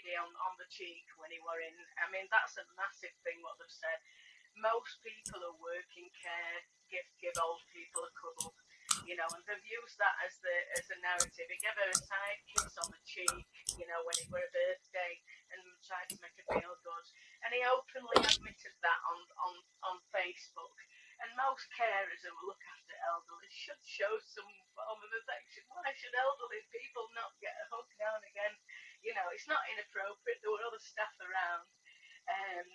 lady on the cheek when he were in. I mean, that's a massive thing what they've said. Most people who work in care give old people a cuddle, you know, and they've used that as a narrative. He gave her a side kiss on the cheek, you know, when it were a birthday, and tried to make her feel good. And he openly admitted that on Facebook. And most carers who look after elderly should show some form of affection. Why should elderly people not get a hug now and again? You know, it's not inappropriate. There were other staff around.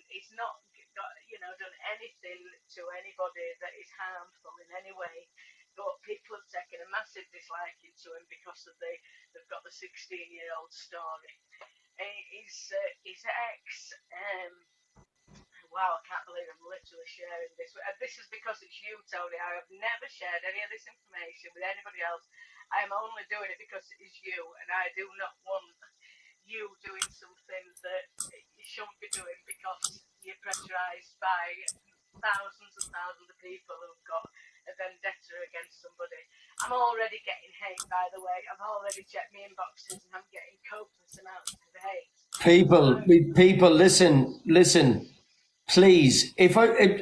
He's not got, you know, done anything to anybody that is harmful in any way. But people have taken a massive disliking to him because of they've got the 16-year-old story. His ex, wow, I can't believe I'm literally sharing this. This is because it's you, Tony. I have never shared any of this information with anybody else. I am only doing it because it is you, and I do not want you doing something that you shouldn't be doing because you're pressurised by thousands and thousands of people who've got a vendetta against somebody. I'm already getting hate, by the way. I've already checked my inboxes and I'm getting copious amounts of hate. People, listen. Please,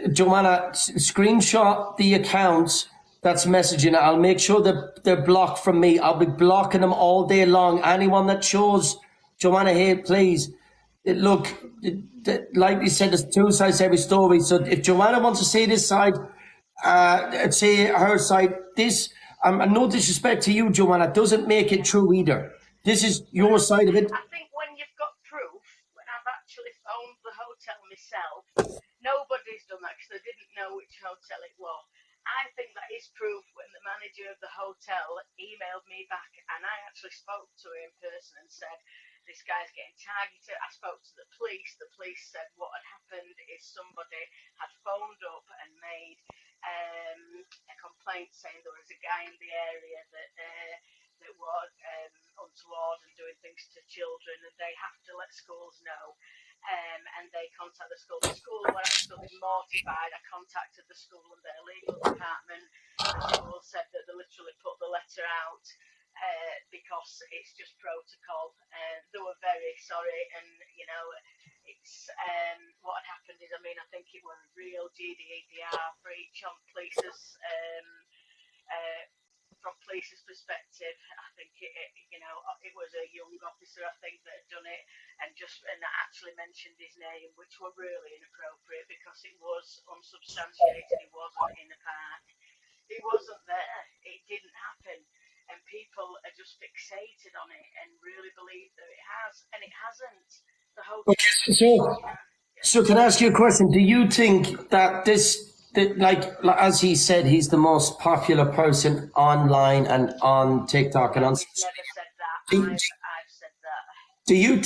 Joanna, screenshot the accounts that's messaging. I'll make sure that they're blocked from me. I'll be blocking them all day long. Anyone that shows Joanna here, please. Look, like you said, there's two sides to every story. So if Joanna wants to say this side, say her side, this, no disrespect to you, Joanna, doesn't make it true either. This is your side of it. I think when you've got proof, when I've actually phoned the hotel myself, nobody's done that because they didn't know which hotel it was. I think that is proof when the manager of the hotel emailed me back and I actually spoke to him in person and said, this guy's getting targeted. I spoke to the police. The police said what had happened is somebody had phoned up and made a complaint saying there was a guy in the area that was untoward and doing things to children, and they have to let schools know. And they contact the school. The school were absolutely mortified. I contacted the school and their legal department. The school said that they literally put the letter out because it's just protocol. They were very sorry, and you know, it's what had happened is, I mean, I think it was real GDPR breach on police's from police's perspective. I think it was a young officer, I think, that had done it, and actually mentioned his name, which were really inappropriate because it was unsubstantiated. He wasn't in the park. He wasn't there. It didn't happen. And people are just fixated on it and really believe that it has, and it hasn't. The hotel. So can I ask you a question? Do you think that like as he said, he's the most popular person online and on TikTok and on? I've never said that. I've said that. Do you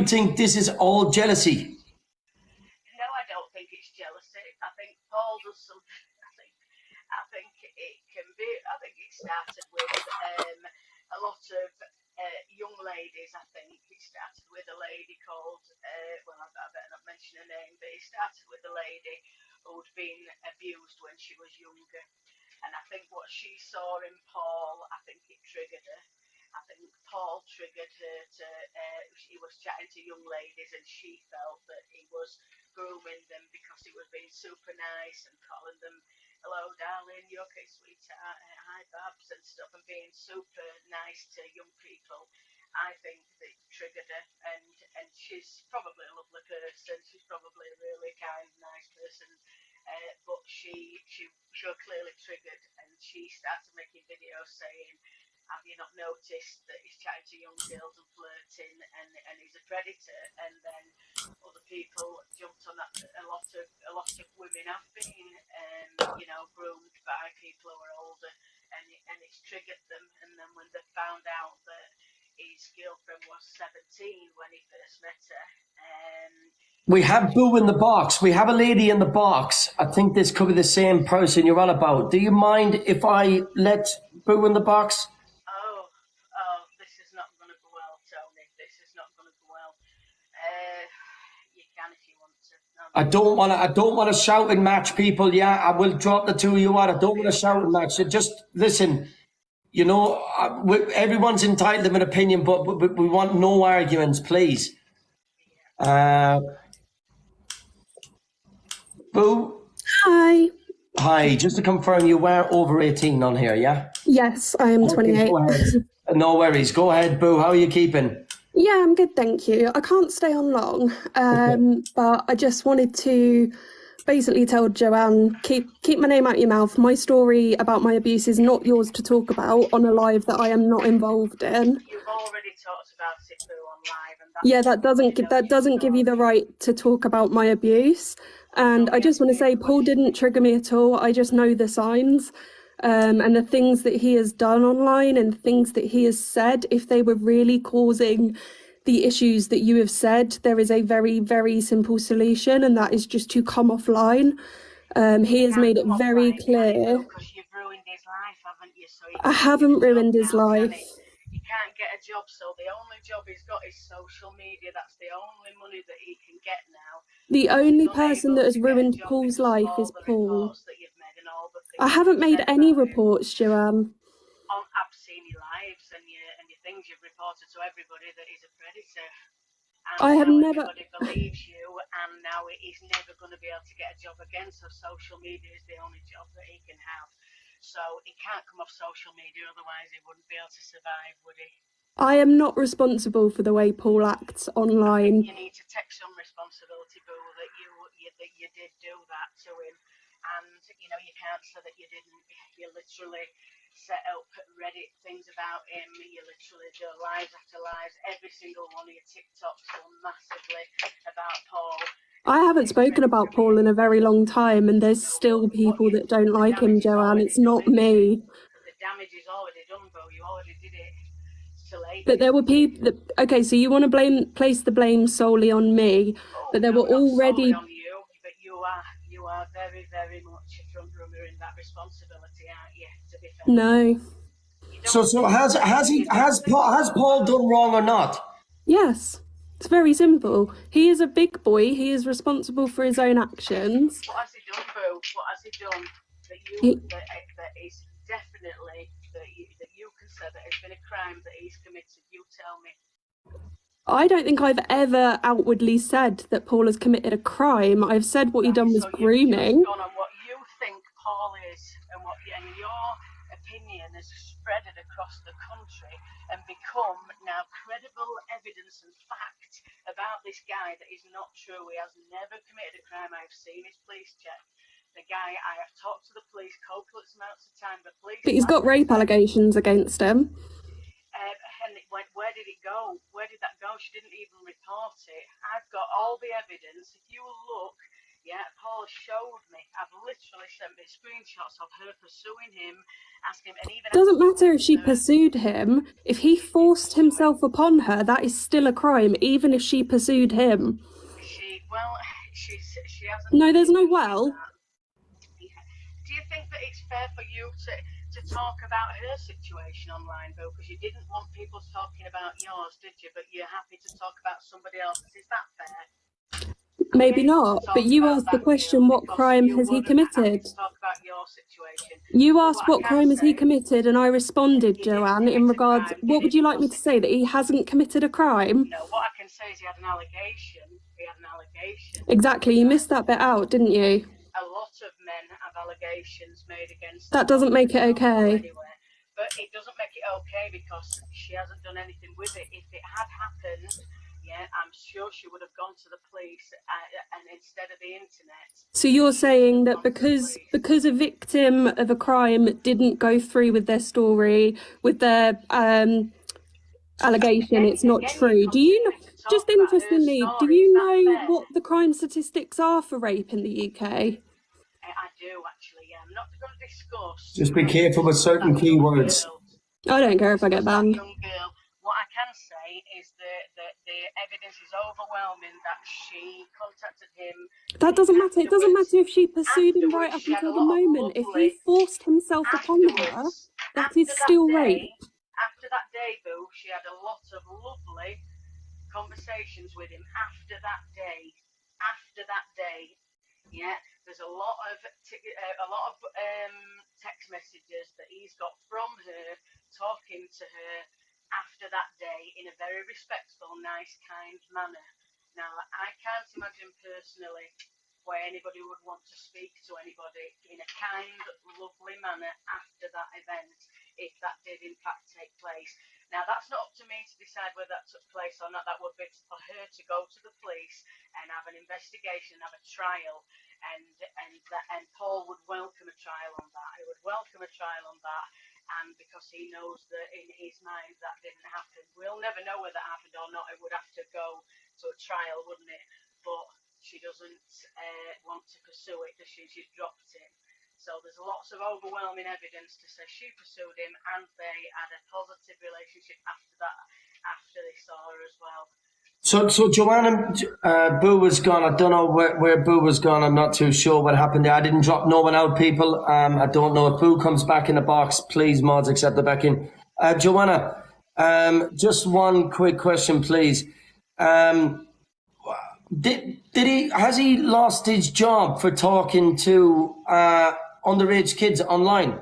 think this is all jealousy? No, I don't think it's jealousy. I think Paul does something. I think it can be. I think it started with a lot of young ladies. I think it started with a lady called. Well, I better not mention her name, but it started with a lady who'd been abused when she was younger, and I think what she saw in Paul, I think it triggered her. I think Paul triggered her to, he was chatting to young ladies and she felt that he was grooming them because he was being super nice and calling them, hello darling, you okay sweetheart, hi babs and stuff, and being super nice to young people. I think that triggered her, and she's probably a lovely person, she's probably a really kind, nice person, but she was clearly triggered, and she started making videos saying, have you not noticed that he's chatting to young girls and flirting and he's a predator? And then other people jumped on that. A lot of women have been groomed by people who are older, and it's triggered them. And then when they found out that his girlfriend was 17 when he first met her, we have Boo in the box. We have a lady in the box. I think this could be the same person you're on about. Do you mind if I let Boo in the box? This is not going to go well, Tony. This is not going to go well. You can if you want to. I don't want to shout and match people. Yeah, I will drop the two of you out. I don't want to shout and match. So just listen. you know, everyone's entitled to an opinion, but we want no arguments, please. Boo. Hi. Hi, just to confirm, you were over 18 on here, yeah? Yes, I am 28. Go ahead. No worries. Go ahead, Boo. How are you keeping? Yeah, I'm good, thank you. I can't stay on long, but I just wanted to basically tell Joanne, keep my name out your mouth. My story about my abuse is not yours to talk about on a live that I am not involved in. You've already talked about it, Boo, on live, and that's Yeah, that doesn't give you the right to talk about my abuse. And I just want to say, Paul didn't trigger me at all. I just know the signs. And the things that he has done online and things that he has said, if they were really causing the issues that you have said, there is a very, very simple solution, and that is just to come offline. He has made it very clear. Because you've ruined his life, haven't you? So I haven't ruined his life. He can't get a job, so the only job he's got is social media. That's the only money that he can get now. The only person that has ruined Paul's life is Paul. I haven't made any reports, Joanne. I've seen your lives and your things you've reported to everybody that he's a predator. And I have never. Everybody believes you, and now he's never going to be able to get a job again. So social media is the only job that he can have. So he can't come off social media, otherwise he wouldn't be able to survive, would he? I am not responsible for the way Paul acts online. You need to take some responsibility, Boo, that you did do that to him, and you can't say that you didn't. You literally set up Reddit things about him. You literally do lives after lives. Every single one of your TikToks done massively about Paul. I haven't spoken about Paul in a very long time, and there's still people that don't like him, Joanne. It's not me. The damage is already done, Boo. You already did it. But there were people that, okay, so you want to place the blame solely on me, but there were already. On you, but you are very, very much a front runner in that responsibility, aren't you? To be fair. No. So has Paul done wrong or not? Yes. It's very simple. He is a big boy. He is responsible for his own actions. What has he done, Boo? What has he done that is definitely that you can say that has been a crime that he's committed? You tell me. I don't think I've ever outwardly said that Paul has committed a crime. I've said what he done was grooming. You've gone on what you think Paul is, and your opinion has spreaded across the country and become now credible evidence and fact about this guy that is not true. He has never committed a crime. I've seen his police check. The guy, I have talked to the police countless amounts of time. But he's got rape allegations against him. And where did it go? Where did that go? She didn't even report it. I've got all the evidence. If you look, Paul showed me. I've literally sent me screenshots of her pursuing him, asking him, and even. Doesn't matter if she pursued him. If he forced himself upon her, that is still a crime, even if she pursued him. She hasn't. No, there's no well. Do you think that it's fair for you to talk about her situation online, Bill? Because you didn't want people talking about yours, did you? But you're happy to talk about somebody else's. Is that fair? Maybe not, but you asked the question, what crime has he committed? Talk about your situation. You asked what crime has he committed, and I responded, Joanne, in regards, what would you like me to say, that he hasn't committed a crime? No, what I can say is he had an allegation. Exactly, you missed that bit out, didn't you? A lot of men have allegations made against them. That doesn't make it okay. Anyway. But it doesn't make it okay because she hasn't done anything with it. If it had happened, I'm sure she would have gone to the police and instead of the internet. So you're saying that because a victim of a crime didn't go through with their story, with their allegation, it's not true. Do you know, just interestingly, do you know what the crime statistics are for rape in the UK? I do actually, I'm not going to discuss. Just be careful with certain keywords. I don't care if I get banned. What I can say is that the evidence is overwhelming that she contacted him. That doesn't matter. It doesn't matter if she pursued him right up until the moment. If he forced himself upon her, that is still rape. After that day, Boo, she had a lot of lovely conversations with him after that day. There's a lot of text messages that he's got from her talking to her after that day in a very respectful, nice, kind manner. Now, I can't imagine personally why anybody would want to speak to anybody in a kind, lovely manner after that event, if that did in fact take place. Now, that's not up to me to decide whether that took place or not. That would be for her to go to the police and have an investigation, have a trial, and Paul would welcome a trial on that. He would welcome a trial on that, and because he knows that in his mind that didn't happen. We'll never know whether that happened or not. It would have to go to a trial, wouldn't it? But she doesn't want to pursue it, does she? She's dropped him. So there's lots of overwhelming evidence to say she pursued him, and they had a positive relationship after that, after they saw her as well. So Joanna, Boo was gone. I don't know where Boo was gone. I'm not too sure what happened there. I didn't drop no one out, people. I don't know if Boo comes back in the box. Please, mods, accept the back in. Joanna, just one quick question, please. Has he lost his job for talking to underage kids online?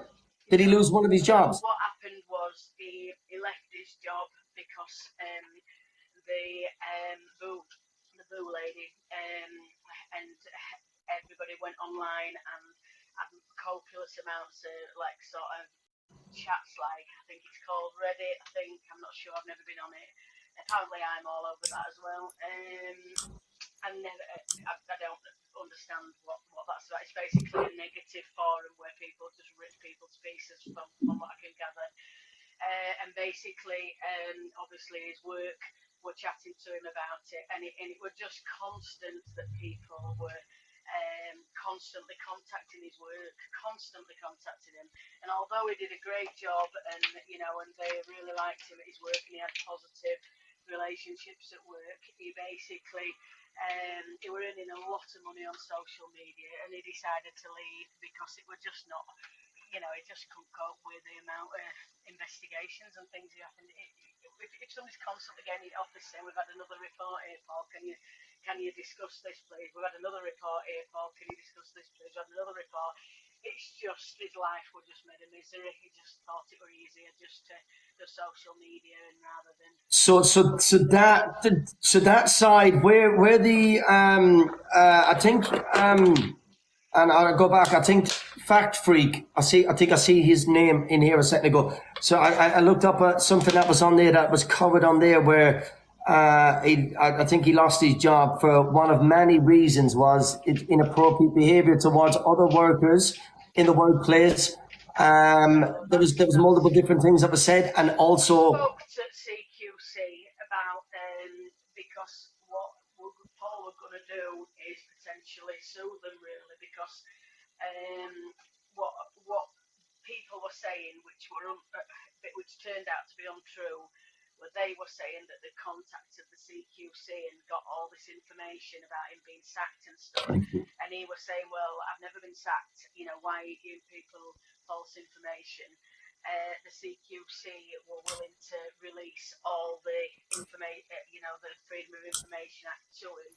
Did he lose one of his jobs? What happened was he left his job because the Boo lady and everybody went online and had copious amounts of sort of chats, I think it's called Reddit. I'm not sure, I've never been on it. Apparently I'm all over that as well. I don't understand what that's about. It's basically a negative forum where people just rip people to pieces, from what I can gather. And basically, obviously his work were chatting to him about it, and it was just constant that people were constantly contacting his work, constantly contacting him. And although he did a great job, and they really liked him at his work, and he had positive relationships at work, he basically he were earning a lot of money on social media, and he decided to leave because it was just not, he just couldn't cope with the amount of investigations and things that happened. If somebody's constantly getting in office saying, we've had another report here, Paul, can you discuss this, please? We've had another report here, Paul, can you discuss this, please? We've had another report. It's just, his life was just made a misery. He just thought it were easier just to do social media, and rather than... So that side where the I think and I'll go back. I think Fact Freak. I think I see his name in here a second ago. So I looked up at something that was on there that was covered on there where I think he lost his job for one of many reasons, was inappropriate behaviour towards other workers in the workplace. There was multiple different things that were said, and also spoke to CQC about because what Paul was going to do is potentially sue them, really, because what people were saying, which turned out to be untrue, where they were saying that they contacted the CQC and got all this information about him being sacked and stuff. And he was saying, well, I've never been sacked, why are you giving people false information? The CQC were willing to release all the information, the Freedom of Information Act to him,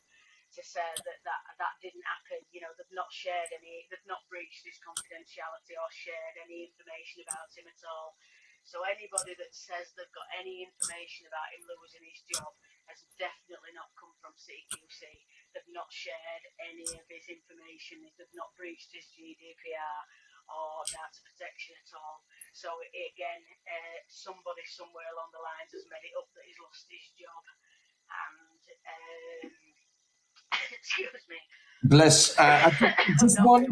to say that didn't happen. They've not shared they've not breached his confidentiality or shared any information about him at all. So anybody that says they've got any information about him losing his job has definitely not come from CQC. They've not shared any of his information. They've not breached his GDPR or data protection at all. So again, somebody somewhere along the lines has made it up that he's lost his job. And excuse me. Bless.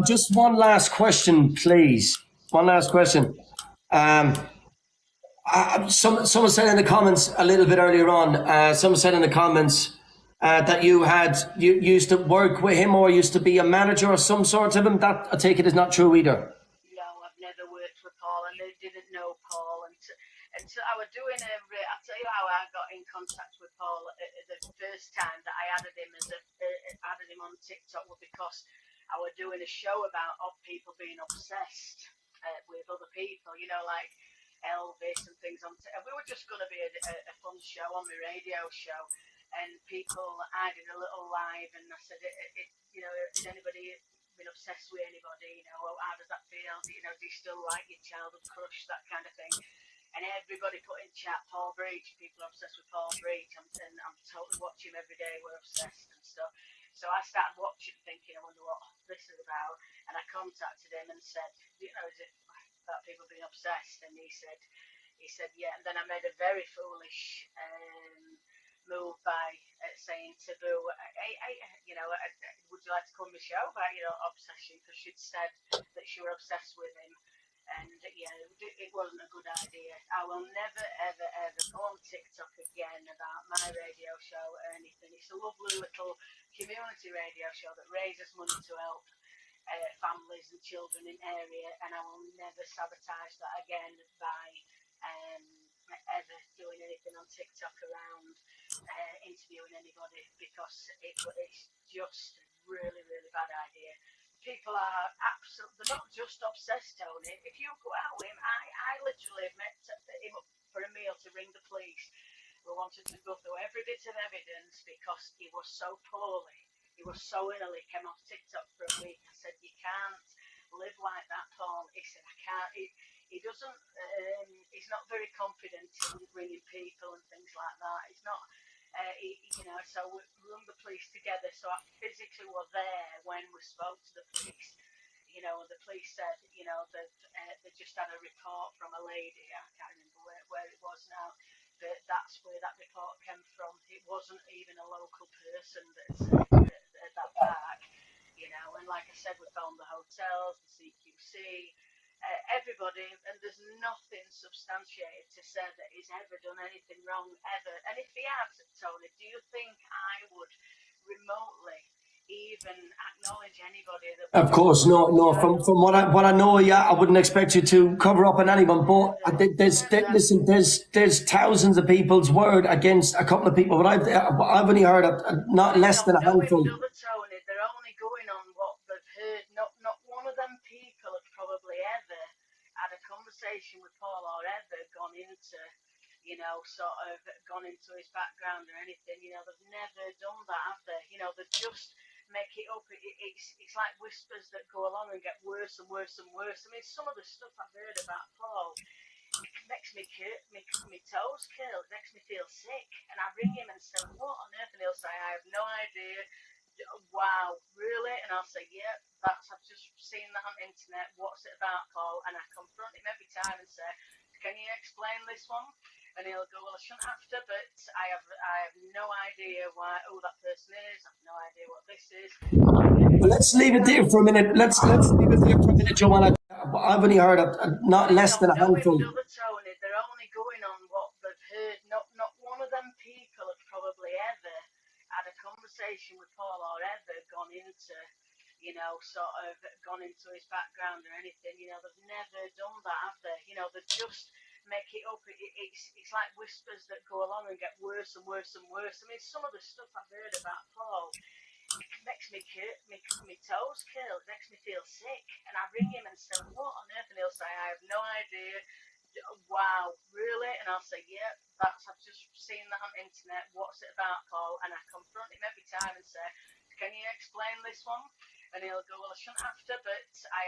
Just one last question, please. One last question. Someone said in the comments a little bit earlier on. Someone said in the comments that you used to work with him or used to be a manager or some sort of him. That, I take it, is not true either. No, I've never worked with Paul, and I didn't know Paul until I was doing I'll tell you how I got in contact with Paul the first time that I added him added him on TikTok, was because I was doing a show about people being obsessed with other people, like Elvis and things on. And we were just going to be a fun show on my radio show, and I did a little live, and I said, is anybody been obsessed with anybody? How does that feel? Do you still like your childhood crush, that kind of thing? and everybody put in chat Paul Breach. People are obsessed with Paul Breach, and I'm totally watching him every day. We're obsessed and stuff. So I started watching, thinking, I wonder what this is about. And I contacted him and said, is it about people being obsessed? And he said, yeah. And then I made a very foolish move by saying to Boo, would you like to come on the show about obsession? Because she'd said that she were obsessed with him. And it wasn't a good idea. I will never, ever, ever go on TikTok again about my radio show or anything. It's a lovely little community radio show that raises money to help families and children in area, and I will never sabotage that again by ever doing anything on TikTok around interviewing anybody, because it's just a really, really bad idea. People are absolutely, they're not just obsessed, Tony. If you go out with him, I literally met him up for a meal to ring the police. We wanted to go through every bit of evidence because he was so poorly. He was so ill, he came off TikTok for a week. I said, you can't live like that, Paul. He said, I can't. He doesn't, he's not very confident in ringing people and things like that. He's not, so we rung the police together. So I physically were there when we spoke to the police. The police said, that they just had a report from a lady. I can't remember where it was now. But that's where that report came from. It wasn't even a local person that said at that park, and like I said, we found the hotels, the CQC, everybody, and there's nothing substantiated to say that he's ever done anything wrong, ever. And if he has, Tony, do you think I would remotely even acknowledge anybody that? Of course, no. From what I know, yeah, I wouldn't expect you to cover up on anyone. But there's thousands of people's word against a couple of people. But I've only heard of not less than a handful. Tony, they're only going on what they've heard. Not one of them people have probably ever had a conversation with Paul or ever gone into, sort of gone into his background or anything. They've never done that, have they? They just make it up. It's like whispers that go along and get worse and worse and worse. I mean, some of the stuff I've heard about Paul makes me toes curl. It makes me feel sick. And I ring him and say, what on earth? And he'll say, I have no idea. Wow, really? And I'll say, yeah, I've just seen that on the internet. What's it about, Paul? And I confront him every time and say, can you explain this one? And he'll go, well, I shouldn't have to, but I have no idea who that person is. I have no idea what this is. Well, let's leave it there for a minute. Let's leave it there for a minute, Joanna. I've only heard of not less than a handful. Tony, they're only going on what they've heard. Not one of them people have probably ever had a conversation with Paul or ever gone into, sort of gone into his background or anything. They've never done that, have they? They just make it up. It's like whispers that go along and get worse and worse and worse. I mean, some of the stuff I've heard about Paul makes me toes curl. It makes me feel sick. And I ring him and say, what on earth? And he'll say, I have no idea. Wow, really? And I'll say, yeah, I've just seen that on the internet. What's it about, Paul? And I confront him every time and say, can you explain this one? And he'll go, well, I shouldn't have to, but I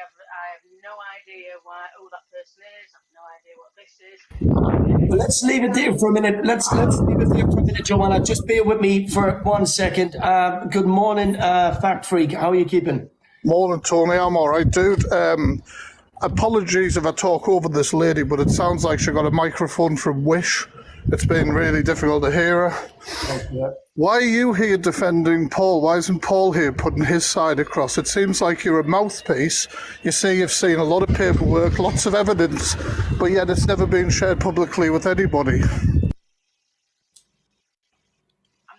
have no idea who that person is. I have no idea what this is. Well, let's leave it there for a minute. Let's leave it there for a minute, Joanna. Just bear with me for 1 second. Good morning, Fact Freak. How are you keeping? Morning, Tony. I'm all right, dude. Apologies if I talk over this lady, but it sounds like she got a microphone from Wish. It's been really difficult to hear her. Okay. Why are you here defending Paul? Why isn't Paul here putting his side across? It seems like you're a mouthpiece. You say you've seen a lot of paperwork, lots of evidence, but yet it's never been shared publicly with anybody. I'm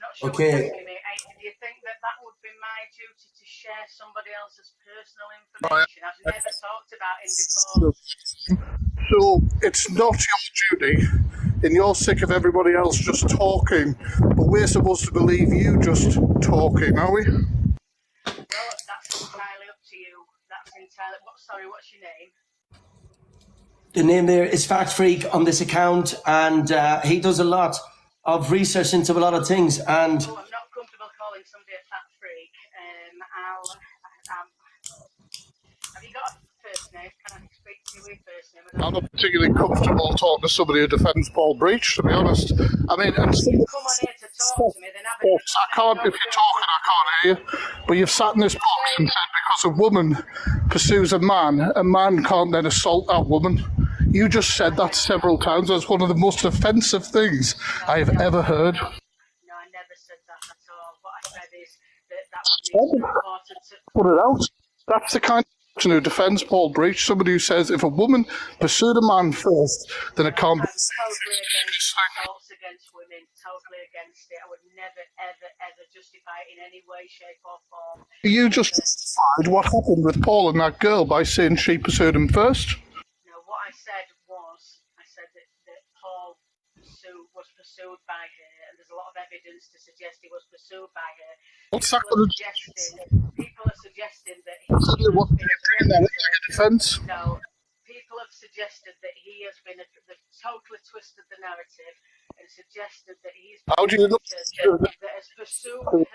not sure Okay. what you're asking me. Do you think that would be my duty to share somebody else's personal information? I've never talked about him before. So it's not your duty, and you're sick of everybody else just talking, but we're supposed to believe you just talking, are we? Well, that's entirely up to you. What's your name? The name there is Fact Freak on this account, and he does a lot of research into a lot of things. And Oh, I'm not comfortable calling somebody a fat freak. Have you got a first name? Can I speak to you with first name? I'm not particularly comfortable talking to somebody who defends Paul Breach, to be honest. I mean, and If you come on here to talk to me, then have it. I can't, if you're talking, I can't hear you. But you've sat in this box and said because a woman pursues a man can't then assault that woman. You just said that several times. That's one of the most offensive things I have ever heard. No, I never said that at all. What I said is that was important to Put it out. That's the kind of person who defends Paul Breach, somebody who says if a woman pursued a man first, then it can't be. That's totally against assaults against women, totally against it. I would never, ever, ever justify it in any way, shape or form. You just justified what happened with Paul and that girl by saying she pursued him first. No, what I said was, I said that Paul was pursued by her, and there's a lot of evidence to suggest he was pursued by her. What's that People going are suggesting that he to do? What defence? No, people have suggested that he has been totally twisted the narrative and suggested that he's been How do you look? that has pursued her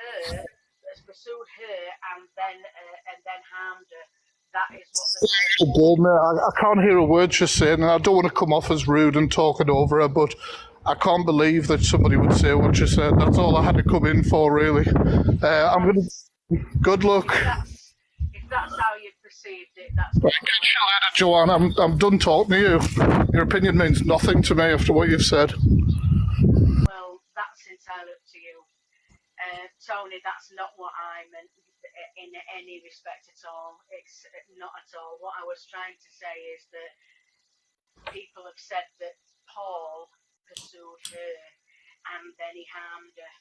and then harmed her. That is what the narrative. I can't hear a word she's saying, and I don't want to come off as rude and talking over her, but I can't believe that somebody would say what she said. That's all I had to come in for, really. I'm going to. Good luck. If that's how you perceived it, that's good. Joanne, I'm done talking to you. Your opinion means nothing to me after what you've said. Well, that's entirely up to you. Tony, that's not what I meant in any respect at all. It's not at all. What I was trying to say is that people have said that Paul pursued her and then he harmed her.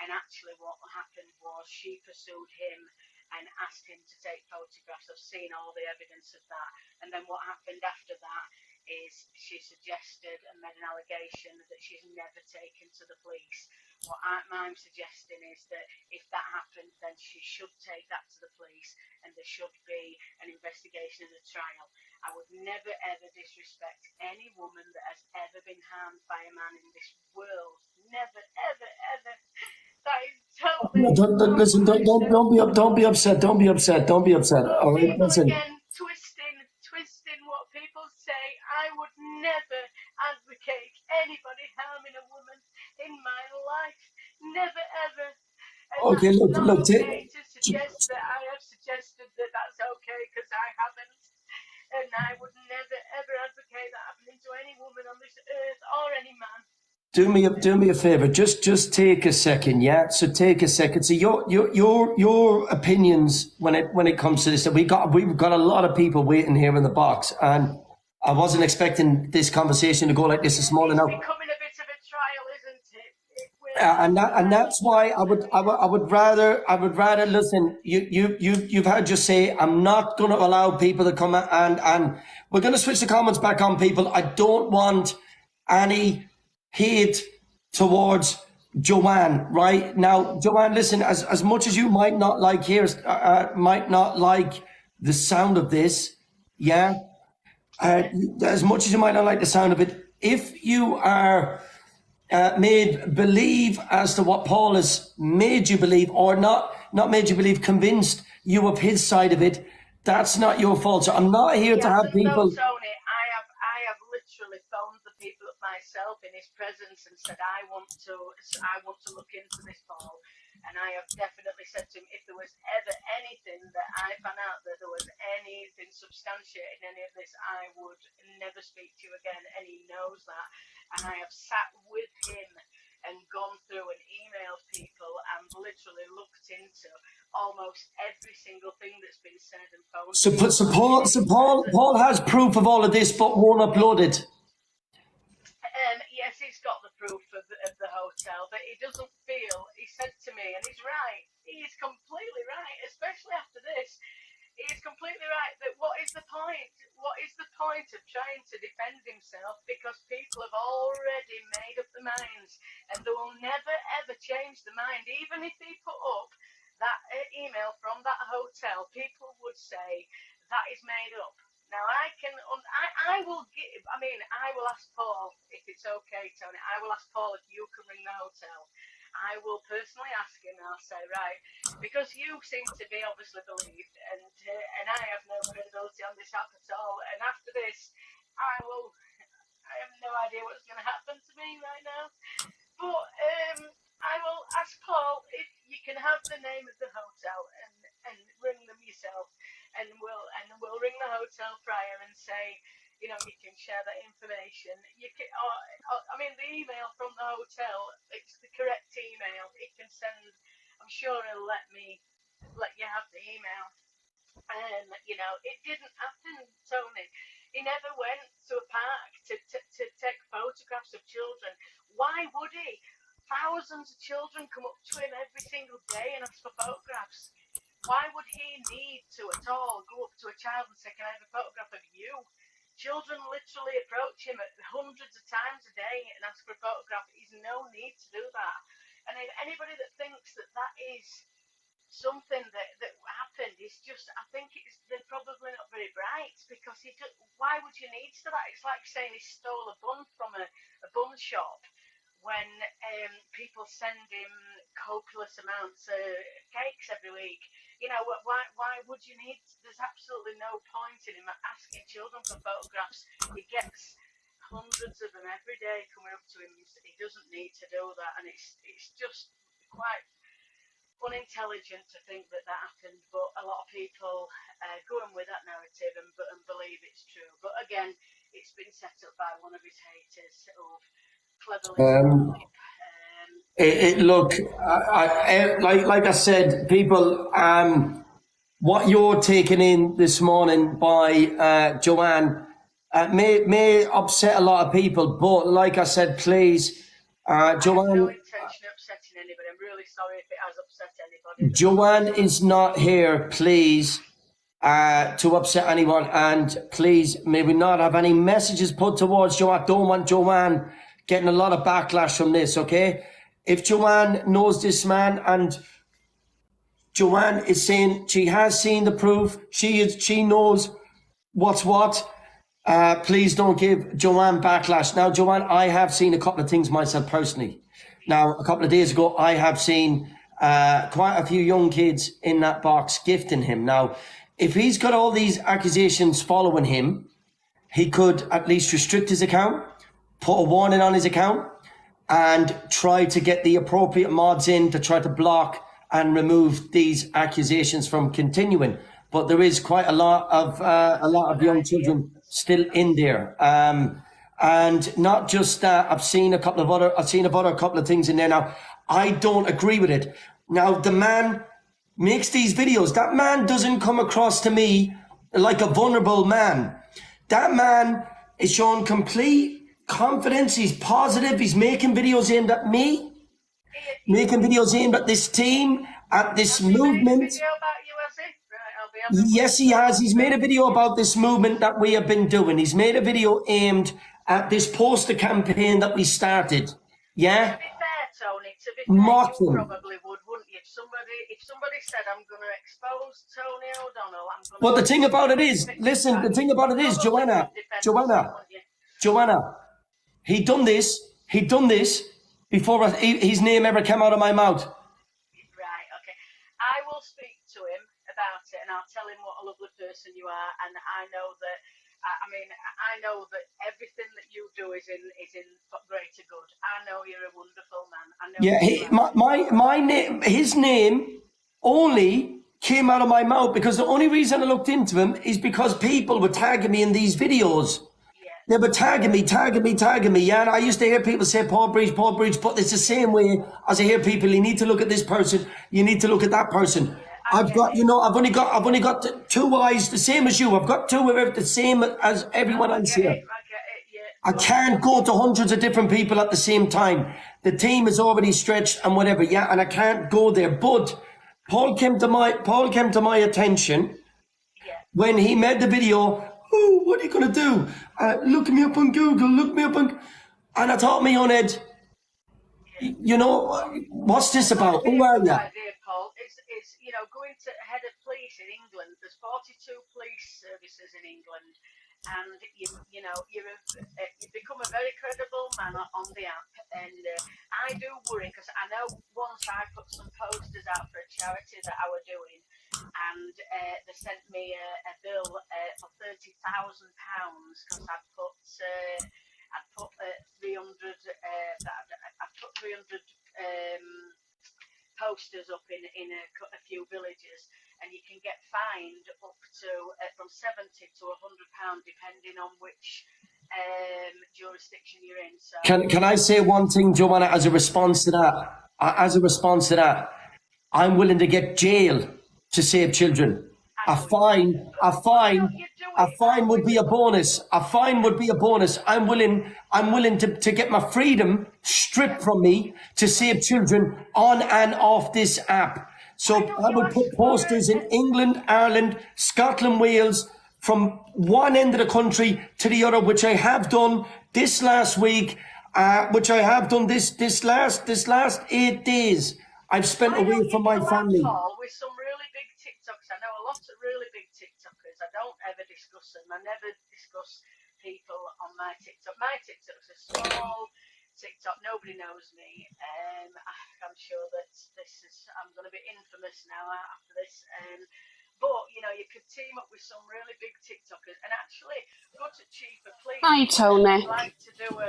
And actually what happened was she pursued him and asked him to take photographs. I've seen all the evidence of that. And then what happened after that is she suggested and made an allegation that she's never taken to the police. What I'm suggesting is that if that happened, then she should take that to the police and there should be an investigation and a trial. I would never ever disrespect any woman that has ever been harmed by a man in this world. Never, ever, ever. That is totally. Listen, don't be upset. Don't be upset. Don't be upset. All right, People listen. again twisting what people say. I would never advocate anybody harming a woman in my life. Never ever. And Okay, that's look. not okay to suggest that I have suggested that that's okay because I haven't. And I would never ever advocate that happening to any woman on this earth or any man. Do me a favor. Just take a second, yeah. So take a second. So your opinions when it comes to this. We've got a lot of people waiting here in the box, and I wasn't expecting this conversation to go like this morning. It's becoming a bit of a trial, isn't it? And that's why I would rather listen. You've heard just say I'm not going to allow people to come and we're going to switch the comments back on people. I don't want any hate towards Joanne right now. Joanne, listen, as much as you might not like the sound of this, yeah, as much as you might not like the sound of it, if you are made believe as to what Paul has made you believe, or not made you believe, convinced you of his side of it, that's not your fault. So I'm not here to have people. No, Tony, I have literally phoned the people up myself in his presence and said I want to look into this, Paul. And I have definitely said to him, if there was ever anything that I found out that there was anything substantiating any of this, I would never speak to you again. And he knows that. And I have sat with him and gone through and emailed people and literally looked into almost every single thing that's been said and phoned. So Paul has proof of all of this, but won't upload it. Yes, he's got the proof of the hotel, but he doesn't feel. He said to me, and he's right. He's completely right, especially after this. He's completely right that what is the point? What is the point of trying to defend himself? Because people have already made up their minds, and they will never ever change the mind. Even if he put up that email from that hotel, people would say that is made up. Now I will ask Paul if it's okay, Tony. I will ask Paul if you can ring the hotel. I will personally ask him, and I'll say, right, because you seem to be obviously believed, and I have no credibility on this app at all. And after this, I have no idea what's going to happen to me right now. But I will ask Paul if you can have the name of the hotel and ring them yourself, and we'll ring the hotel prior and say, you know, you can share that information. You can, I mean, the email from the hotel, it's the correct email. It can send. I'm sure he'll let you have the email. You know, it didn't happen, Tony. He never went to a park to take photographs of children. Why would he? Thousands of children come up to him every single day and ask for photographs. Why would he need to at all go up to a child and say, can I have a photograph of you? Children literally approach him hundreds of times a day and ask for a photograph. He's no need to do that. And if anybody that thinks that that is something that happened is just, I think they're probably not very bright, because why would you need to that? It's like saying he stole a bun from a bun shop when people send him copious amounts of cakes every week. You know, why would you need? There's absolutely no point in him asking children for photographs. He gets hundreds of them every day coming up to him. He doesn't need to do that, and it's just quite unintelligent to think that happened. But a lot of people go in with that narrative and believe it's true. But again, it's been set up by one of his haters who've cleverly set it up. Look, like I said, people, what you're taking in this morning by Joanne may upset a lot of people, but like I said, please, I have Joanne. no intention of upsetting anybody. I'm really sorry if it has upset anybody. Joanne is not here, please, to upset anyone, and please, may we not have any messages put towards Joanne. I don't want Joanne getting a lot of backlash from this, okay? If Joanne knows this man and Joanne is saying she has seen the proof, she knows what's what, please don't give Joanne backlash. Now, Joanne, I have seen a couple of things myself personally. Now, a couple of days ago, I have seen quite a few young kids in that box gifting him. Now, if he's got all these accusations following him, he could at least restrict his account, put a warning on his account, and try to get the appropriate mods in to try to block and remove these accusations from continuing. But there is quite a lot of young children still in there, and not just that. I've seen a couple of things in there. Now, I don't agree with it. Now, the man makes these videos. That man doesn't come across to me like a vulnerable man. That man is showing complete confidence. He's positive. He's making videos aimed at me, making videos aimed at this team, at this movement. Yes, he has. He's made a video about this movement that we have been doing. He's made a video aimed at this poster campaign that we started. Yeah? To be fair, Tony, you probably would, wouldn't you? If somebody said, I'm going to expose Tony O'Donnell, I'm going to... Well, the thing about it is, listen, the thing about it is, Joanna, he'd done this before his name ever came out of my mouth. Right, okay. I will speak to him about it, and I'll tell him what a lovely person you are, and I know that, I know that everything that you do is in greater good. I know you're a wonderful man. I know. My name, his name only came out of my mouth because the only reason I looked into him is because people were tagging me in these videos. Yeah. They were tagging me. Yeah, and I used to hear people say Paul Breach, but it's the same way as I hear people. You need to look at this person. You need to look at that person. Yeah, I've only got two eyes, the same as you. I've got two of the same as everyone else here. I can't go to hundreds of different people at the same time. The team is already stretched and whatever. Yeah, and I can't go there. But Paul came to my attention when he made the video. Oh, what are you going to do? Look me up on Google, and I thought me on it, you know, what's this about? Who are you? Idea, Paul. It's going to head of police in England. There's 42 police services in England, and you've become a very credible man on the app, and I do worry, because I know once I put some posters out for a charity that I were doing, and they sent me a bill for £30,000 because I put 300 posters up in a few villages, and you can get fined up to from £70 to £100 depending on which jurisdiction you're in. So Can I say one thing, Joanna, as a response to that? I'm willing to get jail to save children. A fine would be a bonus. A fine would be a bonus. I'm willing to get my freedom stripped from me to save children on and off this app. So I would put posters in England, Ireland, Scotland, Wales, from one end of the country to the other, which I have done this last week, which I have done this last 8 days. I've spent away from my family. With some really big TikToks, I know a lot of really big TikTokers. I don't ever discuss them. I never discuss people on my TikTok. My TikTok's a small TikTok. Nobody knows me. I'm sure that I'm going to be infamous now after this. But you could team up with some really big TikTokers and actually go to cheaper, please. Hi, Tony. I'd like to do a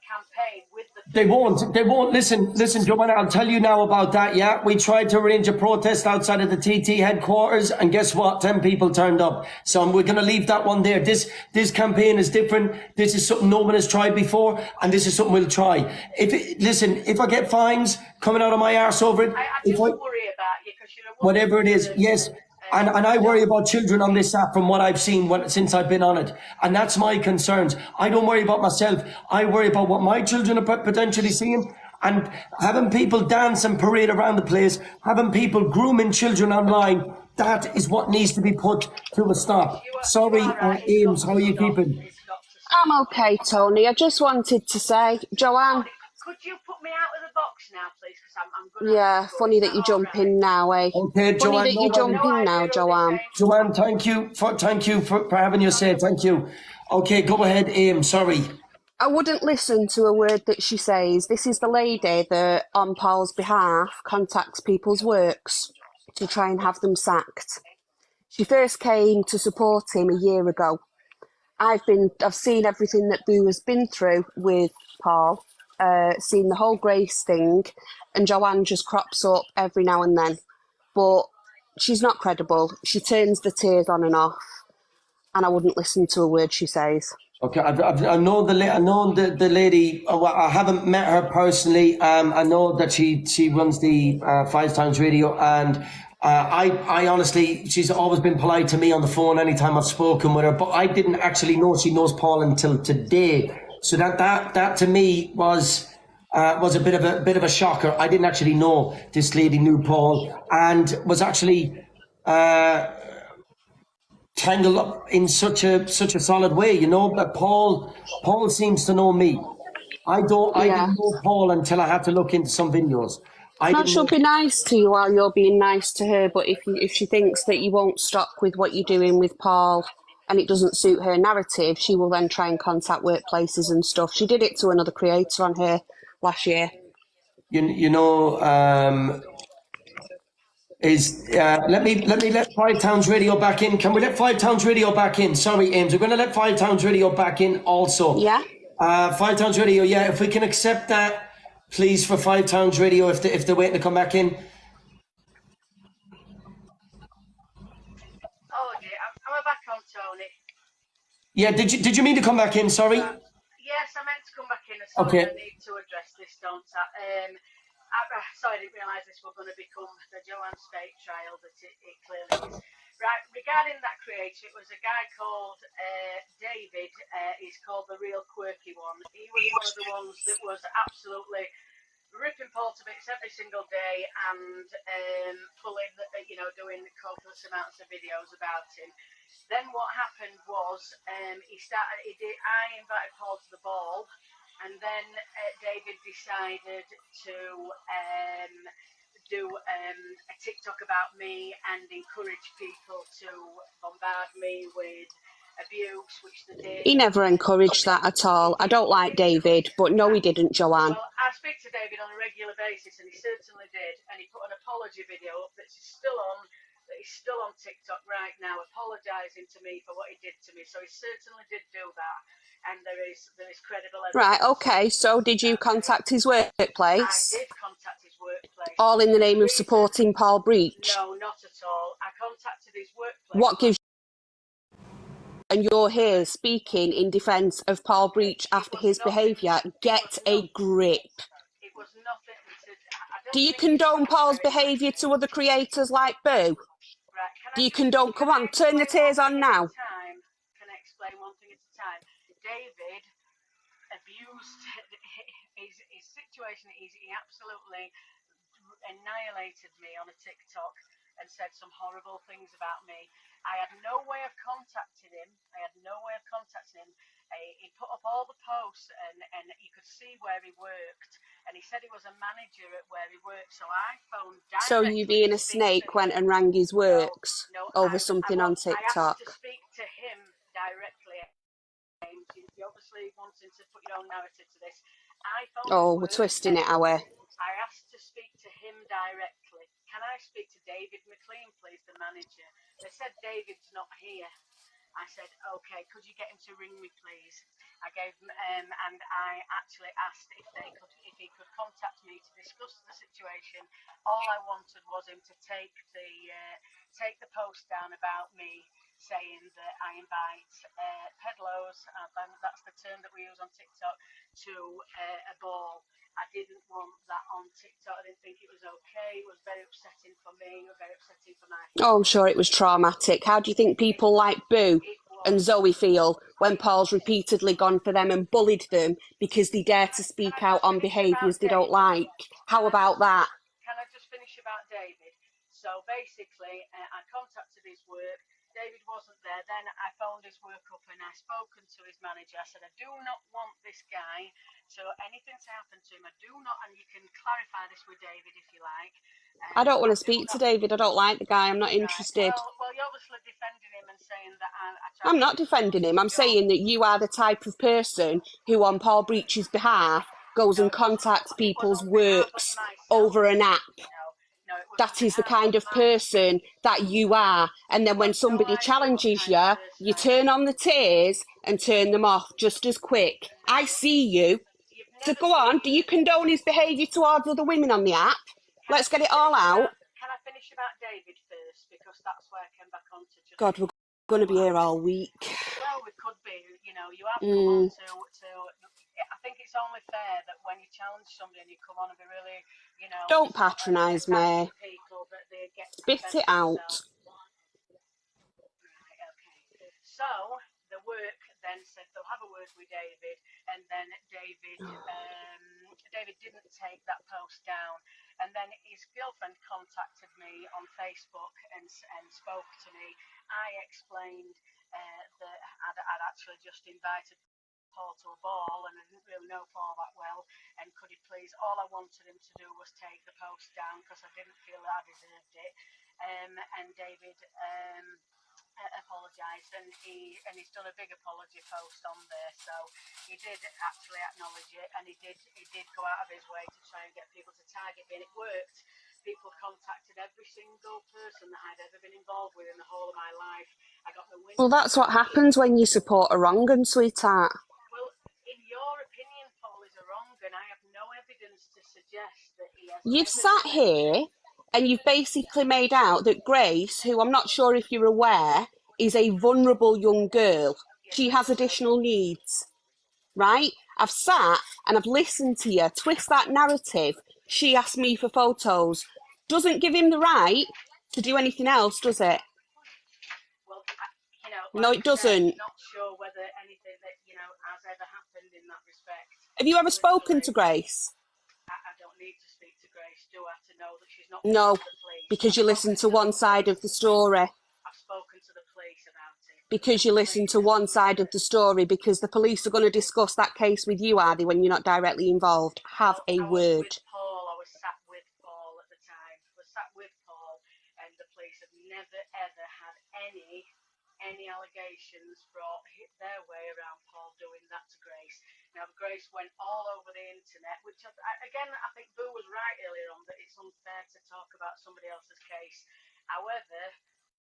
campaign with the. They won't. Listen, Joanna, I'll tell you now about that, yeah? We tried to arrange a protest outside of the TT headquarters, and guess what? 10 people turned up. So we're going to leave that one there. This campaign is different. This is something no one has tried before, and this is something we'll try. If I get fines coming out of my arse over it, I just worry about you because you're a woman. whatever it is, yes. And I worry about children on this app from what I've seen since I've been on it. And that's my concerns. I don't worry about myself. I worry about what my children are potentially seeing. And having people dance and parade around the place, having people grooming children online, that is what needs to be put to a stop. Sorry, Ames, how are you keeping? I'm okay, Tony. I just wanted to say, Joanne. Could you put me out of the box now, please? Because I'm going to. Yeah, funny that you jump in now, eh? Okay, Joanne. Funny that you jump in now, Joanne. Joanne, thank you for having your say. Thank you. Okay, go ahead, Aim. Sorry. I wouldn't listen to a word that she says. This is the lady that, on Paul's behalf, contacts people's works to try and have them sacked. She first came to support him a year ago. I've seen everything that Boo has been through with Paul. Seen the whole Grace thing, and Joanne just crops up every now and then, but she's not credible. She turns the tears on and off, and I wouldn't listen to a word she says. Okay, I know the lady. I haven't met her personally. I know that she runs the 5 Times Radio, and I honestly, she's always been polite to me on the phone anytime I've spoken with her. But I didn't actually know she knows Paul until today. So that to me was a bit of a shocker. I didn't actually know this lady knew Paul and was actually tangled up in such a solid way. But Paul seems to know me. I didn't know Paul until I had to look into some videos. She'll be nice to you while you're being nice to her, but if she thinks that you won't stop with what you're doing with Paul and it doesn't suit her narrative, she will then try and contact workplaces and stuff. She did it to another creator on her last year. Let me let 5 Towns Radio back in. Can we let 5 Towns Radio back in? Sorry, Ames, we're going to let 5 Towns Radio back in also. Yeah. 5 Towns Radio, yeah. If we can accept that, please, for 5 Towns Radio, if they're waiting to come back in. Back on, Tony. Yeah, did you mean to come back in? Sorry. Yes, I meant to come back in. Okay. I need to address this, don't I? Sorry, I didn't realise this was going to become the Joanne Spate trial, but it clearly is. Right, regarding that creator, it was a guy called David. He's called the Real Quirky One. He was one of the ones that was absolutely ripping Paul to bits every single day and pulling, doing copious amounts of videos about him. Then what happened was I invited Paul to the ball, and then David decided to do a TikTok about me and encourage people to bombard me with abuse, which they did. He never encouraged that at all. I don't like David, but no, he didn't, Joanne. Well, I speak to David on a regular basis, and he certainly did. And he put an apology video up that is still on TikTok right now, apologising to me for what he did to me. So he certainly did do that. and there is credible evidence. Right, okay, so did you contact his workplace? I did contact his workplace. All in the name of supporting Paul Breach? No, not at all. I contacted his workplace. What gives and you're here speaking in defence of Paul Breach after his behaviour? Get a grip. It was nothing to... Do you condone Paul's behaviour to other creators like Boo? Right, Do you condone... Come on, turn the tears on now. Can I explain one thing at a time? David abused his situation. He absolutely annihilated me on a TikTok and said some horrible things about me. I had no way of contacting him. He put up all the posts and you could see where he worked. And he said he was a manager at where he worked. So I phoned directly. So you being a snake went and rang his works over something on TikTok? I asked to speak to him directly. You obviously wanting to put your own narrative to this. We're twisting it, are we? I asked to speak to him directly. Can I speak to David McLean, please, the manager? They said David's not here. I said, okay, could you get him to ring me, please? I gave him, and I actually asked if he could contact me to discuss the situation. All I wanted was him to take the post down about me, saying that I invite pedlos, that's the term that we use on TikTok, to a ball. I didn't want that on TikTok. I didn't think it was okay. It was very upsetting for me. It was very upsetting for my family. Oh, I'm sure it was traumatic. How do you think people like Boo and Zoe feel when Paul's repeatedly gone for them and bullied them because they dare to speak out on behaviours they don't like? How about that? Can I just finish about David? So basically, I contacted his work. David wasn't there. Then I phoned his work up and I spoken to his manager. I said, I do not want this guy anything to happen to him. I do not, and you can clarify this with David if you like. I don't want to speak to David. I don't like the guy. I'm not interested. Well, you're obviously defending him and saying that I'm not defending him. I'm saying that you are the type of person who, on Paul Breach's behalf, goes and contacts people's works over an app. That is the kind of person that you are. And then when somebody challenges you, you turn on the tears and turn them off just as quick. I see you. So go on, do you condone his behaviour towards other women on the app? Let's get it all out. Can I finish about David first? Because that's where I came back on to just... God, we're going to be here all week. Well, we could be. You have come on to... I think it's only fair that when you challenge somebody and you come on and be really, Don't patronise me. People, that they get spit it out. Right, okay. So the work then said they'll have a word with David, and then David didn't take that post down, and then his girlfriend contacted me on Facebook and spoke to me. I explained that I'd actually just invited Paul to a ball and I didn't really know Paul that well, and could he please, all I wanted him to do was take the post down because I didn't feel that I deserved it, and David apologised, and he's done a big apology post on there, so he did actually acknowledge it, and he did go out of his way to try and get people to target me, and it worked. People contacted every single person that I'd ever been involved with in the whole of my life. I got the win. Well, that's what happens when you support a wrong 'un, sweetheart. Well, in your opinion, Paul is a wrong 'un. I have no evidence to suggest that he has. You've sat here and you've basically made out that Grace, who I'm not sure if you're aware, is a vulnerable young girl. She has additional needs, right? I've sat and I've listened to you twist that narrative. She asked me for photos. Doesn't give him the right to do anything else, does it? Well, no, it doesn't. I'm not sure whether anything that has ever happened in that respect. Have you ever spoken to Grace? I don't need to speak to Grace, do I, to know that she's not... No, because you listen to one side of the story. I've spoken to the police about it. Because you listen to one side of the story, because the police are going to discuss that case with you, are they, when you're not directly involved? Have a word. I was sat with Paul at the time. I was sat with Paul, and the police have never, ever had any allegations brought their way around Paul doing that to Grace. Now, Grace went all over the internet, which, again, I think Boo was right earlier on, that it's unfair to talk about somebody else's case. However,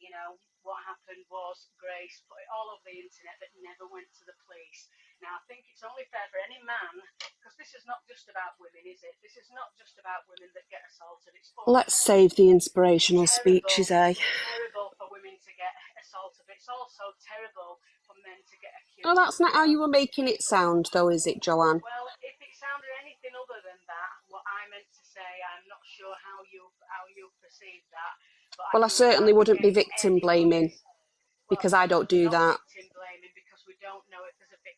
you know, what happened was Grace put it all over the internet but never went to the police. Now, I think it's only fair for any man, because this is not just about women, is it? This is not just about women that get assaulted. It's for Let's men. save the inspirational Terrible, speeches, eh? terrible for women to get assaulted. But it's also terrible for men to get Oh, accused that's as not how well. you were making it sound, though, is it, Joanne? Well, if it sounded anything other than that, what I meant to say, I'm not sure how you perceive that. But Well, I do not certainly wouldn't be advocate victim anybody. blaming, Well, because I don't we're do not that. victim blaming because we don't know if there's a victim.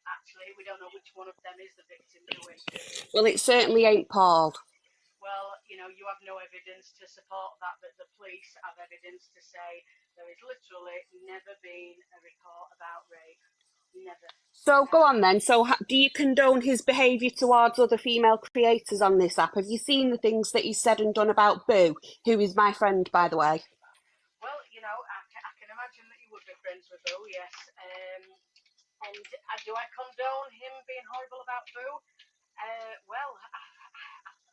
Actually, we don't know which one of them is the victim, do we? Well, it certainly ain't Paul. Well, you know, you have no evidence to support that, but the police have evidence to say there has literally never been a report about rape. Never. So go on then. So do you condone his behaviour towards other female creators on this app? Have you seen the things that he's said and done about Boo, who is my friend, by the way? Well, you know, I can imagine that you would be friends with Boo, yes. And do I condone him being horrible about Boo? Well,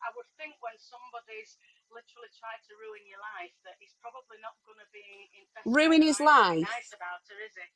I would think when somebody's literally tried to ruin your life, that he's probably not going to be Ruin his life? nice about her, is he?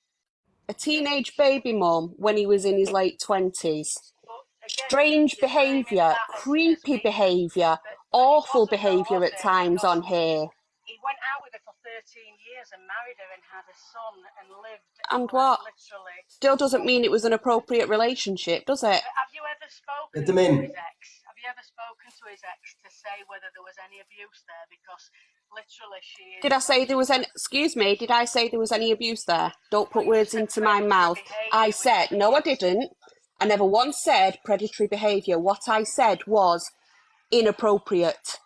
A teenage baby mum when he was in his late 20s. But again, Strange you're framing behaviour, that as creepy being, behaviour, but awful it wasn't though, behaviour was at it? times Because on here. he went out with her for 13 years and married her and had a son and lived And like what? literally. Still doesn't mean it was an appropriate relationship, does it? But have you ever spoken Get them to in. his ex? Have you ever spoken to his ex to say whether there was any abuse there? Because literally she is. Did I say there was any, excuse me, did I say there was any abuse there? Don't put words into my mouth. I said, no I didn't. I never once said predatory behaviour. What I said was inappropriate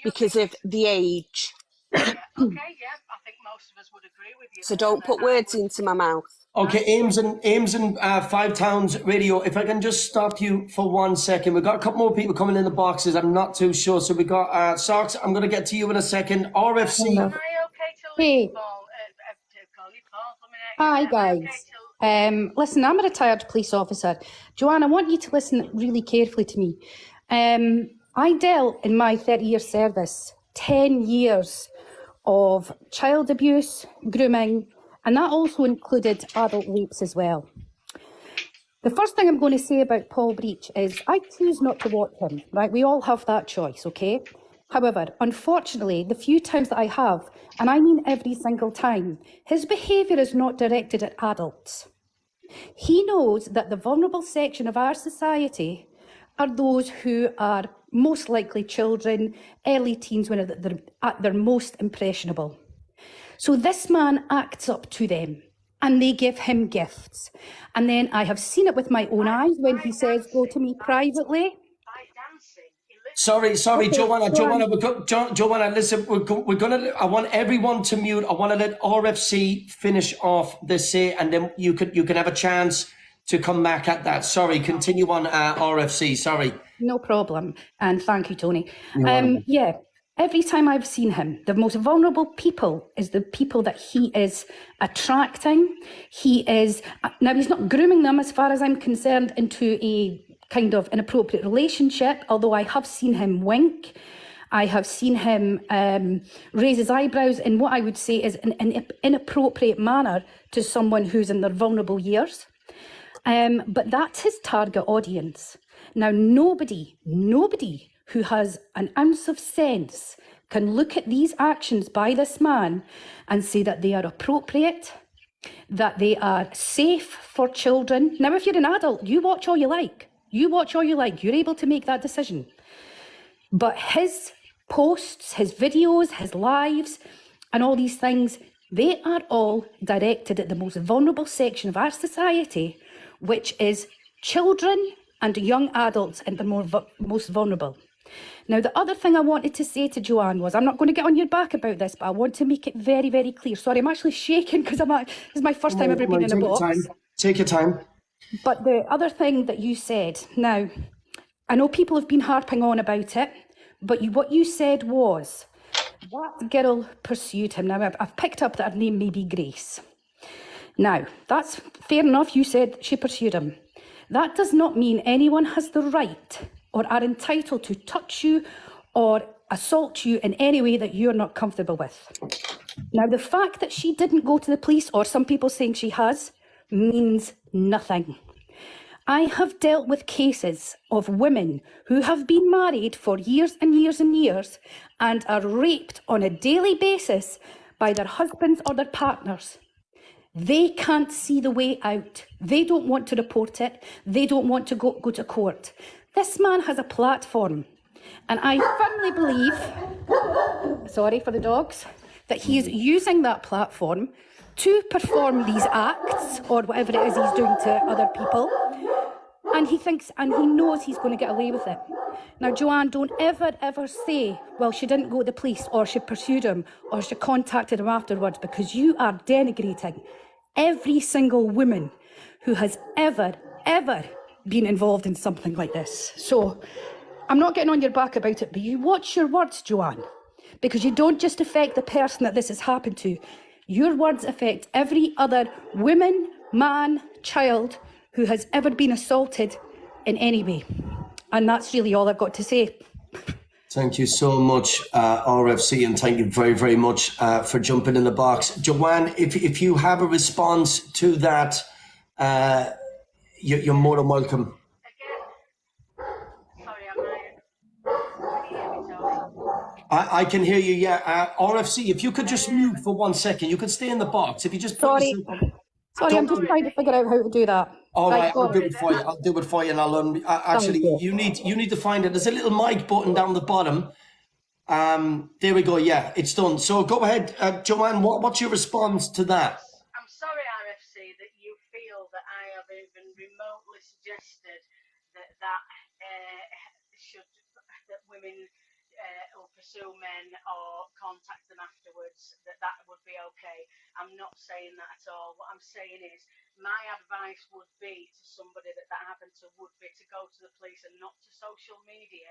because of the age. Yeah, okay, yeah, I think most of us would agree with you. So don't put words into my mouth. Okay, Ames and 5 Towns Radio. If I can just stop you for 1 second, we've got a couple more people coming in the boxes. I'm not too sure. So we got Socks. I'm going to get to you in a second. RFC. Am I okay to leave Paul? Call you Paul. Hi guys. Listen, I'm a retired police officer. Joanne, I want you to listen really carefully to me. I dealt in my 30-year service 10 years of child abuse, grooming, and that also included adult rapes as well. The first thing I'm going to say about Paul Breach is I choose not to watch him, right? We all have that choice, okay? However, unfortunately, the few times that I have, and I mean every single time, his behaviour is not directed at adults. He knows that the vulnerable section of our society are those who are most likely children, early teens, when they're at their most impressionable. So this man acts up to them and they give him gifts. And then I have seen it with my own eyes when he says, go to me privately. By dancing. Sorry, Okay, Joanna, listen, we're gonna, I want everyone to mute. I want to let RFC finish off this say, and then you can have a chance to come back at that. Sorry, continue on, RFC, sorry. No problem. And thank you, Tony. Yeah, every time I've seen him, the most vulnerable people is the people that he is attracting. He is, now he's not grooming them as far as I'm concerned into a kind of inappropriate relationship, although I have seen him wink. I have seen him raise his eyebrows in what I would say is an inappropriate manner to someone who's in their vulnerable years. But that's his target audience. Now, nobody who has an ounce of sense can look at these actions by this man and say that they are appropriate, that they are safe for children. Now, if you're an adult, you watch all you like. You watch all you like. You're able to make that decision. But his posts, his videos, his lives, and all these things, they are all directed at the most vulnerable section of our society, which is children and young adults, and the most vulnerable. Now, the other thing I wanted to say to Joanne was, I'm not going to get on your back about this, but I want to make it very, very clear. Sorry, I'm actually shaking because this is my first time ever being in a box. Take your time. But the other thing that you said, now, I know people have been harping on about it, but what you said was, that girl pursued him. Now, I've picked up that her name may be Grace. Now, that's fair enough. You said she pursued him. That does not mean anyone has the right or are entitled to touch you or assault you in any way that you're not comfortable with. Now, the fact that she didn't go to the police, or some people saying she has, means nothing. I have dealt with cases of women who have been married for years and years and years and are raped on a daily basis by their husbands or their partners. They can't see the way out. They don't want to report it. They don't want to go to court. This man has a platform, and I firmly believe, sorry for the dogs, that he is using that platform to perform these acts or whatever it is he's doing to other people. And he thinks, and he knows he's going to get away with it. Now, Joanne, don't ever say, well, she didn't go to the police, or she pursued him, or she contacted him afterwards, because you are denigrating every single woman who has ever been involved in something like this. So I'm not getting on your back about it, but you watch your words, Joanne, because you don't just affect the person that this has happened to. Your words affect every other woman, man, child who has ever been assaulted in any way. And that's really all I've got to say. Thank you so much, RFC, and thank you very, very much for jumping in the box. Joanne, if you have a response to that, you're more than welcome. Again, sorry, can you hear me, Tony? I can hear you, yeah. RFC, if you could just mute for 1 second, you could stay in the box. If you just put yourself... Sorry, I'm just trying to figure out how to do that. All right, I'll do it for you. I'll do it for you, and I'll actually, you need to find it. There's a little mic button down the bottom. There we go. Yeah, it's done. So go ahead, Joanne. What's your response to that? I'm sorry, RFC, that you feel that I have even remotely suggested that women or pursue men or contact them afterwards, that would be okay. I'm not saying that at all. What I'm saying is, my advice would be to somebody that happened to would be to go to the police and not to social media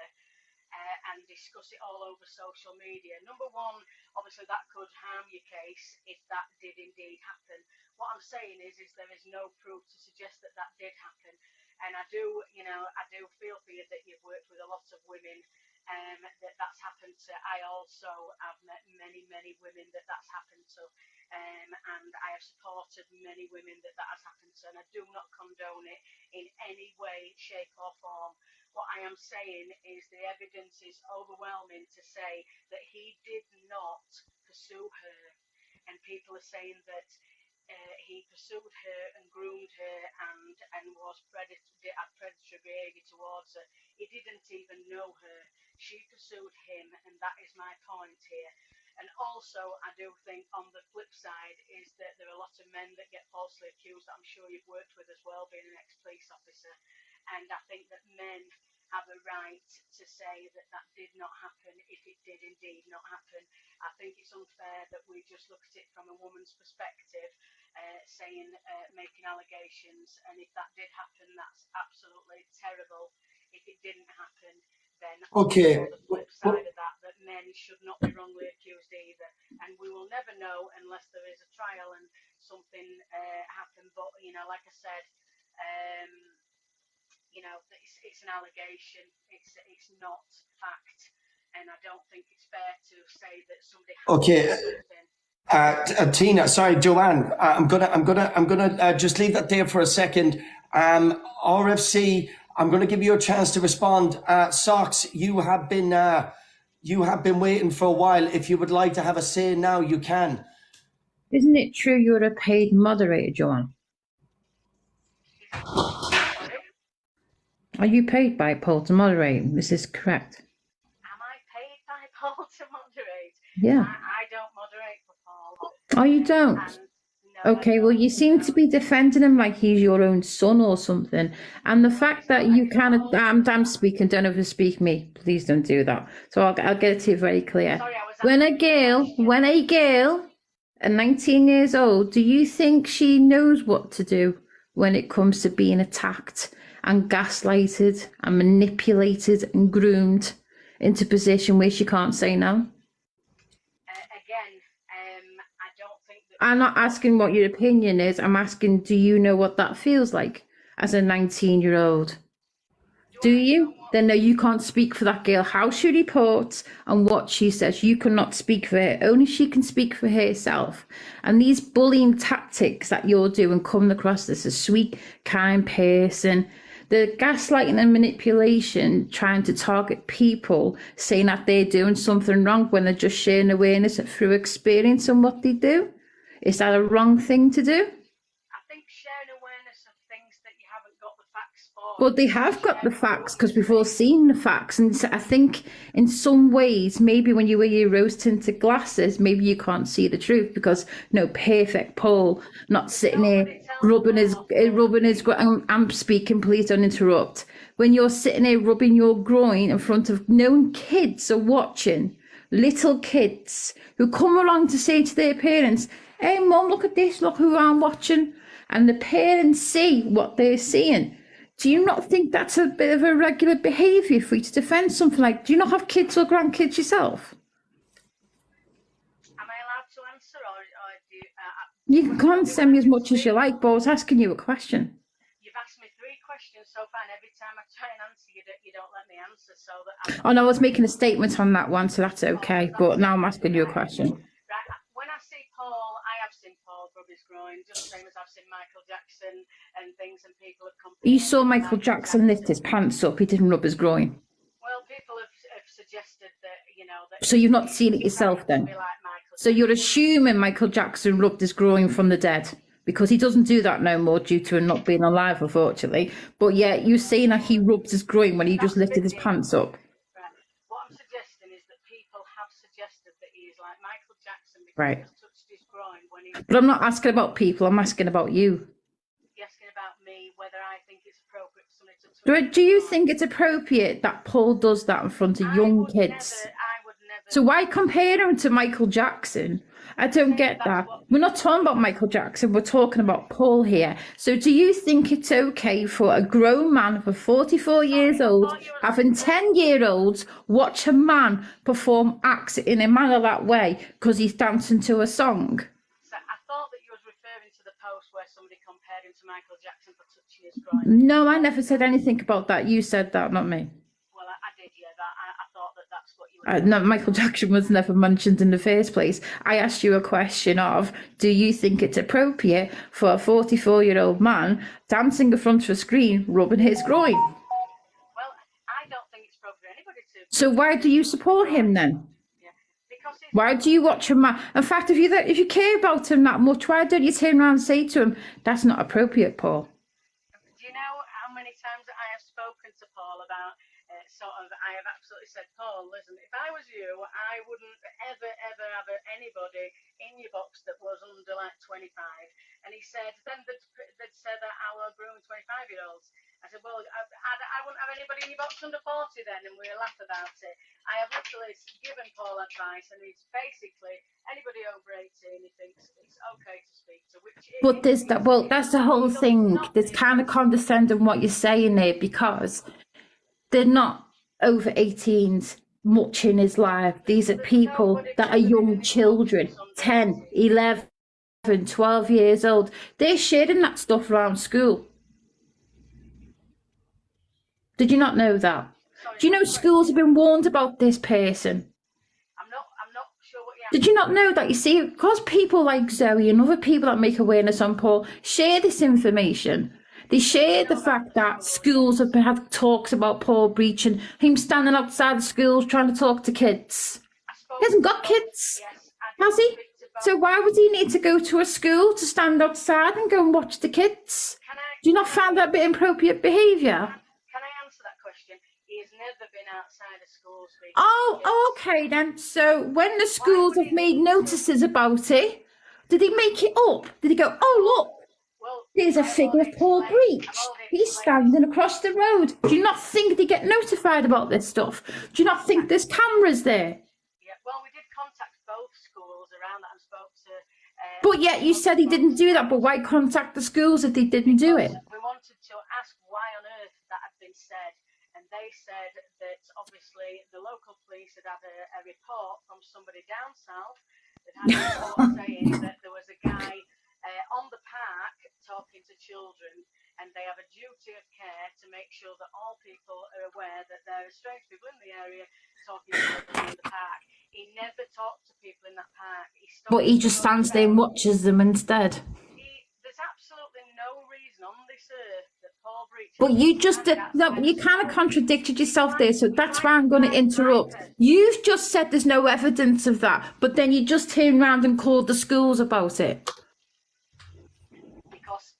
and discuss it all over social media. Number one, obviously that could harm your case if that did indeed happen. What I'm saying is there is no proof to suggest that did happen. And I do feel for you that you've worked with a lot of women that's happened to. I also have met many women that's happened to, and I have supported many women that has happened to, and I do not condone it in any way, shape or form. What I am saying is the evidence is overwhelming to say that he did not pursue her, and people are saying that he pursued her and groomed her and was predatory behaviour towards her. He didn't even know her. She pursued him, and that is my point here. And also, I do think on the flip side is that there are a lot of men that get falsely accused that I'm sure you've worked with as well, being an ex-police officer. And I think that men have a right to say that did not happen if it did indeed not happen. I think it's unfair that we just look at it from a woman's perspective, making allegations, and if that did happen, that's absolutely terrible. If it didn't happen, then okay. the flip side of that men should not be wrongly accused either, and we will never know unless there is a trial and something happened. But like I said, it's an allegation. It's not fact, and I don't think it's fair to say that somebody has something. Tina, sorry, Joanne. I'm gonna just leave that there for a second. RFC, I'm gonna give you a chance to respond. Socks, you have been waiting for a while. If you would like to have a say now, you can. Isn't it true you're a paid moderator, Joanne? Are you paid by Paul to moderate? This is correct. Am I paid by Paul to moderate? Yeah. I don't moderate for Paul. Oh, you don't? No, okay, well, you seem to be defending him like he's your own son or something. And the fact that you kind of, I'm speaking, don't overspeak me. Please don't do that. So I'll get it to you very clear. Sorry, when a girl at 19 years old, do you think she knows what to do when it comes to being attacked and gaslighted and manipulated and groomed into a position where she can't say no? I don't think that... I'm not asking what your opinion is. I'm asking, do you know what that feels like as a 19-year-old? Do you? What then no, you can't speak for that girl. How she reports and what she says, you cannot speak for her. Only she can speak for herself. And these bullying tactics that you're doing, coming across as a sweet, kind person, the gaslighting and manipulation, trying to target people, saying that they're doing something wrong when they're just sharing awareness through experience and what they do. Is that a wrong thing to do? I think sharing awareness of things that you haven't got the facts for. Well, they have got the facts because we've all seen the facts. And so I think in some ways, maybe when you wear your rose tinted glasses, maybe you can't see the truth because no, perfect Paul, not sitting here rubbing his, I'm speaking, please don't interrupt. When you're sitting here rubbing your groin in front of known kids are watching, little kids who come along to say to their parents, hey, mum, look at this, look who I'm watching. And the parents see what they're seeing. Do you not think that's a bit of a regular behaviour for you to defend something like, do you not have kids or grandkids yourself? Am I allowed to answer or do you... You can send me as much as you like, but I was asking you a question. You've asked me 3 questions so far, and every time I try and answer, you don't let me answer, so that... Oh, no, I was making a statement on that one, so that's okay. But now I'm asking you a question. Right, when I see Paul, I have seen Paul rub his groin, just the same as I've seen Michael Jackson and things, and people have come... You saw Michael Jackson lift his pants up, he didn't rub his groin. Well, people have suggested that, you know... that. So you've not seen it yourself then? So you're assuming Michael Jackson rubbed his groin from the dead? Because he doesn't do that no more due to him not being alive, unfortunately. But yeah, you're saying that he rubbed his groin when he just lifted his pants up. Right. What I'm suggesting is that people have suggested that he is like Michael Jackson because Right. he has touched his groin when he... But I'm not asking about people, I'm asking about you. You're asking about me, whether I think it's appropriate for somebody to touch... Do you think it's appropriate that Paul does that in front of young kids? I would never... So why compare him to Michael Jackson? I don't get that. We're not talking about Michael Jackson, we're talking about Paul here. So do you think it's okay for a grown man for 44 years old, having 10-year-olds, watch a man perform acts in a manner that way because he's dancing to a song? So I thought that you was referring to the post where somebody compared him to Michael Jackson for touching his groin. No, I never said anything about that. You said that, not me. Well, I did, yeah. I thought that that's what you were... No, Michael Jackson was never mentioned in the first place. I asked you a question of, do you think it's appropriate for a 44-year-old man dancing in front of a screen, rubbing his groin? Well, I don't think it's appropriate for anybody to... So why do you support him then? Yeah, because it's... Why do you watch him? In fact, if you care about him that much, why don't you turn around and say to him, that's not appropriate, Paul? Do you know how many times I have spoken to Paul about I have absolutely said, Paul, listen, if I was you, I wouldn't ever have anybody in your box that was under like 25. And he said, then they'd said that I was grooming 25-year-olds. I said, well, I wouldn't have anybody in your box under 40 then, and we laugh about it. I have literally given Paul advice, and he's basically anybody over 18 he thinks it's okay to speak to. But that's the whole thing. There's kind of condescending what you're saying there because they're not over 18s much in his life. These are people that are young children, 10, 11, 12 years old. They're sharing that stuff around school. Did you not know that? Do you know schools have been warned about this person? I'm not sure what you... Did you not know that? You see, because people like Zoe and other people that make awareness on Paul share this information, they share the fact that schools have had talks about Paul Breach and him standing outside the schools trying to talk to kids. He hasn't got kids, has he? So why would he need to go to a school to stand outside and go and watch the kids? Do you not find that a bit inappropriate behaviour? Can I answer that question? He has never been outside of schools. Oh, okay then. So when the schools have made notices about it, did he make it up? Did he go, oh look, there's a figure of Paul Breach. He's standing across the road. Do you not think they get notified about this stuff? Do you not think there's cameras there? Yeah, well, we did contact both schools around that and spoke to... But yet you said he didn't do that, but why contact the schools if they didn't do it? We wanted to ask why on earth that had been said, and they said that obviously the local police had had a report from somebody down south that had a report saying that there was a guy on the park talking to children, and they have a duty of care to make sure that all people are aware that there are strange people in the area talking to them in the park. He never talked to people in that park. But he just stands there and watches them instead. There's absolutely no reason on this earth that Paul Breach. But you just no, you kind of contradicted yourself there, so that's why I'm going to interrupt. You've just said there's no evidence of that, but then you just turned around and called the schools about it. Because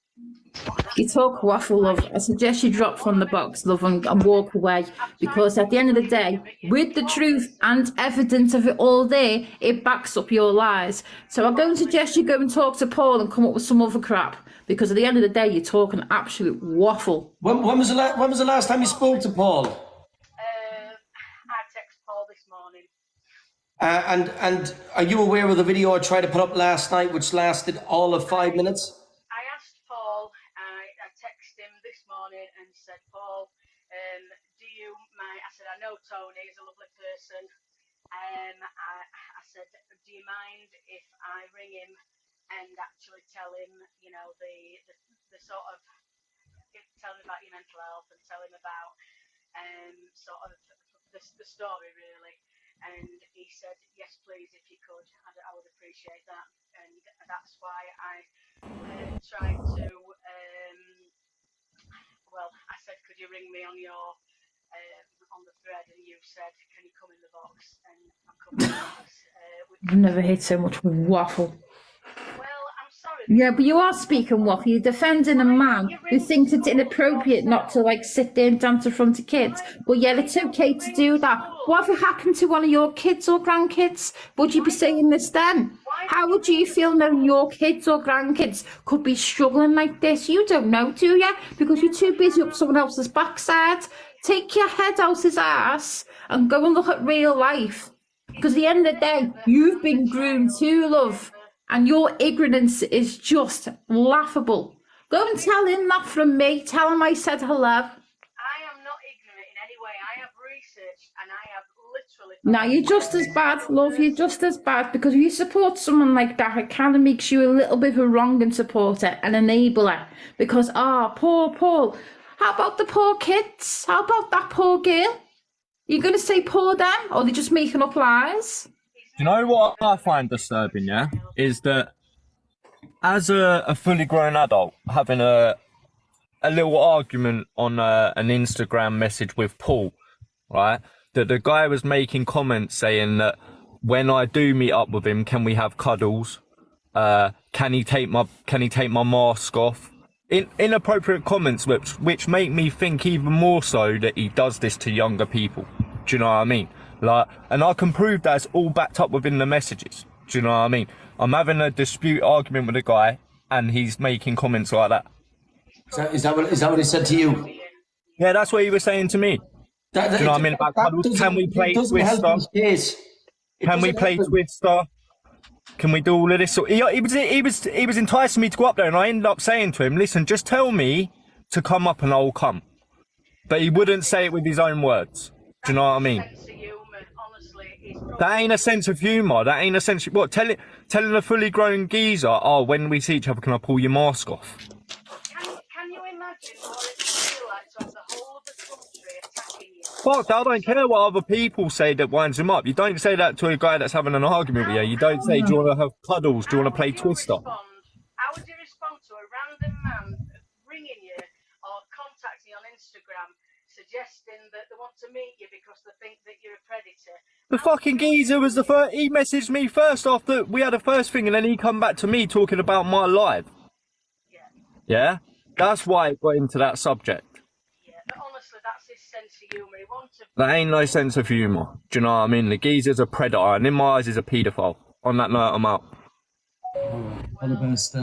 You talk waffle, love. I suggest you drop from the box, love, and walk away. Because at the end of the day, with the truth and evidence of it all there, it backs up your lies. So I'm going to suggest you go and talk to Paul and come up with some other crap. Because at the end of the day, you're talking absolute waffle. When was the last time you spoke to Paul? I text Paul this morning. And are you aware of the video I tried to put up last night, which lasted all of 5 minutes? I asked Paul, I texted him this morning and said, Paul, do you mind? I said, I know Tony is a lovely person. I said, do you mind if I ring him and actually tell him, you know, the sort of, tell him about your mental health and tell him about sort of the story, really. And he said, yes, please, if you could, I would appreciate that. And that's why I tried to, I said, could you ring me on your, on the thread? And you said, can you come in the box? And I've come in the box. I've never heard so much waffle. Well, I'm sorry. Yeah, but you are speaking waffle. You're defending a man who thinks it's inappropriate not to, like, sit there and dance in front of kids. But yeah, it's okay to do that. Whatever happened to one of your kids or grandkids? Would you be saying this then? How would you feel knowing your kids or grandkids could be struggling like this? You don't know, do you? Because you're too busy up someone else's backside. Take your head out his ass and go and look at real life. Because at the end of the day, you've been groomed too, love. And your ignorance is just laughable. Go and tell him that from me. Tell him I said hello. I am not ignorant in any way. I have researched and I have literally... Now, you're just as bad, love. You're just as bad. Because if you support someone like that, it kind of makes you a little bit of a wrong supporter, an enabler. Because, poor Paul. How about the poor kids? How about that poor girl? You're going to say poor them? Or are they just making up lies? Do you know what I find disturbing, yeah? Is that as a fully grown adult, having a little argument on an Instagram message with Paul, right? That the guy was making comments saying that when I do meet up with him, can we have cuddles? Can he take my mask off? Inappropriate comments which make me think even more so that he does this to younger people. Do you know what I mean? Like, and I can prove that's all backed up within the messages. Do you know what I mean? I'm having a dispute argument with a guy, and he's making comments like that. Is that what he said to you? Yeah, that's what he was saying to me. Do you know what I mean about cuddles? Can we play Twister? Can we play Twister? Can we do all of this? So he was enticing me to go up there, and I ended up saying to him, "Listen, just tell me to come up, and I'll come." But he wouldn't say it with his own words. Do you know what I mean? That ain't a sense of humour. That ain't a sense of... What? Telling a fully grown geezer, oh, when we see each other, can I pull your mask off? Can you imagine what it would feel like to have the whole of the country attacking you? Fuck, I don't care what other people say that winds him up. You don't say that to a guy that's having an argument with you. You don't say, do you want to have cuddles? Do you want to play Twister? How would you respond to a random man ringing you or contacting you on Instagram suggesting that they want to meet you because they think that you're a predator? The fucking geezer was the first. He messaged me first after we had a first thing, and then he come back to me talking about my life. Yeah? That's why it got into that subject. Yeah, but honestly, that's his sense of humour. He wants to... That ain't no sense of humour. Do you know what I mean? The geezer's a predator, and in my eyes, he's a paedophile. On that note, I'm out. All the best,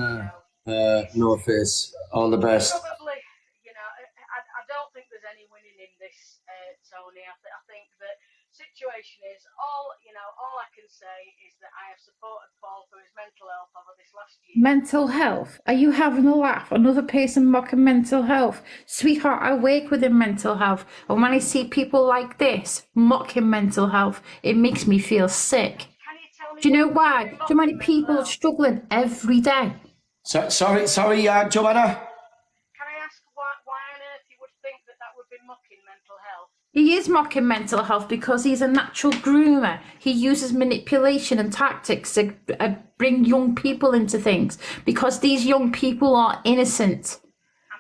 North Face. All the best. Probably, you know, I don't think there's any winning in this, Tony. I think that situation is all I can say is that I have supported Paul for his mental health over this last year. Mental health? Are you having a laugh? Another person mocking mental health? Sweetheart, I work within mental health, and when I see people like this mocking mental health, it makes me feel sick. Can you tell me? Do you know why? Do you know how many people are struggling every day? Sorry, Joanna. Can I ask He is mocking mental health because he's a natural groomer. He uses manipulation and tactics to bring young people into things because these young people are innocent.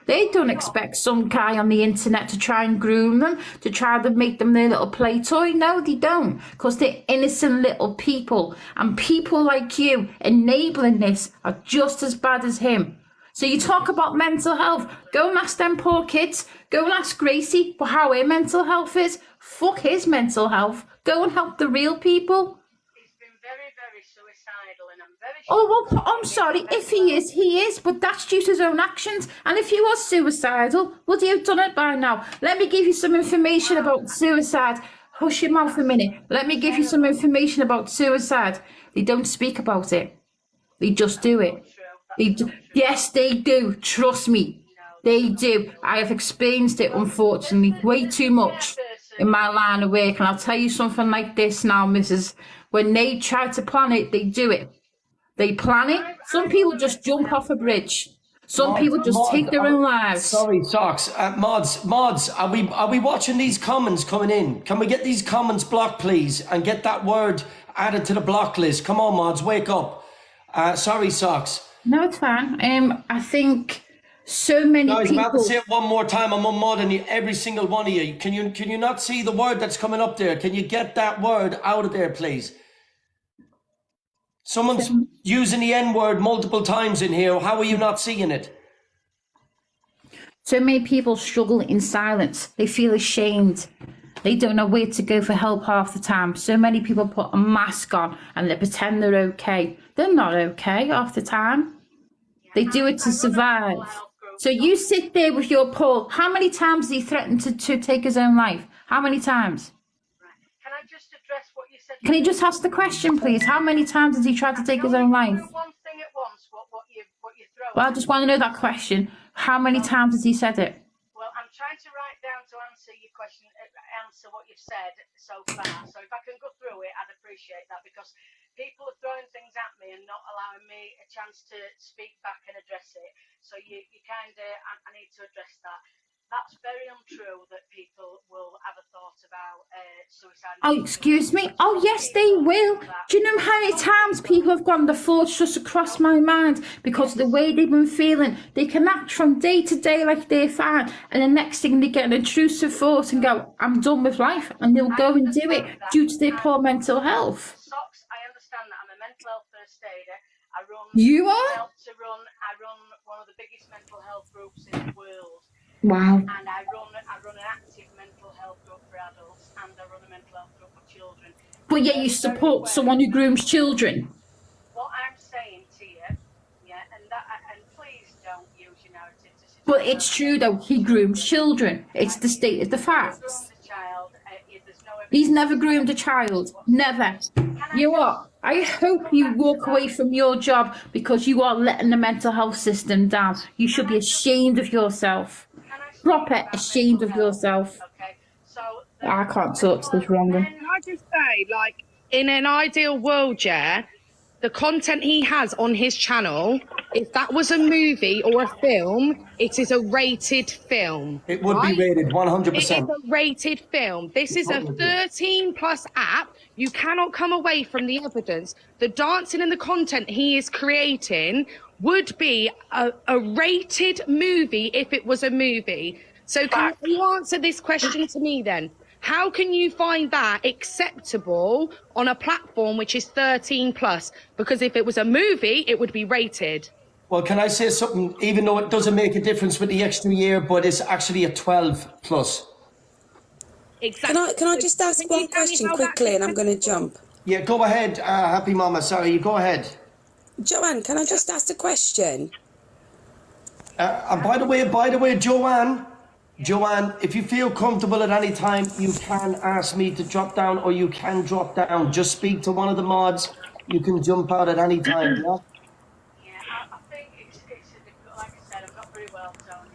They don't expect some guy on the internet to try and groom them, to try to make them their little play toy. No, they don't, because they're innocent little people. And people like you enabling this are just as bad as him. So you talk about mental health. Go and ask them poor kids. Go and ask Gracie for how her mental health is. Fuck his mental health. Go and help the real people. He's been very, very suicidal, and I'm very Oh, well, I'm sorry. If he is, but that's due to his own actions. And if he was suicidal, would he have done it by now? Let me give you some information about suicide. Hush your mouth a minute. Let me give you some information about suicide. They don't speak about it. They just do it. Yes, they do. Trust me. They do. I have experienced it, unfortunately, way too much in my line of work. And I'll tell you something like this now, Mrs. When they try to plan it, they do it. They plan it. Some people just jump off a bridge. Some people just take their own lives. Sorry, Socks. Mods, are we watching these comments coming in? Can we get these comments blocked, please, and get that word added to the block list? Come on, mods, wake up. Sorry, Socks. No, it's fine. I think so many Guys, people. I'm about to say it one more time. I'm modding every single one of you. Can you not see the word that's coming up there? Can you get that word out of there, please? Someone's using the N-word multiple times in here. How are you not seeing it? So many people struggle in silence. They feel ashamed. They don't know where to go for help half the time. So many people put a mask on and they pretend they're okay. They're not okay half the time. They do it to survive. So you sit there with your Paul. How many times has he threatened to take his own life? How many times? Can I just address what you said? Can you just ask the question, please? How many times has he tried to take his own life? One thing at once, what you throw. Well, I just want to know that question. How many times has he said it? Well, I'm trying to write down to answer your question, answer what you've said so far. So if I can go through it, I'd appreciate that, because people are throwing things at me and not allowing me a chance to speak back and address it. So you kind of, I need to address that. That's very untrue that people will have a thought about suicide. Oh, excuse me? Oh, yes, they will. Do you know how many times people have gone, the thoughts just across my mind because of the way they've been feeling? They can act from day to day like they're fine, and the next thing they get an intrusive thought and go, I'm done with life, and they'll go and do it due to their poor mental health. Socks, I understand that. I'm a mental health first aider. I run. You are? I run one of the biggest mental health groups in the world. Wow. And I run an active mental health group for adults, and I run a mental health group for children. But yet you support someone who grooms children. What I'm saying to you, and please don't use your narrative to suggest. But it's true though, he grooms children. It's the state of the facts. He's never groomed a child. Never. You are. I hope you walk away from your job because you are letting the mental health system down. You should be ashamed of yourself. Proper ashamed of yourself. I can't talk to this wrong. Can I just say, like, in an ideal world, yeah, the content he has on his channel, if that was a movie or a film, it is a rated film. It would be rated 100%. It is a rated film. This is a 13+ app. You cannot come away from the evidence. The dancing and the content he is creating would be a rated movie if it was a movie. So can you answer this question to me then? How can you find that acceptable on a platform which is 13+? Because if it was a movie, it would be rated. Well, can I say something? Even though it doesn't make a difference with the extra year, but it's actually a 12+. Exactly. Can I just ask one question quickly, and I'm going to jump? Yeah, go ahead, Happy Mama. Sorry, you go ahead. Joanne, can I just ask a question? And by the way, Joanne, if you feel comfortable at any time, you can ask me to drop down, or you can drop down. Just speak to one of the mods. You can jump out at any time, yeah? I think it's like I said, I'm not very well, Tony.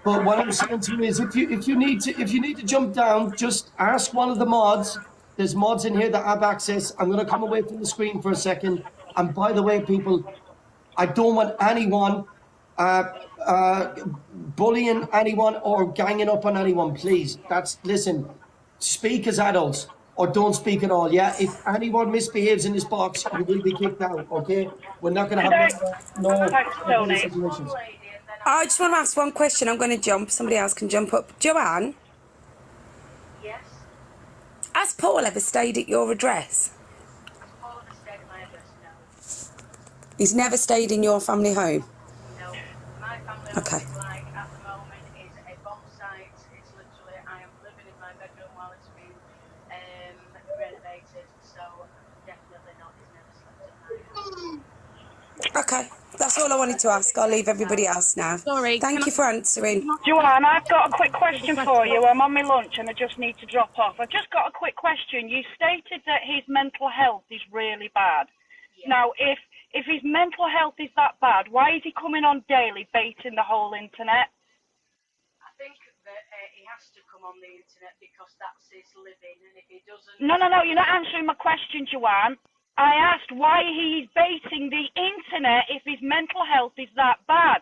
But what I'm saying to you is, if you need to jump down, just ask one of the mods. There's mods in here that have access. I'm going to come away from the screen for a second. And by the way, people, I don't want anyone bullying anyone or ganging up on anyone, please. Listen, speak as adults or don't speak at all. Yeah, if anyone misbehaves in this box, you will be kicked out. Okay, we're not going to have no situations. I just want to ask one question. I'm going to jump. Somebody else can jump up. Joanne, Yes. has Paul ever stayed at your address? Has Paul ever stayed at my address? No. He's never stayed in your family home? No. My family Okay. home, like at the moment, is a bomb site. It's literally, I am living in my bedroom while it's being renovated. So definitely not. He's never slept at my house. Okay. That's all I wanted to ask. I'll leave everybody else now. Sorry. Thank you for answering. Joanne, I've got a quick question for you. I'm on my lunch and I just need to drop off. I've just got a quick question. You stated that his mental health is really bad. Yeah. Now, if his mental health is that bad, why is he coming on daily baiting the whole internet? I think that he has to come on the internet because that's his living, and if he doesn't... No, you're not answering my question, Joanne. I asked why he's baiting the internet if his mental health is that bad.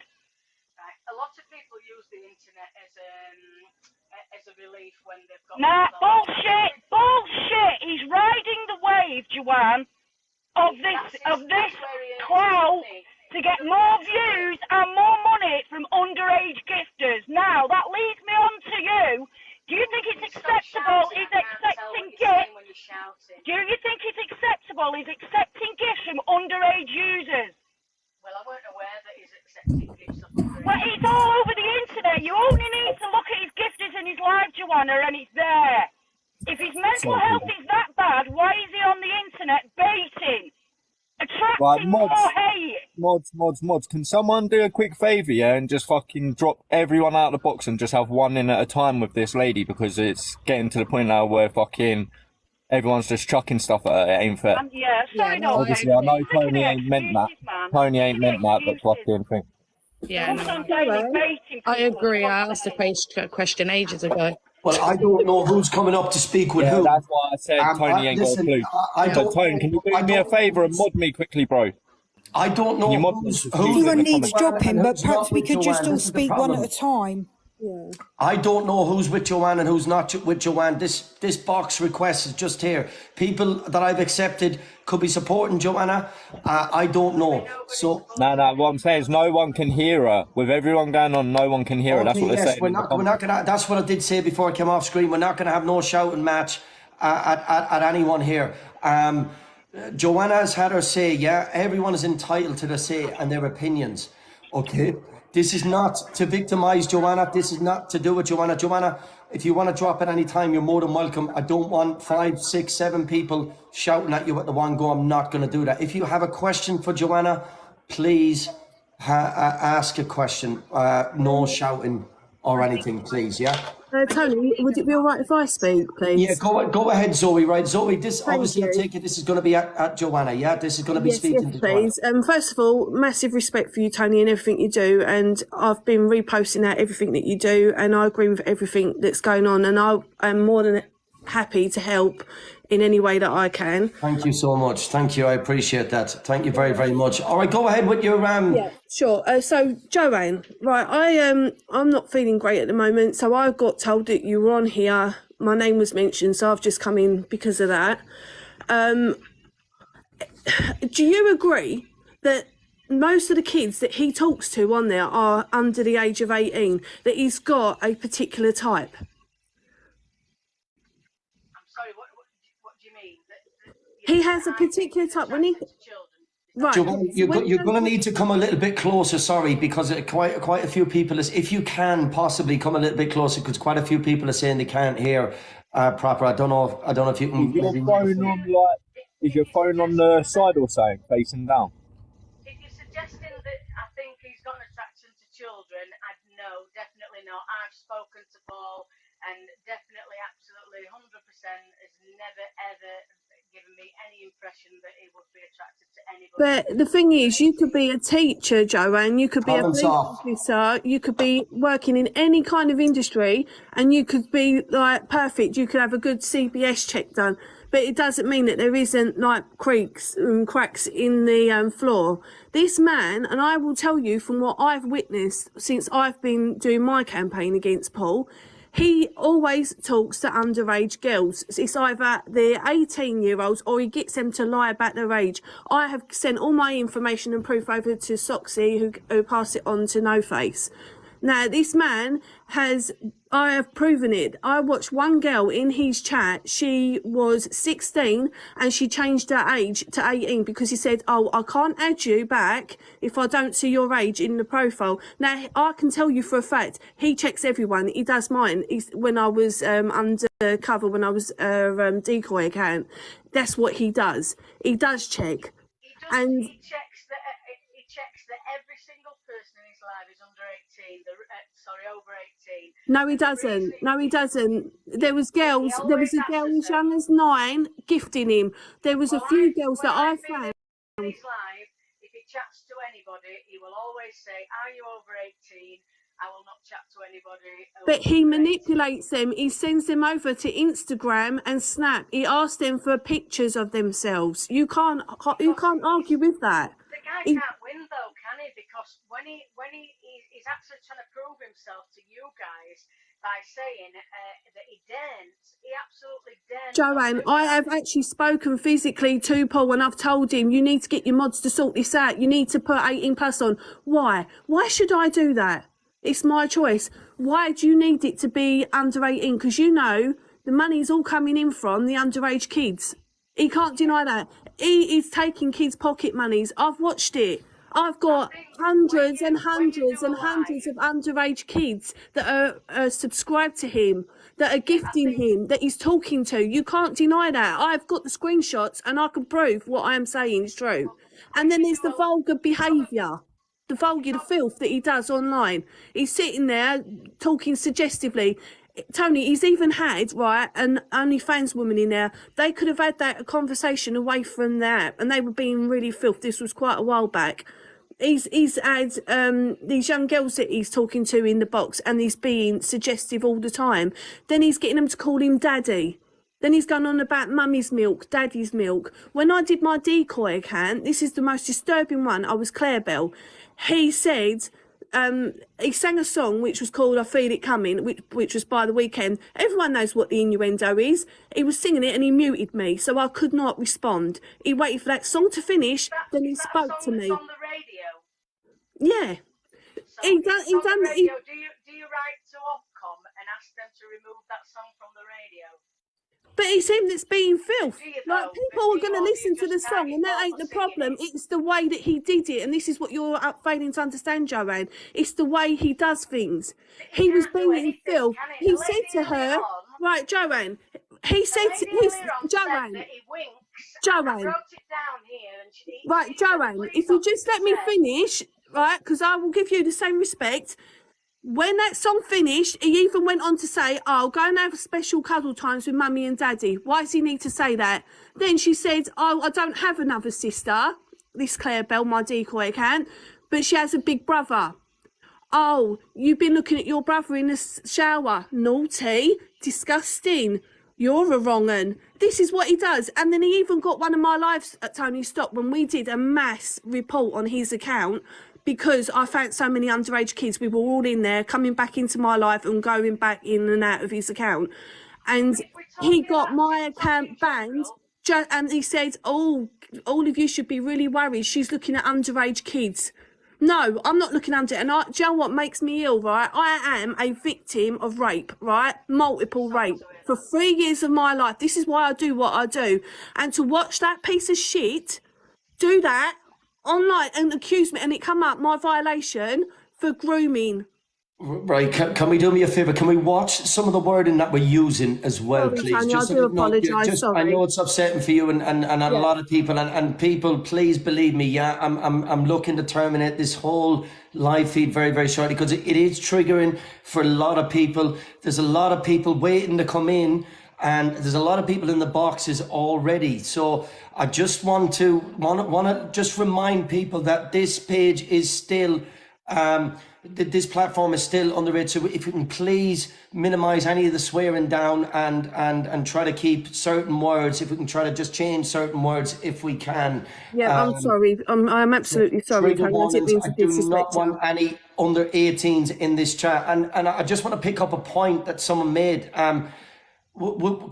Right. A lot of people use the internet as a relief when they've got... Nah, bullshit! He's riding the wave, Joanne, of this clout to get more views and more money from underage gifters. Now, that leads me on to you. Do you think it's acceptable he's accepting gifts? Do you think it's acceptable he's accepting gifts from underage users? Well, I weren't aware that he's accepting gifts of underage. Well, it's all over the internet. You only need to look at his gifters in his live, Joanna, and it's there. If his mental health is that bad, why is he on the internet baiting? Attracting more hate. Mods. Can someone do a quick favour, yeah, and just fucking drop everyone out of the box and just have one in at a time with this lady, because it's getting to the point now where fucking everyone's just chucking stuff at her. It ain't fair. Obviously, I know Tony ain't meant that. But fucking thing. Yeah, I agree. I asked the question ages ago. Well, I don't know who's coming up to speak with who. That's why I said Tony ain't got a clue. So, Tony, can you do me a favour and mod me quickly, bro? I don't know who's Anyone needs dropping, but perhaps we could just all speak one at a time. Yeah. I don't know who's with Joanne and who's not with Joanne. This box request is just here. People that I've accepted could be supporting Joanna. I don't know. So no. What I'm saying is no one can hear her. With everyone going on, no one can hear her. That's what they're saying. We're not gonna. That's what I did say before I came off screen. We're not gonna have no shouting match at anyone here. Joanna has had her say. Yeah, everyone is entitled to their say and their opinions. Okay. This is not to victimize Joanna. This is not to do with Joanna. Joanna, if you want to drop at any time, you're more than welcome. I don't want 5, 6, 7 people shouting at you at the one go. I'm not going to do that. If you have a question for Joanna, please ask a question. No shouting or anything, please. Yeah. Tony, would it be all right if I speak, please? Yeah, go ahead, Zoe. Right, Zoe. This obviously, I take it this is going to be at Joanna. Yeah, this is going to be speaking to Joanna. Please. First of all, massive respect for you, Tony, and everything you do. And I've been reposting out everything that you do, and I agree with everything that's going on. And I am more than happy to help in any way that I can. Thank you so much. Thank you. I appreciate that. Thank you very, very much. All right, go ahead with your Yeah, sure. So Joanne, right, I'm not feeling great at the moment, so I got told that you were on here. My name was mentioned, so I've just come in because of that. Do you agree that most of the kids that he talks to on there are under the age of 18, that he's got a particular type? He has a particular type when he... Right. You're going to need to come a little bit closer, sorry, because quite a few people, if you can possibly come a little bit closer, because quite a few people are saying they can't hear proper. I don't know if you can... Is your phone on the side or something, facing down? If you're suggesting that I think he's got an attraction to children, no, definitely not. I've spoken to Paul and definitely, absolutely, 100% has never, ever given me any impression that he would be attracted to anybody. But the thing is, you could be a teacher, Joanne, you could be a police officer, you could be working in any kind of industry, and you could be like perfect, you could have a good CBS check done. But it doesn't mean that there isn't like creaks and cracks in the floor. This man, and I will tell you from what I've witnessed since I've been doing my campaign against Paul, he always talks to underage girls. It's either they're 18-year-olds or he gets them to lie about their age. I have sent all my information and proof over to Soxy, who passed it on to No Face. Now, this man I have proven it. I watched one girl in his chat. She was 16 and she changed her age to 18 because he said, oh, I can't add you back if I don't see your age in the profile. Now, I can tell you for a fact, he checks everyone. He does mine. When I was undercover, when I was decoy account, that's what he does. He does check. He checks that every single person in his life is under 18, over 18. No, he doesn't. No, he doesn't. There was girls. There was a girl as young as 9 gifting him. There was a few girls that I found. In his life, if he chats to anybody, he will always say, "Are you over 18? I will not chat to anybody." But he manipulates them. He sends them over to Instagram and Snap. He asks them for pictures of themselves. You can't argue with that. The guy can't win though, can he? Because when he's actually trying to prove himself to you guys by saying that he daren't, he absolutely daren't. Joanne, I have actually spoken physically to Paul and I've told him, you need to get your mods to sort this out. You need to put 18 plus on. Why? Why should I do that? It's my choice. Why do you need it to be under 18? Because you know the money's all coming in from the underage kids. He can't deny that. He is taking kids' pocket monies. I've watched it. I've got hundreds and hundreds and hundreds of underage kids that are subscribed to him, that are gifting him, that he's talking to. You can't deny that. I've got the screenshots and I can prove what I am saying is true. And then there's the vulgar behaviour, the filth that he does online. He's sitting there talking suggestively. Tony, he's even had, right, an OnlyFans woman in there. They could have had that conversation away from that, and they were being really filth. This was quite a while back. He's had these young girls that he's talking to in the box, and he's being suggestive all the time. Then he's getting them to call him daddy. Then he's going on about mummy's milk, daddy's milk. When I did my decoy account, this is the most disturbing one. I was Claire Bell. He said... he sang a song which was called I Feel It Coming, which was by The Weeknd. Everyone knows what the innuendo is. He was singing it and he muted me, so I could not respond. He waited for that song to finish, then he spoke to me. On the radio? Yeah. So do you write to Ofcom and ask them to remove that song from the radio? But it's him that's being filth. Like, people are going to listen to the song, and that ain't the problem. It's the way that he did it, and this is what you're failing to understand, Joanne. It's the way he does things. He was being filth. He said to her, right, Joanne, he said to Joanne, right, Joanne, if you just let me finish, right, because I will give you the same respect. When that song finished, he even went on to say, oh, go and have special cuddle times with mummy and daddy. Why does he need to say that? Then she said, oh, I don't have another sister. This Claire Bell, my decoy account. But she has a big brother. Oh, you've been looking at your brother in the shower. Naughty. Disgusting. You're a wrong un. This is what he does. And then he even got one of my lives at Tony Stop when we did a mass report on his account. Because I found so many underage kids, we were all in there, coming back into my life and going back in and out of his account. And he got my account banned, and he said, oh, all of you should be really worried. She's looking at underage kids. No, I'm not looking under it. And do you know what makes me ill, right? I am a victim of rape, right? Multiple rape. For 3 years of my life. This is why I do what I do. And to watch that piece of shit do that online and accuse me, and it come up my violation for grooming. Right, can we do me a favour? Can we watch some of the wording that we're using as well, Sorry, please? Tanya, I do apologise, sorry. I know it's upsetting for you and a lot of people, and people, please believe me, yeah, I'm looking to terminate this whole live feed very, very shortly, because it is triggering for a lot of people. There's a lot of people waiting to come in, and there's a lot of people in the boxes already. So I just want to just remind people that this page is still This platform is still underage, so if you can please minimize any of the swearing down and try to keep certain words, if we can try to just change certain words if we can. Yeah, I'm sorry. I'm absolutely sorry, Trigger Tony. I didn't warnings. mean I to do disrespect not want you. any under 18s in this chat. And I just want to pick up a point that someone made.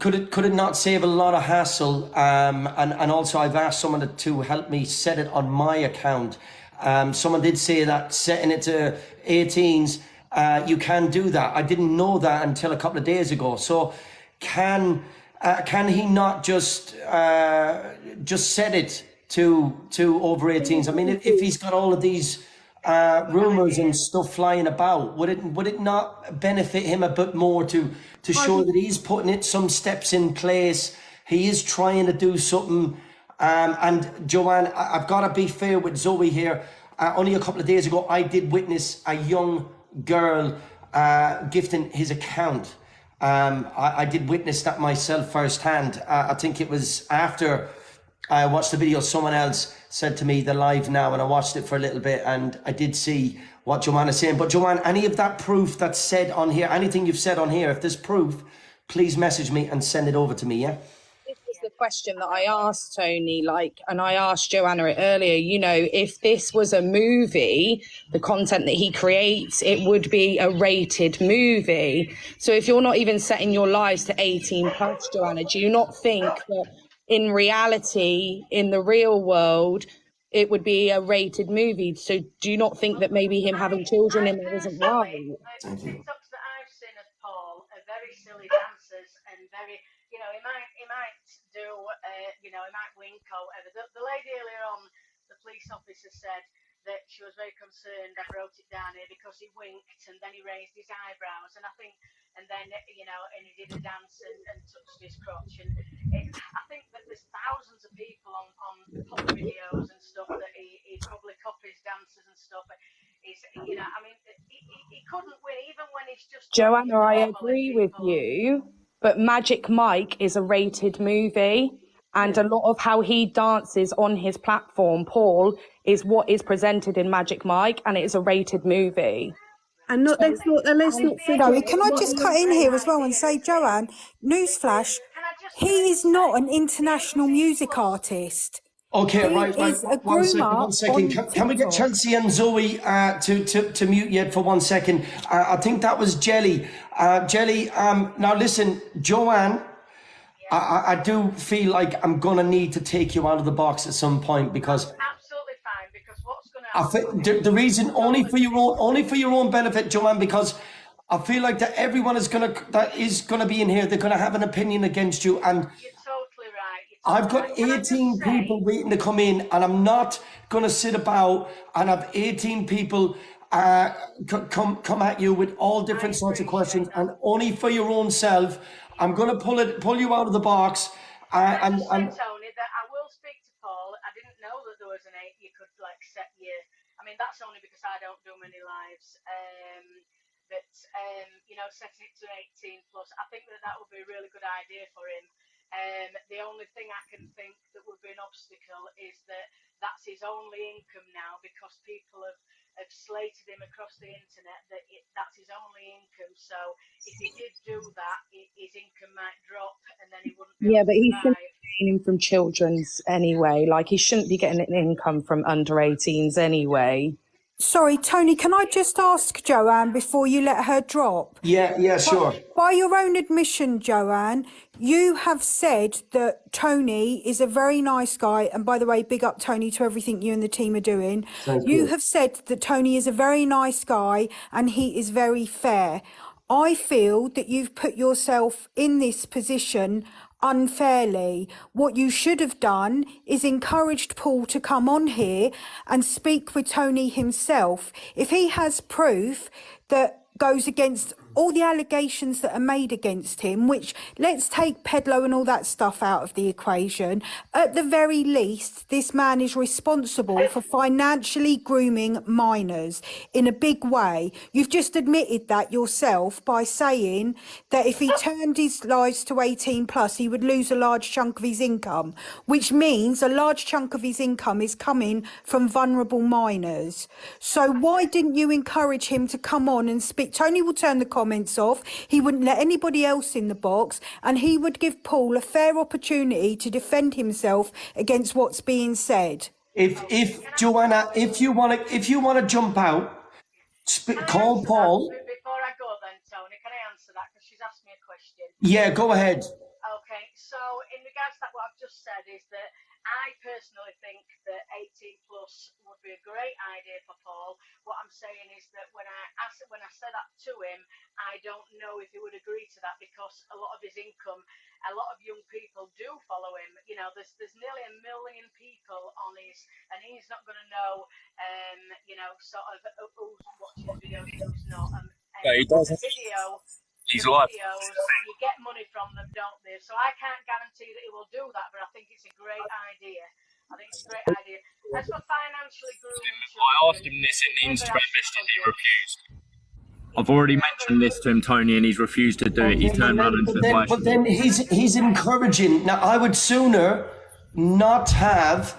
Could it not save a lot of hassle? And also I've asked someone to help me set it on my account. Someone did say that setting it to 18s, you can do that. I didn't know that until a couple of days ago. So can he not just set it to over 18s? I mean, if he's got all of these rumors and stuff flying about, would it not benefit him a bit more to show that he's putting some steps in place? He is trying to do something. And Joanne, I've got to be fair with Zoe here. Only a couple of days ago, I did witness a young girl gifting his account. I did witness that myself firsthand. I think it was after I watched the video, someone else said to me, they're live now, and I watched it for a little bit, and I did see what Joanne is saying. But Joanne, any of that proof that's said on here, anything you've said on here, if there's proof, please message me and send it over to me, yeah? This was the question that I asked Tony, and I asked Joanna it earlier, if this was a movie, the content that he creates, it would be a rated movie. So if you're not even setting your lives to 18 plus, Joanna, do you not think that in reality, in the real world, it would be a rated movie? So do you not think that maybe him having children in there isn't right? The TikToks that I've seen of Paul are very silly dances and very, he might do, he might wink or whatever. The lady earlier on, the police officer said that she was very concerned. I wrote it down here because he winked and then he raised his eyebrows, and I think, and then and he did a dance and touched his crotch, and I think that there's thousands of people on pop videos and stuff that he probably copies dances and stuff. He couldn't win even when he's just. Joanna, I agree with you, but Magic Mike is a rated movie, and a lot of how he dances on his platform, Paul, is what is presented in Magic Mike, and it is a rated movie. And let's not forget. Zoe, can I just cut in here as well and say, Joanne, newsflash, he is not an international music artist. Okay, right. Is a One second. Can we get Chelsea and Zoe to mute yet for 1 second? I think that was Jelly. Jelly, now listen, Joanne, I do feel like I'm going to need to take you out of the box at some point because... Absolutely fine, because what's going to happen... The reason, only for your own benefit, Joanne, because I feel like that everyone is going to be in here, they're going to have an opinion against you, and... You're totally right. I've got 18 people waiting to come in, and I'm not going to sit about and have 18 people come at you with all different sorts of questions, and only for your own self, I'm going to pull you out of the box. And Tony, that I will speak to Paul. I didn't know that there was an 8 you could set your. I mean, that's only because I don't do many lives. But setting it to 18 plus, I think that would be a really good idea for him. The only thing I can think that would be an obstacle is that that's his only income now, because people have slated him across the internet that's his only income. So if he did do that, his income might drop, and then he wouldn't be able to But he survive. shouldn't be getting from children's anyway. He shouldn't be getting an income from under 18s anyway. Sorry, Tony, can I just ask Joanne before you let her drop? Yeah, sure. By your own admission, Joanne, you have said that Tony is a very nice guy. And by the way, big up, Tony, to everything you and the team are doing. Thank you. You have said that Tony is a very nice guy and he is very fair. I feel that you've put yourself in this position unfairly. What you should have done is encouraged Paul to come on here and speak with Tony himself. If he has proof that goes against all the allegations that are made against him, which, let's take Pedlo and all that stuff out of the equation, at the very least, this man is responsible for financially grooming minors in a big way. You've just admitted that yourself by saying that if he turned his lives to 18 plus, he would lose a large chunk of his income, which means a large chunk of his income is coming from vulnerable minors. So why didn't you encourage him to come on and speak? Tony will turn the comments off. He wouldn't let anybody else in the box, and he would give Paul a fair opportunity to defend himself against what's being said. If Joanna, if you want to jump out, call Paul. Before I go then, Tony, can I answer that? Because she's asked me a question. Yeah, go ahead. Okay, so in regards to that, what I've just said is that I personally think that 18 plus would be a great idea for Paul. What I'm saying is that when I said that to him, I don't know if he would agree to that, because a lot of his income, a lot of young people do follow him. You know, there's nearly 1 million people on his, and he's not going to know, sort of who's watching the videos and who's not. Yeah, he doesn't. The videos, you get money from them, don't they? So I can't guarantee that he will do that, but I think it's a great idea. As for financially grooming children, I asked him this in the Instagram message, he refused. I've already mentioned this to him, Tony, and he's refused to do it. He's turned around and said, but then he's encouraging. Now, I would sooner not have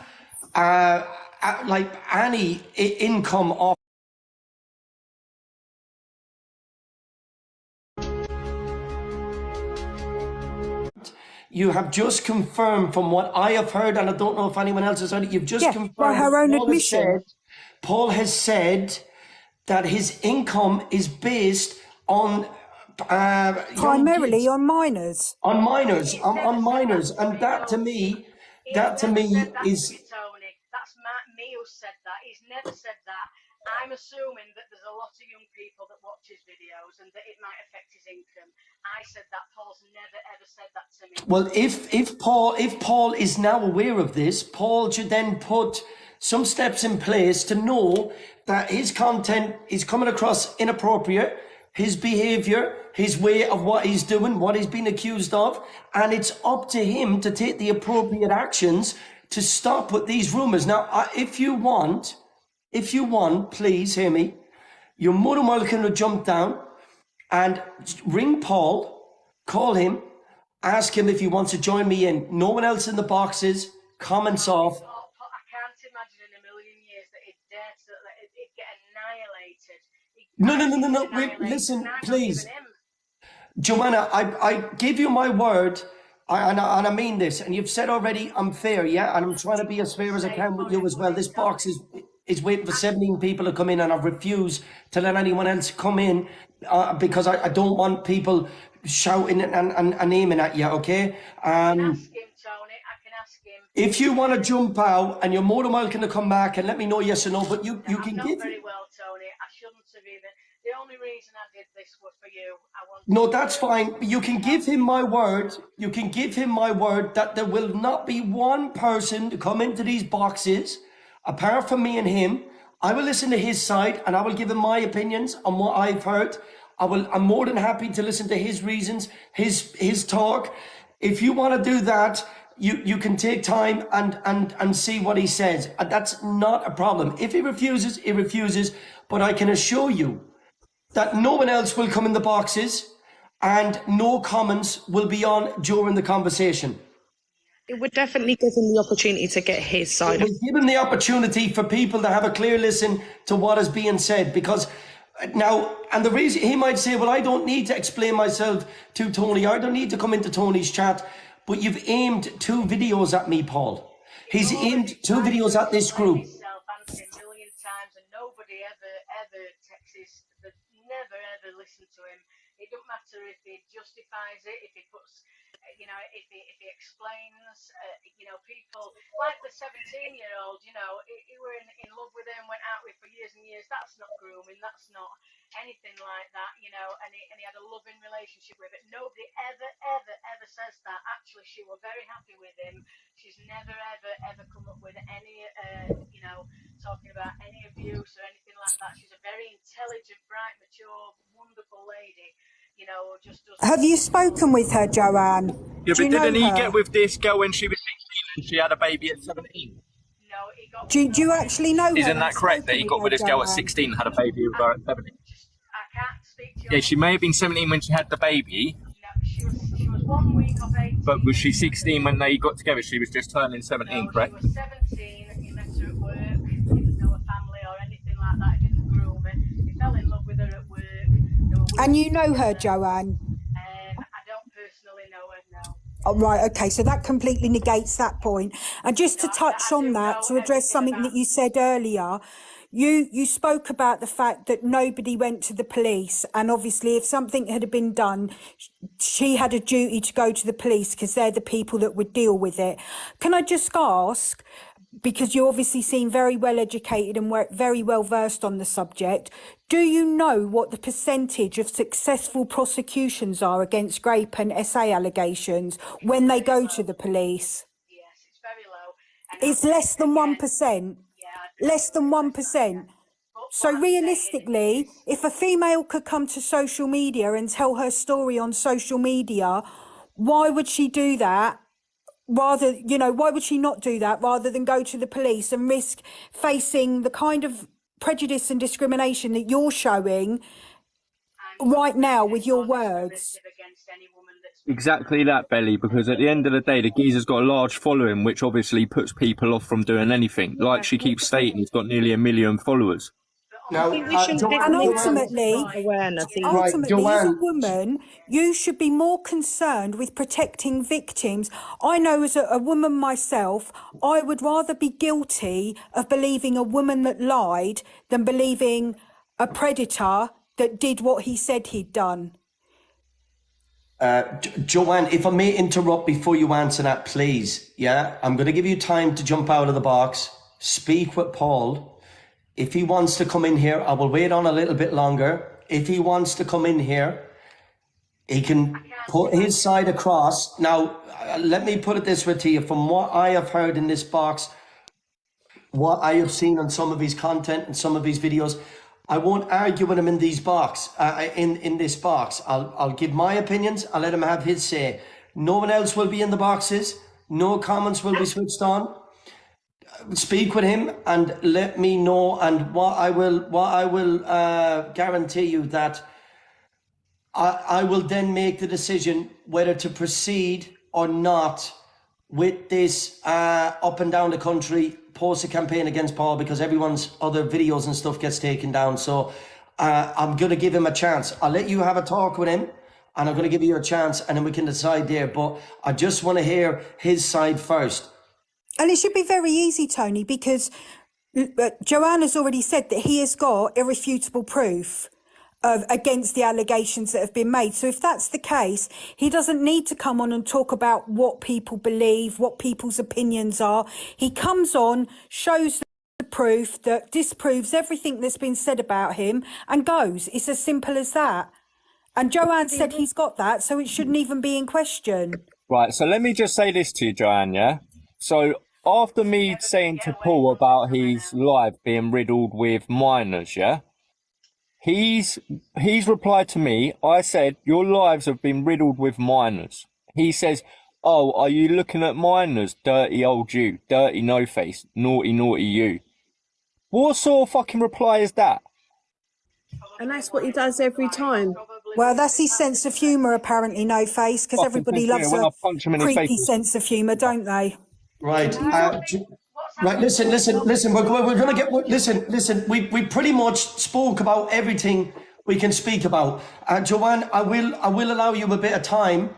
like any income off. You have just confirmed from what I have heard, and I don't know if anyone else has heard it, you've just confirmed by her own admission. Paul has said that his income is based on primarily on minors. On minors, and that to me is. Tony, that's me who said that. He's never said that. I'm assuming that there's a lot of young people that watch his videos and that it might affect his income. I said that. Paul's never ever said that to me. Well, if Paul is now aware of this, Paul should then put some steps in place to know that his content is coming across inappropriate, his behavior, his way of what he's doing, what he's been accused of, and it's up to him to take the appropriate actions to stop with these rumors. Now, if you want, please hear me. You're more than welcome to jump down and ring Paul, call him, ask him if he wants to join me in. No one else in the boxes, comments off. I can't imagine in a million years that he'd dare to, that he'd get annihilated. No. Wait, listen, please. Joanna, I give you my word, and I mean this, and you've said already I'm fair, yeah? And I'm trying to be as fair as I can with you as well. This box is waiting for 17 people to come in, and I've refused to let anyone else come in because I don't want people shouting and aiming at you, okay? I can ask him, Tony. I can ask him. If you want to jump out, and you're more than welcome to come back and let me know yes or no, but you can not give... very well, Tony. I shouldn't have even... The only reason I did this was for you. No, that's fine. You can give him my word. You can give him my word that there will not be one person to come into these boxes apart from me and him. I will listen to his side and I will give him my opinions on what I've heard. I'm more than happy to listen to his reasons, his talk. If you want to do that, you can take time and see what he says. That's not a problem. If he refuses, he refuses. But I can assure you that no one else will come in the boxes and no comments will be on during the conversation. It would definitely give him the opportunity to get his side. It would give him the opportunity for people to have a clear listen to what is being said, because now, and the reason he might say, well, I don't need to explain myself to Tony, I don't need to come into Tony's chat, but you've aimed 2 videos at me, Paul. He's aimed 2 videos at this group. Nobody ever texts, never ever listen to him. It don't matter if he justifies it, if he puts, if he explains, people like the 17-year-old, he were in love with him, went out with for years and years. That's not grooming. That's not anything like that, you know, and he had a loving relationship with it. Nobody ever says that. Actually, she was very happy with him. She's never ever come up with any, you know, talking about any abuse or anything like that. She's a very intelligent, bright, mature, wonderful lady. You know, just doesn't. Have you spoken with her, Joanne? Yeah, Do you but know didn't he her? get with this girl when she was 16 and she had a baby at 17? No, he got. Do you actually know her? Isn't that correct? That he got with this girl at 16 and had a baby with her at 17? I can't speak to you. Yeah, she may have been 17 when she had the baby. No, she was 1 week of 18. But was she 16 when they got together? She was just turning 17, no, correct? She was 17. He met her at work. He didn't know a family or anything like that. He didn't groom her. He fell in love with her at work. And you know her, Joanne? I don't personally know her, no. Oh, right, okay, so that completely negates that point. And just to touch on that, to address something that you said earlier, you spoke about the fact that nobody went to the police, and obviously if something had been done, she had a duty to go to the police because they're the people that would deal with it. Can I just ask, because you obviously seem very well educated and very well versed on the subject, do you know what the percentage of successful prosecutions are against rape and SA allegations when they go to the police? Yes, it's very low. It's less than 1%. Less than 1%. So realistically, if a female could come to social media and tell her story on social media, why would she do that? Rather, you know, why would she not do that rather than go to the police and risk facing the kind of prejudice and discrimination that you're showing right now with your words? Exactly that, Belly, because at the end of the day, the geezer's got a large following, which obviously puts people off from doing anything. Like she keeps stating, he's got nearly 1 million followers. Now, and ultimately, as a woman, you should be more concerned with protecting victims. I know as a woman myself, I would rather be guilty of believing a woman that lied than believing a predator that did what he said he'd done. Joanne, if I may interrupt before you answer that, please. Yeah, I'm going to give you time to jump out of the box, speak with Paul. If he wants to come in here, I will wait on a little bit longer. If he wants to come in here, he can put his side across. Now, let me put it this way to you. From what I have heard in this box, what I have seen on some of his content and some of his videos, I won't argue with him in these box. In this box, I'll give my opinions. I'll let him have his say. No one else will be in the boxes. No comments will be switched on. Speak with him and let me know. And what I will guarantee you that I will then make the decision whether to proceed or not with this up and down the country poster campaign against Paul, because everyone's other videos and stuff gets taken down. So I'm going to give him a chance. I'll let you have a talk with him and I'm going to give you a chance and then we can decide there. But I just want to hear his side first. And it should be very easy, Tony, because Joanne has already said that he has got irrefutable proof against the allegations that have been made. So if that's the case, he doesn't need to come on and talk about what people believe, what people's opinions are. He comes on, shows the proof that disproves everything that's been said about him and goes. It's as simple as that. And Joanne said he's got that, so it shouldn't even be in question. Right, so let me just say this to you, Joanne, yeah? So after me saying to Paul about his life being riddled with minors, yeah? He's replied to me, I said, your lives have been riddled with minors. He says, oh, are you looking at minors? Dirty old you, dirty no-face, naughty you. What sort of fucking reply is that? And that's what he does every time. Well, that's his sense of humour, apparently, no face, because everybody loves a creepy sense of humour, don't they? Right. Right. Listen. We're going to get. Listen. We pretty much spoke about everything we can speak about. Joanne, I will allow you a bit of time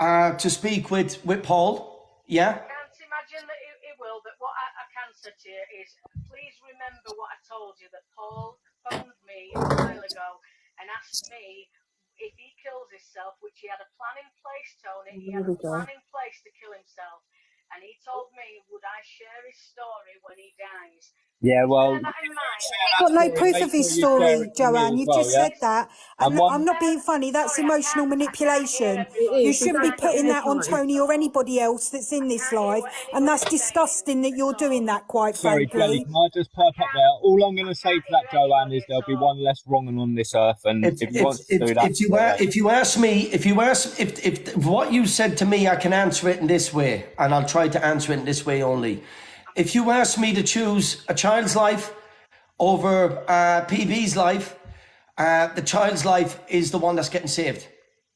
to speak with Paul. Yeah. I can't imagine that it will. But what I can say to you is, please remember what I told you, that Paul phoned me a while ago and asked me if he kills himself, which he had a plan in place, Tony. He had a plan in place to kill himself. And he told me, would I share his story when he dies? Yeah, well, Bear that in mind. Got no make proof sure of his you share story, it with me Joanne. as You've well, just yeah? said that. And And I'm one, not being funny, that's Sorry, emotional I can't hear manipulation. everybody. You It is. It's shouldn't be absolutely putting that on fine. Tony or anybody else that's in I this can't hear live. what And anybody's that's saying disgusting that you're at doing all. that, quite sorry, Kelly, frankly. can I just pipe up there? All I'm going to say to that, Joanne, is there'll be one less wrong on this earth, and if you want to do that, If you ask me, if what you said to me, I can answer it in this way, and I'll try to answer it in this way only. If you ask me to choose a child's life over PB's life, the child's life is the one that's getting saved.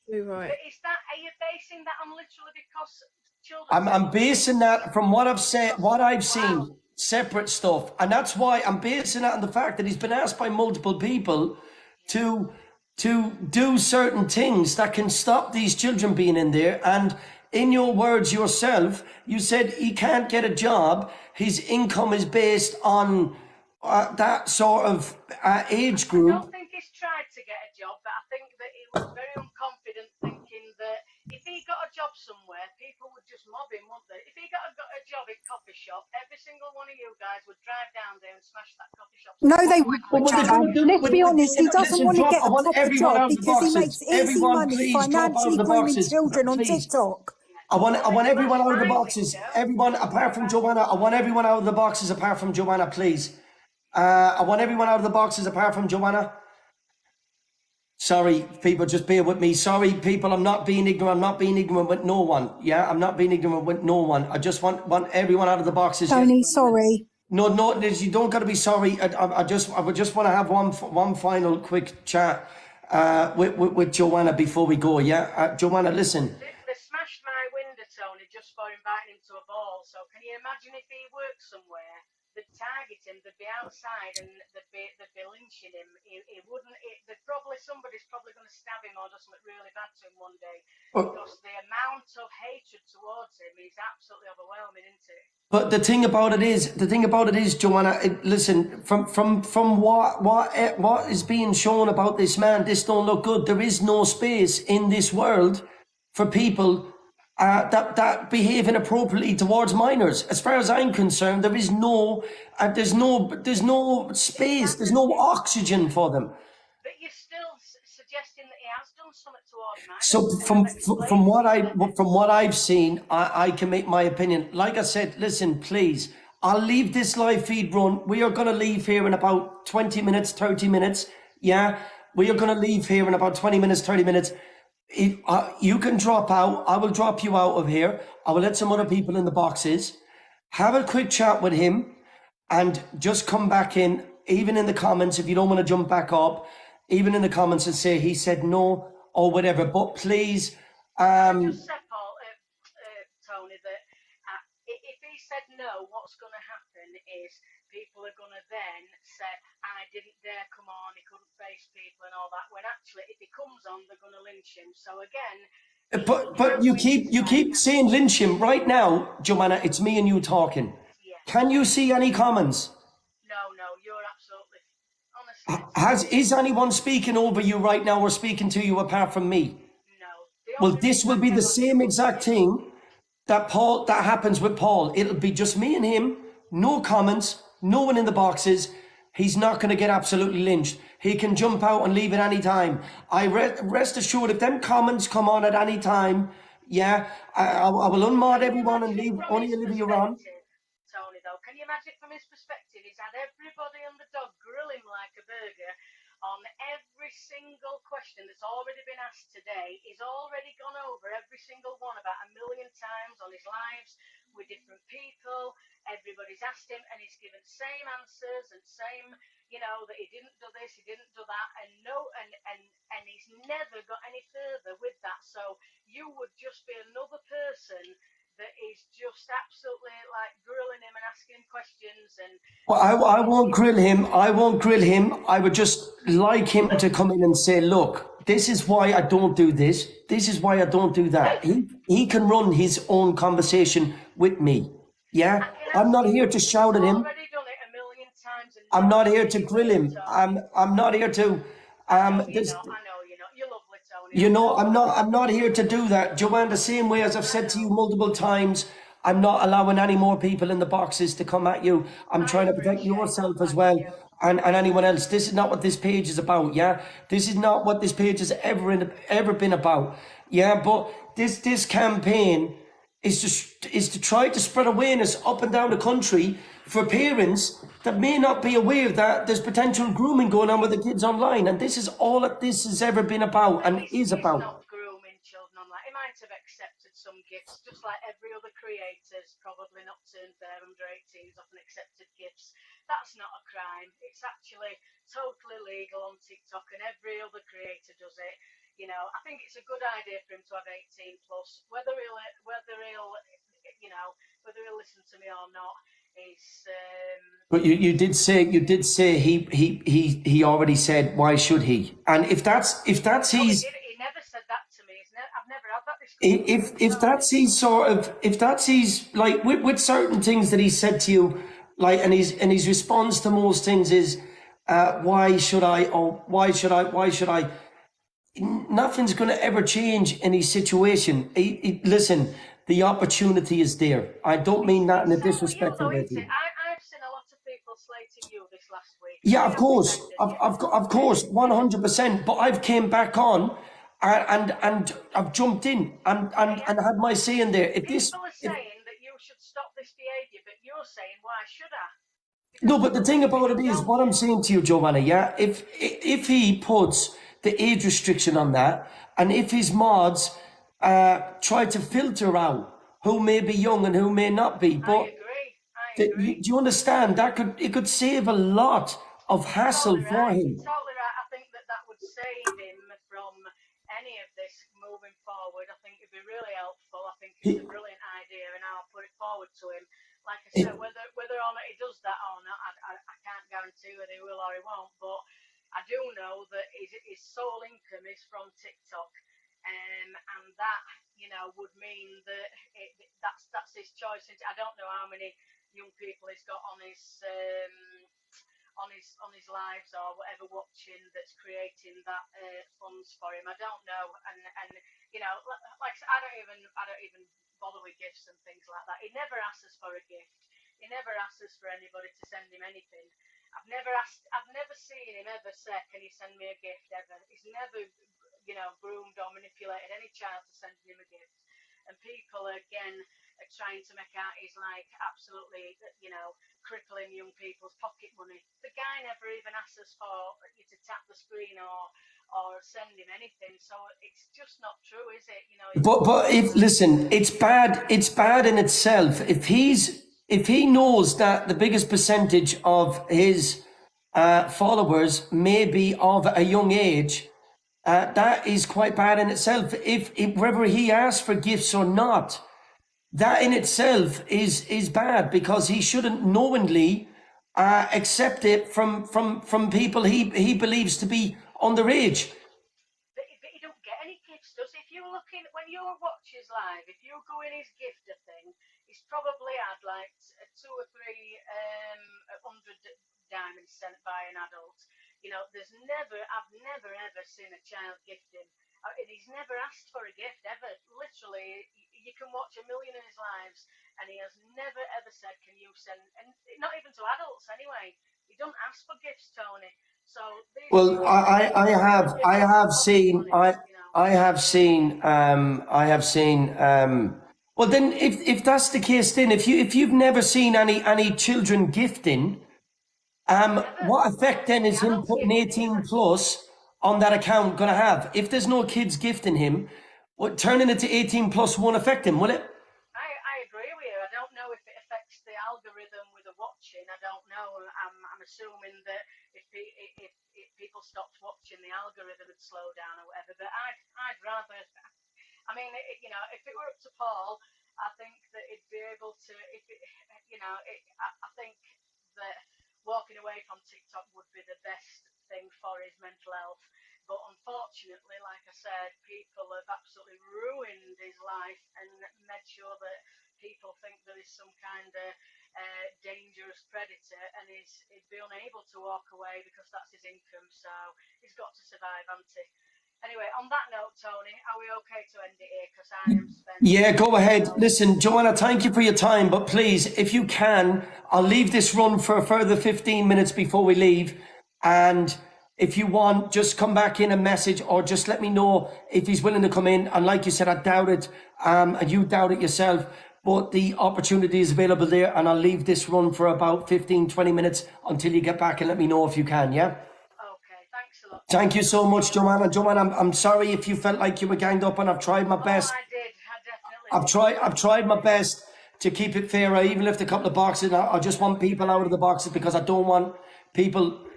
You're right. But is that, are you basing that on literally because children? I'm basing that from what I've said, what I've seen, separate stuff, and that's why I'm basing that on the fact that he's been asked by multiple people to do certain things that can stop these children being in there. And in your words yourself, you said he can't get a job. His income is based on that sort of age I group. don't think he's tried to get a job, but I think that he was very unconfident, thinking that if he got a job somewhere, people would just mob him, wouldn't they? If he got a job in coffee shop, every single one of you guys would drive down there and smash that coffee shop. No, they wouldn't, Joanne. Let's be honest, he doesn't want to get a proper job because he makes easy money financially grooming children on TikTok. I want everyone out of the boxes. Everyone apart from Joanna. I want everyone out of the boxes apart from Joanna, please. I want everyone out of the boxes apart from Joanna. Sorry, people, just bear with me. Sorry, people, I'm not being ignorant. I'm not being ignorant with no one. Yeah, I'm not being ignorant with no one. I just want everyone out of the boxes. Tony, sorry. No, you don't got to be sorry. I would just want to have one final quick chat with Joanna before we go. Yeah, Joanna, listen. They smashed my window, Tony, just for inviting him to a ball. So can you imagine if he worked somewhere? They'd target him, they'd be outside and they'd be lynching him. He wouldn't, somebody's probably going to stab him or do something really bad to him one day. Because the amount of hatred towards him is absolutely overwhelming, isn't it? But the thing about it is, Joanna, listen, from what is being shown about this man, this don't look good. There is no space in this world for people that behave inappropriately towards minors. As far as I'm concerned, there is there's no space, there's no oxygen for them. But you're still suggesting that he has done something towards minors. So from what I've seen, I can make my opinion. Like I said, listen, please, I'll leave this live feed run. We are going to leave here in about 20 minutes, 30 minutes. Yeah, we are going to leave here in about 20 minutes, 30 minutes. You can drop out. I will drop you out of here. I will let some other people in the boxes. Have a quick chat with him and just come back in, even in the comments, if you don't want to jump back up, even in the comments and say he said no or whatever. But please, just said, Paul, Tony, that if he said no, what's going to happen is people are going to then say, I didn't dare come on, he couldn't face people and all that, when actually if he comes on, they're going to lynch him. So again... But you keep saying lynch him. Right now, Joanna, it's me and you talking. Yeah. Can you see any comments? No, you're absolutely... Honestly... Is anyone speaking over you right now or speaking to you apart from me? No. Well, this will be the same exact thing that happens with Paul. It'll be just me and him, no comments, no one in the boxes. He's not going to get absolutely lynched. He can jump out and leave at any time. Rest assured, if them comments come on at any time, yeah, I will unmod everyone and leave only Olivia on. Tony, though, can you imagine from his perspective? He's had everybody on the dog grill him like a burger on every single question that's already been asked today. He's already gone over every single one about 1 million times on his lives with different people. Everybody's asked him and he's given same answers and same, that he didn't do this, he didn't do that, and he's never got any further with that. So you would just be another person that is just absolutely like grilling him and asking him questions. And well, I won't grill him. I would just like him to come in and say, look, this is why I don't do this. This is why I don't do that. He can run his own conversation with me. Yeah, I'm not here to shout at him. I'm not here to grill him. I'm not here to. I know you're not. You're lovely, Tony. I'm not here to do that, Joanne. The same way as I've said to you multiple times, I'm not allowing any more people in the boxes to come at you. I'm trying to protect yourself as well, and anyone else. This is not what this page is about, yeah? This is not what this page has ever been about, yeah? But this campaign is to try to spread awareness up and down the country for parents that may not be aware that there's potential grooming going on with the kids online, and this is all that this has ever been about and is about. Not grooming children online. He might have accepted some gifts, just like every other creator's probably not turned their under 18s off and accepted gifts. That's not a crime. It's actually totally legal on TikTok, and every other creator does it. You know, I think it's a good idea for him to have 18 plus. Whether he'll listen to me or not is. But you did say he already said, why should he? And if that's He never said that to me. I've never had that discussion. if that's his like with certain things that he said to you, like, and his response to most things is, why should I? Nothing's going to ever change in his situation. Listen, the opportunity is there. I don't mean that in a disrespectful way. I've seen a lot of people slating you this last week. Yeah, of course, of course, 100%. But I've came back on, and I've jumped in and had my say in there. People are saying that you should stop this behaviour, but you're saying, why should I? No, but the thing about it is, what I'm saying to you, Giovanna, yeah, if he puts the age restriction on that, and if his mods try to filter out who may be young and who may not be, but I agree. Do you understand that it could save a lot of hassle for him? Totally right. I think that would save him from any of this moving forward. I think it'd be really helpful. I think it's a brilliant idea, and I'll put it forward to him. Like I said, whether or not he does that or not, I can't guarantee whether he will or he won't. But I do know that his sole income is from TikTok, and that would mean that that's his choice. I don't know how many young people he's got on his lives or whatever watching that's creating that funds for him. I don't know, and like I said, I don't even bother with gifts and things like that. He never asks us for a gift. He never asks us for anybody to send him anything. I've never seen him ever say, can you send me a gift ever? He's never groomed or manipulated any child to send him a gift. And people again are trying to make out he's like absolutely crippling young people's pocket money. The guy never even asks us for you to tap the screen or send him anything. So it's just not true, is it? But listen, it's bad in itself. If he knows that the biggest percentage of his followers may be of a young age, that is quite bad in itself. If whether he asks for gifts or not, that in itself is bad, because he shouldn't knowingly accept it from people he believes to be underage. But he don't get any gifts, does he? If you're looking, when you watch his live, if you go in his gifter thing, he's probably had like 2 or 3 100 diamonds sent by an adult. I've never ever seen a child gift him. And he's never asked for a gift ever. Literally, you can watch a million of his lives, and he has never ever said, "Can you send?" And not even to adults anyway. He don't ask for gifts, Tony. So well, I have seen. Well, then, if that's the case, then if you've never seen any children gifting, what effect then is him putting 18 plus on that account going to have? If there's no kids gifting him, turning it to 18 plus won't affect him, will it? I agree with you. I don't know if it affects the algorithm with the watching. I don't know. I'm assuming that if people stopped watching, the algorithm would slow down or whatever. But I'd rather. I mean, if it were up to Paul, I think that he'd be able to. I think that walking away from TikTok would be the best thing for his mental health. But unfortunately, like I said, people have absolutely ruined his life and made sure that people think there is some kind of dangerous predator, and he'd be unable to walk away because that's his income. So he's got to survive, hasn't he? Anyway, on that note, Tony, are we okay to end it here? Because I am spent. Yeah, go ahead. Listen, Joanna, thank you for your time, but please, if you can, I'll leave this run for a further 15 minutes before we leave. And if you want, just come back in a message or just let me know if he's willing to come in. And like you said, I doubt it, and you doubt it yourself, but the opportunity is available there. And I'll leave this run for about 15, 20 minutes until you get back and let me know if you can, yeah? Okay, thanks a lot. Thank you so much, Joanna. Joanna, I'm sorry if you felt like you were ganged up, and I've tried my best. I did. I definitely. I've tried my best to keep it fair. I even left a couple of boxes. I just want people out of the boxes because I don't want people,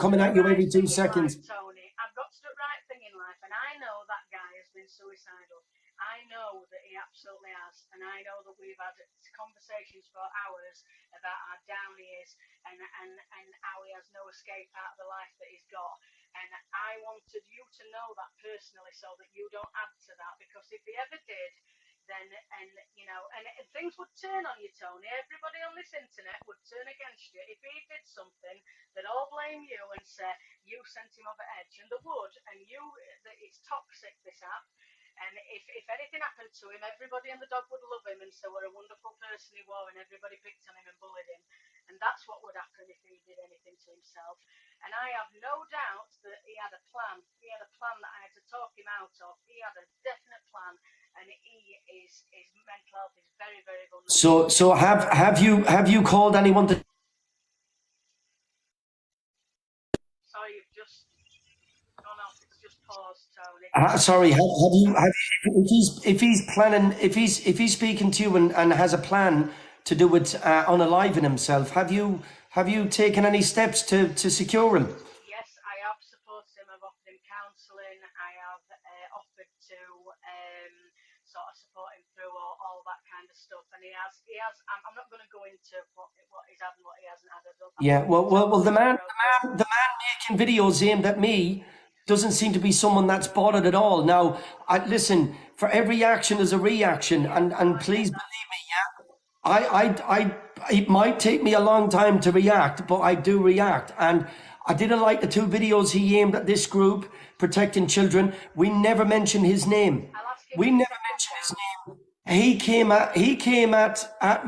coming at you every 2 seconds. Tony, I've got to do the right thing in life, and I know that guy has been suicidal. I know that he absolutely has, and I know that we've had conversations for hours about how down he is and how he has no escape out of the life that he's got. And I wanted you to know that personally so that you don't add to that, because if he ever did, then, and things would turn on you, Tony. Everybody on this internet would turn against you. If he did something, they'd all blame you and say, you sent him over edge, and they would, and that it's toxic, this app. And if anything happened to him, everybody and the dog would love him and say what a wonderful person he was, and everybody picked on him and bullied him. And that's what would happen if he did anything to himself. And I have no doubt that he had a plan. He had a plan that I had to talk him out of. He had a definite plan, and his mental health is very, very vulnerable. So have you called anyone to? Sorry, you've just gone off. It's just paused, Tony. Sorry, if he's speaking to you and has a plan to do it unaliving himself, have you taken any steps to secure him? Yes, I have supported him. I've offered him counselling. I have offered to sort of support him through all that kind of stuff. And he has. I'm not going to go into what he's had and what he hasn't had. Yeah. Well, the man making videos aimed at me doesn't seem to be someone that's bothered at all. Now, listen. For every action, there's a reaction, and please believe me. Yeah. It might take me a long time to react, but I do react. And I didn't like the 2 videos he aimed at this group, protecting children. We never mentioned his name. We never mentioned his name. He came at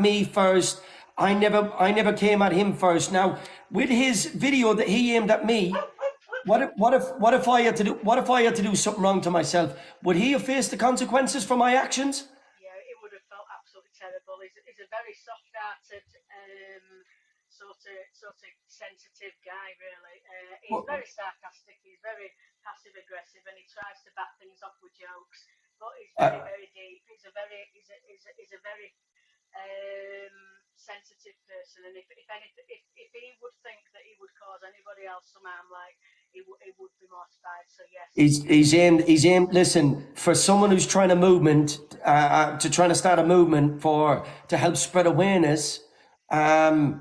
me first. I never came at him first. Now, with his video that he aimed at me, what if I had to do something wrong to myself? Would he have faced the consequences for my actions? Terrible. He's a very soft-hearted, sort of sensitive guy, really. He's very sarcastic. He's very passive-aggressive, and he tries to back things off with jokes. But he's very, very deep. He's a very sensitive person, and if he would think that he would cause anybody else some harm, like he would be mortified. So yes, he's aimed. Listen, for someone who's trying to start a movement to help spread awareness, to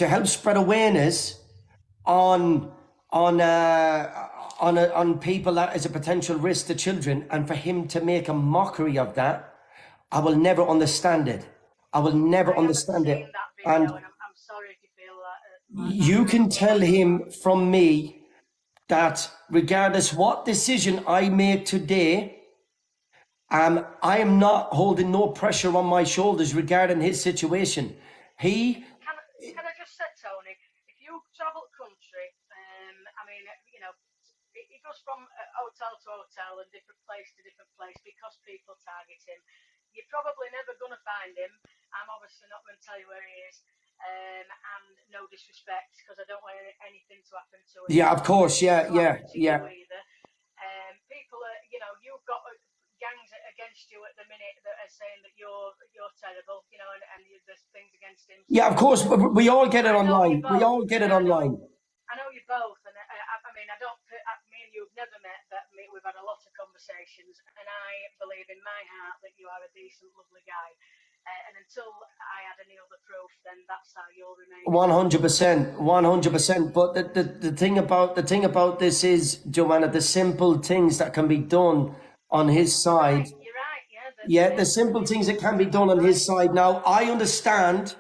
help spread awareness on people that is a potential risk to children, and for him to make a mockery of that, I will never understand it. I will never understand it. And I'm sorry if you feel that. You can tell him from me that regardless what decision I make today, I am not holding no pressure on my shoulders regarding his situation. Can I just say, Tony, if you travel the country, it goes from hotel to hotel and different place to different place because people target him. You're probably never going to find him. I'm obviously not going to tell you where he is. And no disrespect, because I don't want anything to happen to him. Yeah, of course. Yeah. Either. People are, you've got gangs against you at the minute that are saying that you're terrible, and there's things against him. Yeah, of course. We all get it online. We all get it online. I know you both, and me and you have never met, but we've had a lot of conversations, and I believe in my heart that you are a decent, lovely guy. And until I had any other proof, then that's how you'll remain. 100%. But the thing about this is, Joanna, the simple things that can be done on his side. You're right. Yeah. The simple things that can be done on his side. Now, I understand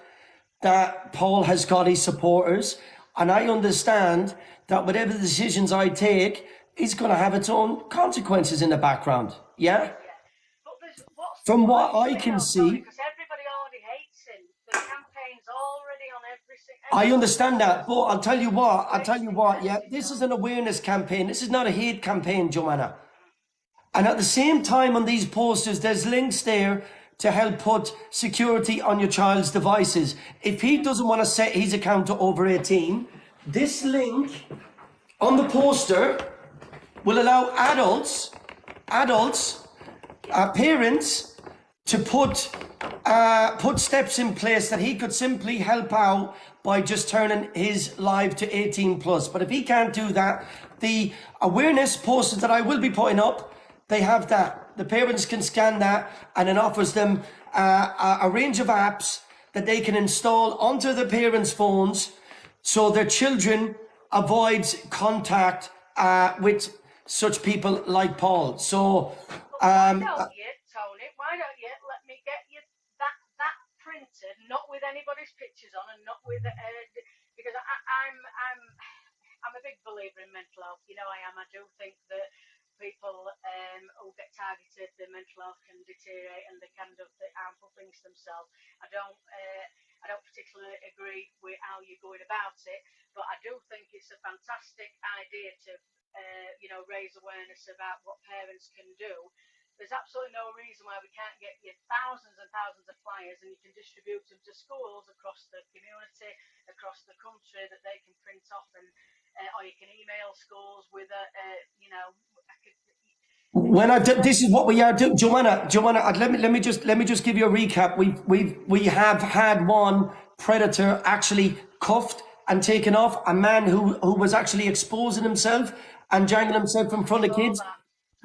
that Paul has got his supporters, and I understand that whatever decisions I take, is going to have its own consequences in the background. Yeah. But what's From the what point I of it, can though, see, because everybody already hates him. The campaign's already on every single. I understand that, but I'll tell you what, yeah, this is an awareness campaign. This is not a hate campaign, Joanna. And at the same time on these posters, there's links there to help put security on your child's devices. If he doesn't want to set his account to over 18, this link on the poster will allow parents to put steps in place that he could simply help out by just turning his live to 18 plus. But if he can't do that, the awareness posters that I will be putting up, they have that. The parents can scan that, and it offers them a range of apps that they can install onto the parents' phones so their children avoid contact with such people like Paul. So why don't you, Tony, why don't you let me get you that printed, not with anybody's pictures on, and not with because I'm a big believer in mental health. You know I am. I do think that people who get targeted, their mental health can deteriorate and they can do harmful things themselves. I don't particularly agree with how you're going about it, but I do think it's a fantastic idea to raise awareness about what parents can do. There's absolutely no reason why we can't get you thousands and thousands of flyers, and you can distribute them to schools across the community, across the country, that they can print off, and or you can email schools with this is what we are doing, Joanna. Let me just give you a recap. We have had one predator actually cuffed and taken off, a man who was actually exposing himself and jangling himself in front of kids.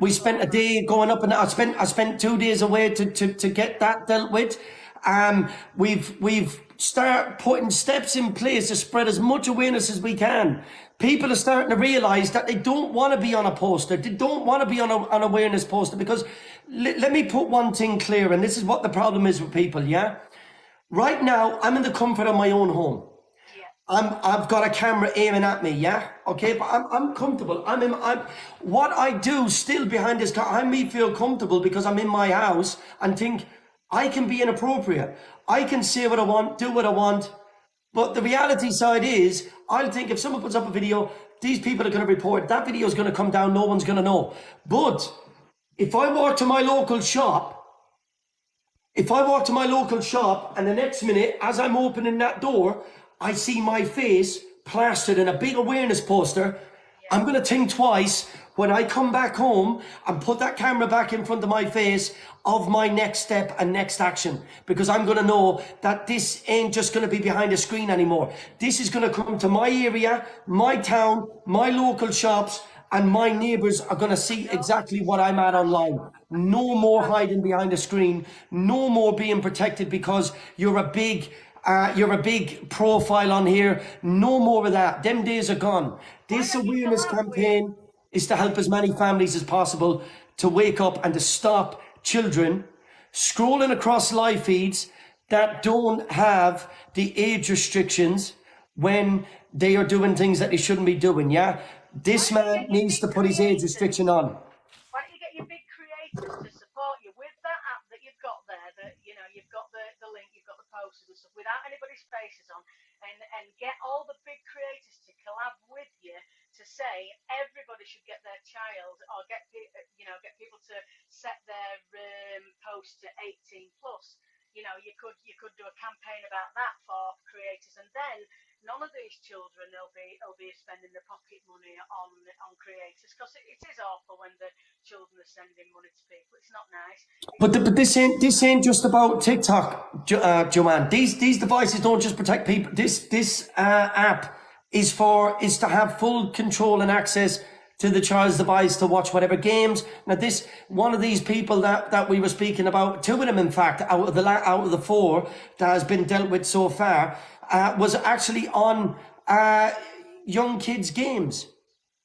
We spent a day going up, and I spent 2 days away to get that dealt with. We've started putting steps in place to spread as much awareness as we can. People are starting to realize that they don't want to be on a poster. They don't want to be on an awareness poster, because let me put one thing clear, and this is what the problem is with people, yeah? Right now, I'm in the comfort of my own home. I've got a camera aiming at me, yeah? Okay, but I'm comfortable. What I do still behind this car, I feel comfortable because I'm in my house and think I can be inappropriate. I can say what I want, do what I want. But the reality side is, I'll think if someone puts up a video, these people are going to report, that video is going to come down, no one's going to know. But if I walk to my local shop, and the next minute, as I'm opening that door, I see my face plastered in a big awareness poster, I'm going to think twice when I come back home and put that camera back in front of my face of my next step and next action, because I'm going to know that this ain't just going to be behind a screen anymore. This is going to come to my area, my town, my local shops, and my neighbours are going to see exactly what I'm at online. No more hiding behind a screen. No more being protected because you're a big profile on here. No more of that. Them days are gone. This awareness campaign is to help as many families as possible to wake up and to stop children scrolling across live feeds that don't have the age restrictions when they are doing things that they shouldn't be doing, yeah? This man needs to put his age restriction on. Why don't you get your big creators to support you with that app that you've got there, that you've got the link, you've got the posters and stuff, without anybody's faces on, and get all the big creators to collab with you to say everybody should get their child, or get people to set their post to 18 plus. You could do a campaign about that for creators, and then none of these children will be spending their pocket money on creators, because it is awful when the children are sending money to people. It's not nice. But this ain't just about TikTok, Joanne. These devices don't just protect people. This app is to have full control and access to the child's device to watch whatever games. Now, one of these people that we were speaking about, two of them, in fact, out of the four that has been dealt with so far, was actually on young kids' games.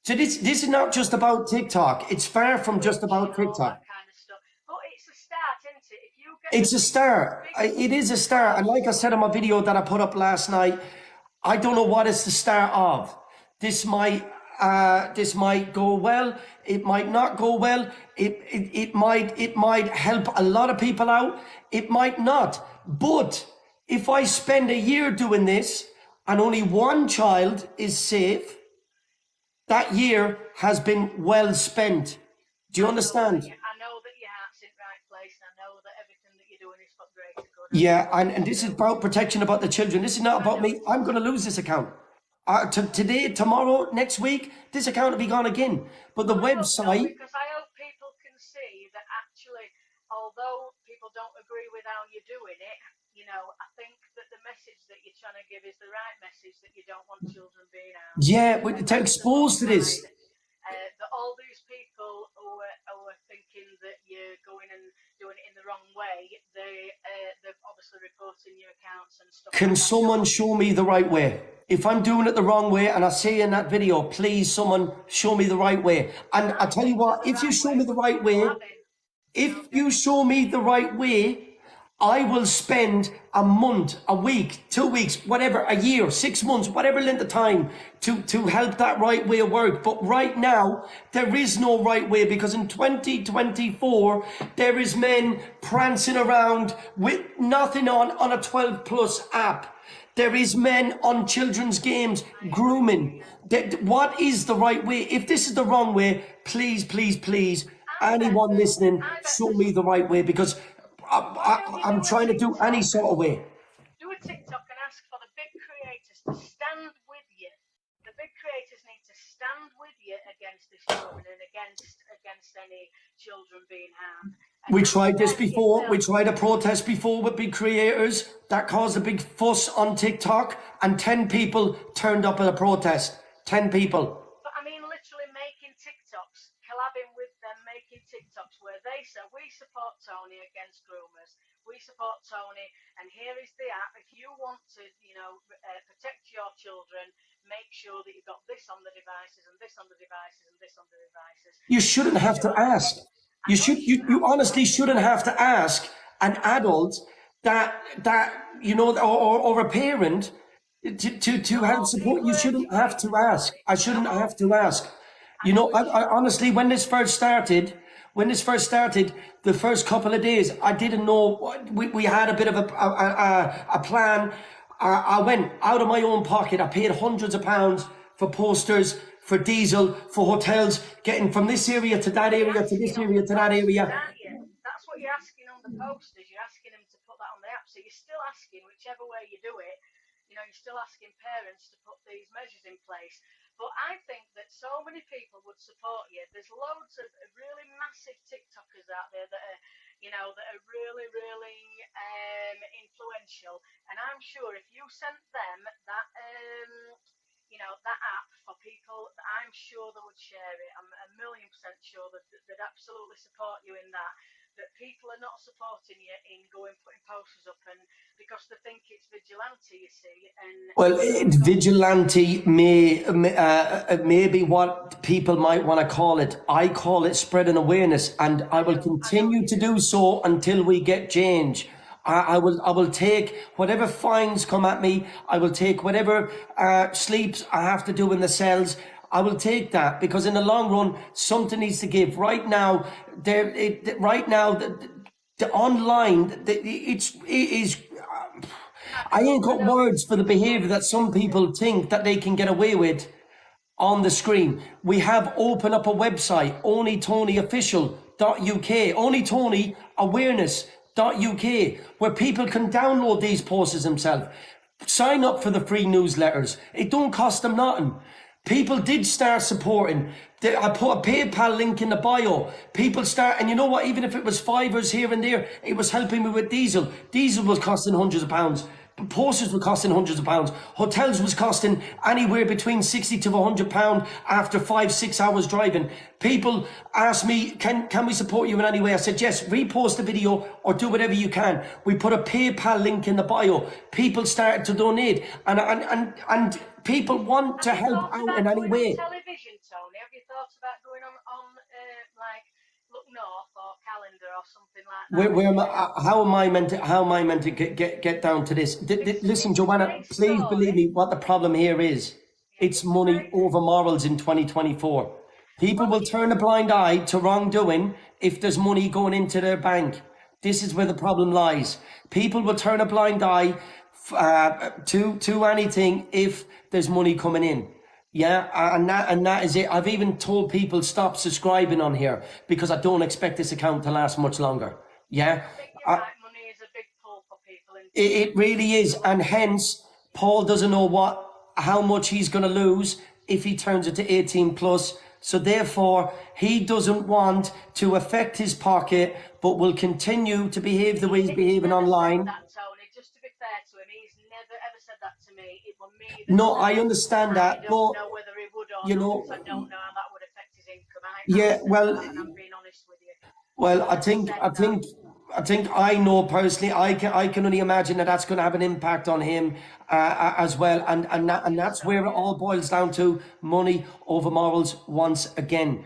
So this is not just about TikTok. It's far from just about TikTok. But it's a start, isn't it? If you get it's a start. It is a start. And like I said in my video that I put up last night, I don't know what it's the start of. This might this might go well, it might not go well, it might help a lot of people out, it might not. But if I spend a year doing this and only one child is safe, that year has been well spent. Do you understand? I know that your heart's in the right place, and I know that everything that you're doing is for greater good. Yeah, and this is about protection about the children. This is not about me. I'm going to lose this account. Today, tomorrow, next week, this account will be gone again. But the website... Because I hope people can see that actually, although people don't agree with how you're doing it, you know, I think that the message that you're trying to give is the right message, that you don't want children being harmed. Yeah, to expose to this. That all these people who are thinking that you're going and doing it in the wrong way, they're obviously reporting your accounts and stuff. Can someone show me the right way? If I'm doing it the wrong way, and I say in that video, please someone show me the right way. And I tell you what, if you show me the right way, I will spend a month, a week, 2 weeks, whatever, a year, 6 months, whatever length of time to help that right way work. But right now, there is no right way, because in 2024, there is men prancing around with nothing on a 12 plus app. There is men on children's games grooming. What is the right way? If this is the wrong way, please, please, please, anyone listening, show me the right way, because I'm trying to do any sort of way. Do a TikTok and ask for the big creators to stand with you. The big creators need to stand with you against this woman and against any children being harmed. We tried this before. We tried a protest before with big creators that caused a big fuss on TikTok, and 10 people turned up at a protest. 10 people. But I mean, literally making TikToks, collabing with them, making TikToks where they say, we support Tony against groomers. We support Tony, and here is the app. If you want to, you know, protect your children, make sure that you've got this on the devices and this on the devices and this on the devices. You shouldn't have to ask. You honestly shouldn't have to ask an adult that you know, or a parent to help support. You shouldn't have to ask. I shouldn't have to ask. You know, I honestly, when this first started, the first couple of days, I didn't know. We had a bit of a plan. I went out of my own pocket. I paid hundreds of pounds for posters, for diesel, for hotels, getting from this area to that area to this area to that area. That's what you're asking on the posters. You're asking them to put that on the app. So you're still asking, whichever way you do it, you know, you're still asking parents to put these measures in place. But I think that so many people would support you. There's loads of really massive TikTokers out there that are, you know, that are really, really influential. And I'm sure if you sent them that, you know, that app for people, I'm sure they would share it. I'm 1,000,000% sure that they'd absolutely support you in that. That people are not supporting you in going putting posters up, and because they think it's vigilante, you see. And well, vigilante may be what people might want to call it. I call it spreading awareness, and I will continue to do so until we get change. I will take whatever fines come at me. I will take whatever sleeps I have to do in the cells. I will take that, because in the long run, something needs to give. Right now, the online, it is. I ain't got words for the behaviour that some people think that they can get away with on the screen. We have opened up a website, onlytonyofficial.uk, onlytonyawareness.uk, where people can download these posters themselves. Sign up for the free newsletters. It don't cost them nothing. People did start supporting. I put a PayPal link in the bio. People start, and you know what? Even if it was fivers here and there, it was helping me with diesel. Diesel was costing hundreds of pounds. Posters were costing hundreds of pounds. Hotels was costing anywhere between 60 to £100 after 5-6 hours driving. People asked me, can we support you in any way? I said, yes, repost the video or do whatever you can. We put a PayPal link in the bio. People started to donate, and people want to help out in any way. Television, Tony, have you thought about going on like Look North or Calendar or something like that? How am I meant to get down to this? Listen, Joanna, please believe me what the problem here is. it's money over morals in 2024. People will turn a blind eye to wrongdoing if there's money going into their bank. This is where the problem lies. People will turn a blind eye to anything if there's money coming in. Yeah, and that is it. I've even told people stop subscribing on here because I don't expect this account to last much longer. Yeah, money is a big pull for people. It really is, and hence Paul doesn't know how much he's going to lose if he turns it to 18 plus. So therefore, he doesn't want to affect his pocket, but will continue to behave the way he's behaving online. Tony, just to be fair to him, he's never ever said that to me. It was me. No, I understand that, I don't know whether he would or you not. know, I don't know how that would affect his income. I'm being honest with you. Well, I think I know personally. I can only imagine that's going to have an impact on him as well, and that's where it all boils down to: money over morals once again.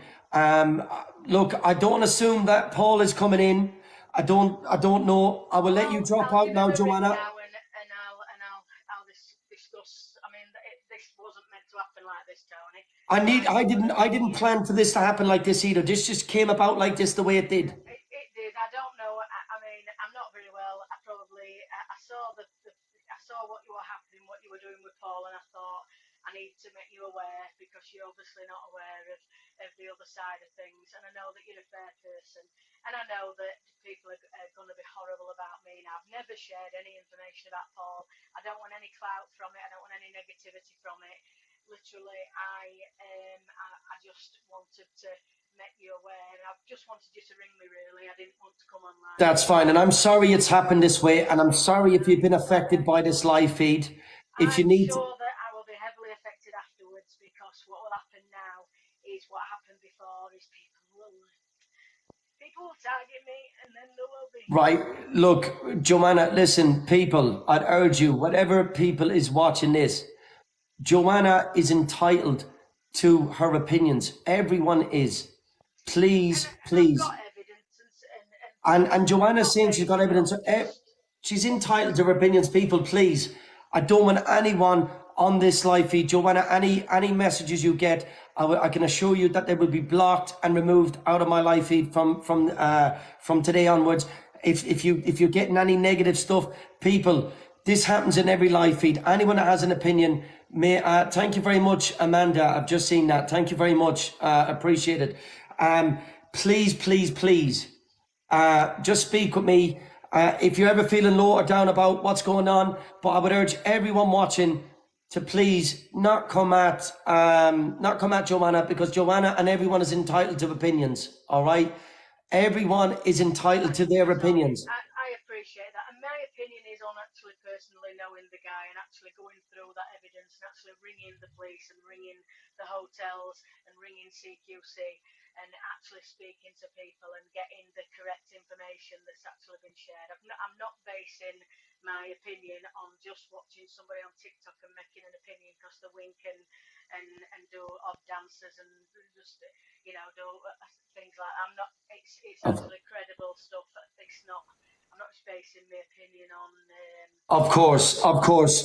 Look, I don't assume that Paul is coming in. I don't know. I will let you drop out now, Joanna. I'll discuss. I mean, this wasn't meant to happen like this, Tony. I didn't plan for this to happen like this either. This just came about like this the way it did. It did. I don't know. I mean, I'm not very well. I saw what you were happening, what you were doing with Paul, and I thought I need to make you aware because you're obviously not aware of the other side of things. And I know that you're a fair person, and I know that people are going to be horrible about me. Now, I've never shared any information about Paul. I don't want any clout from it. I don't want any negativity from it. Literally, I just wanted to make you aware, and I just wanted you to ring me, really. I didn't want to come online. That's fine, and I'm sorry it's happened this way, and I'm sorry if you've been affected by this live feed. If you need I'm sure that I will be heavily affected afterwards, because what will happen now is what happened before, is people will target me, and then there will be... Right, look, Joanna, listen, people, I'd urge you, whatever people is watching this, Joanna is entitled to her opinions. Everyone is. Please. And Joanna's saying she's got evidence. She's entitled to her opinions. People, please. I don't want anyone on this live feed. Joanna, any messages you get, I can assure you that they will be blocked and removed out of my live feed from today onwards. If you're getting any negative stuff, people, this happens in every live feed. Anyone that has an opinion, thank you very much, Amanda. I've just seen that. Thank you very much. Appreciate it. Please, just speak with me. If you're ever feeling low or down about what's going on, but I would urge everyone watching to please not come at Joanna, because Joanna and everyone is entitled to opinions. All right, everyone is entitled to their opinions. I appreciate that, and my opinion is on actually personally knowing the guy and actually going through that evidence and actually ringing the police and ringing the hotels and ringing CQC and actually speaking to people and getting the correct information that's actually been shared. I'm not basing my opinion on just watching somebody on TikTok and making an opinion because they wink and do odd dances and just do things like that. I'm not. It's actually credible stuff. It's not. I'm not just basing my opinion on. Of course.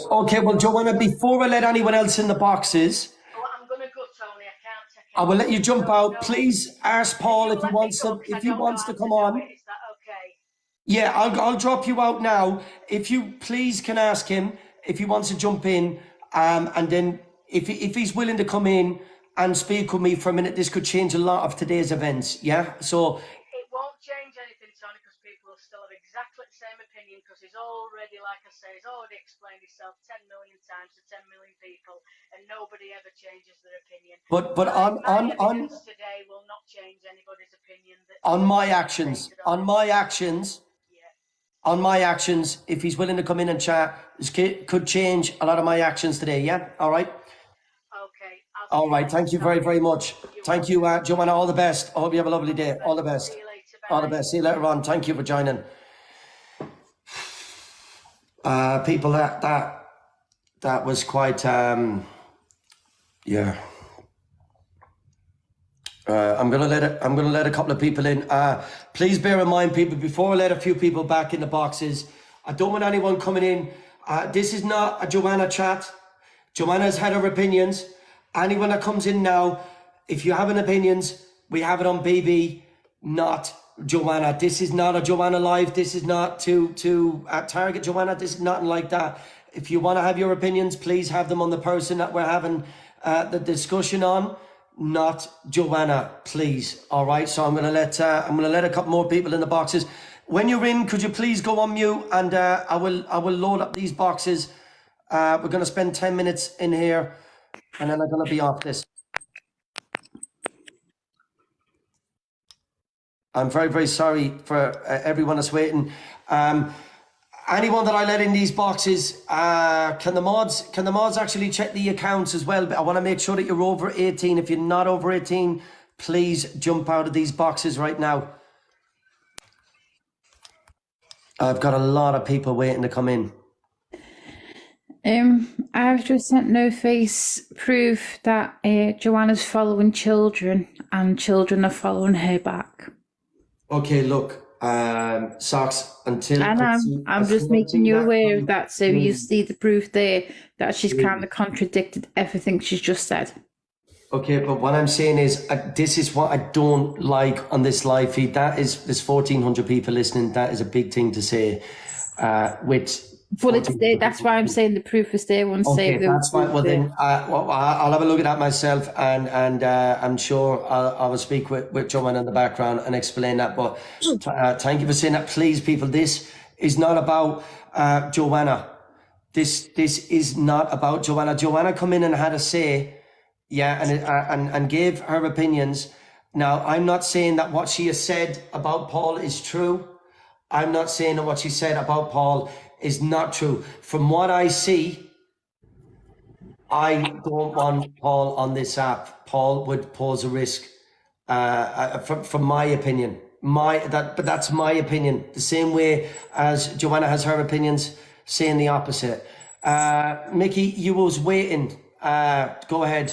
Okay, well, Joanna, before I let anyone else in the boxes. I'm gonna go, Tony. I can't take it. I will let you jump out. Please ask Paul if he wants to come on. Is that okay? Yeah, I'll drop you out now. If you please can ask him if he wants to jump in, and then if he's willing to come in and speak with me for a minute, this could change a lot of today's events. Yeah, so it won't change anything, Tony, because people will still have exactly the same opinion, because he's already, like I say, he's already explained himself 10 million times to 10 million people, and nobody ever changes their opinion. But on today will not change anybody's opinion. On my actions, if he's willing to come in and chat, this could change a lot of my actions today. Yeah, all right. Okay. All right. Thank you very, very much. Thank you, Joanna. All the best. I hope you have a lovely day. All the best. See you later. All the best. See you later on. Thank you for joining. People, that was quite yeah. I'm gonna let a couple of people in. Please bear in mind, people, before I let a few people back in the boxes, I don't want anyone coming in. This is not a Joanna chat. Joanna's had her opinions. Anyone that comes in now, if you have an opinions, we have it on BB, not Joanna. This is not a Joanna live. This is not to target Joanna. This is nothing like that. If you want to have your opinions, please have them on the person that we're having the discussion on, not Joanna, please. All right. So I'm gonna let a couple more people in the boxes. When you're in, could you please go on mute, and I will load up these boxes. We're gonna spend 10 minutes in here, and then I'm gonna be off this. I'm very, very sorry for everyone that's waiting. Anyone that I let in these boxes, can the mods actually check the accounts as well? But I want to make sure that you're over 18. If you're not over 18, please jump out of these boxes right now. I've got a lot of people waiting to come in. I've just sent No Face proof that Joanna's following children and children are following her back. Okay, look, Socks, until... And I'm just making you aware of that, so you see the proof there that she's kind of contradicted everything she's just said. Okay, but what I'm saying is, this is what I don't like on this live feed. There's 1,400 people listening. That is a big thing to say. But it's there. That's why I'm saying the proof is there. Okay, that's fine. Well, then I'll have a look at that myself, and I'm sure I will speak with Joanna in the background and explain that. But thank you for saying that. Please, people, this is not about Joanna. This is not about Joanna. Joanna come in and had a say. Yeah, and gave her opinions. Now, I'm not saying that what she has said about Paul is true. I'm not saying that what she said about Paul is not true. From what I see, I don't want Paul on this app. Paul would pose a risk, from my opinion. But that's my opinion. The same way as Joanna has her opinions, saying the opposite. Mickey, you was waiting. Go ahead.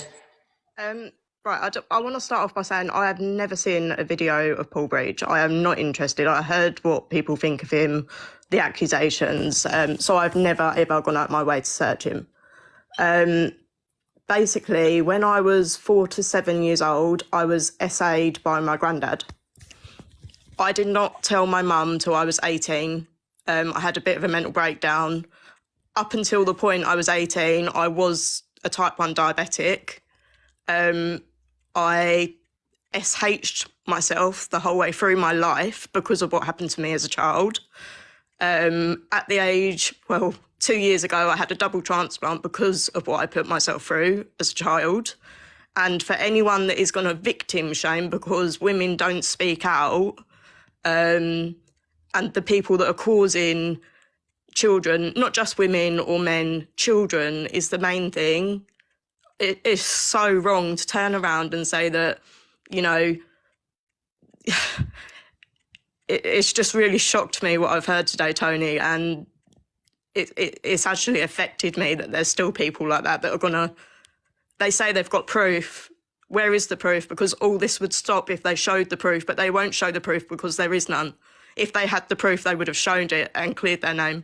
Right, I want to start off by saying I have never seen a video of Paul Breach. I am not interested. I heard what people think of him, the accusations, so I've never ever gone out my way to search him. Basically, when I was 4 to 7 years old, I was SA'd by my granddad. I did not tell my mum till I was 18. I had a bit of a mental breakdown. Up until the point I was 18, I was a type 1 diabetic. I SH'd myself the whole way through my life because of what happened to me as a child. At the age, 2 years ago, I had a double transplant because of what I put myself through as a child. And for anyone that is going to victim shame because women don't speak out, and the people that are causing children, not just women or men, children is the main thing. It is so wrong to turn around and say that, you know, it's just really shocked me what I've heard today, Tony, and it's actually affected me that there's still people like that are gonna, they say they've got proof. Where is the proof? Because all this would stop if they showed the proof, but they won't show the proof because there is none. If they had the proof, they would have shown it and cleared their name.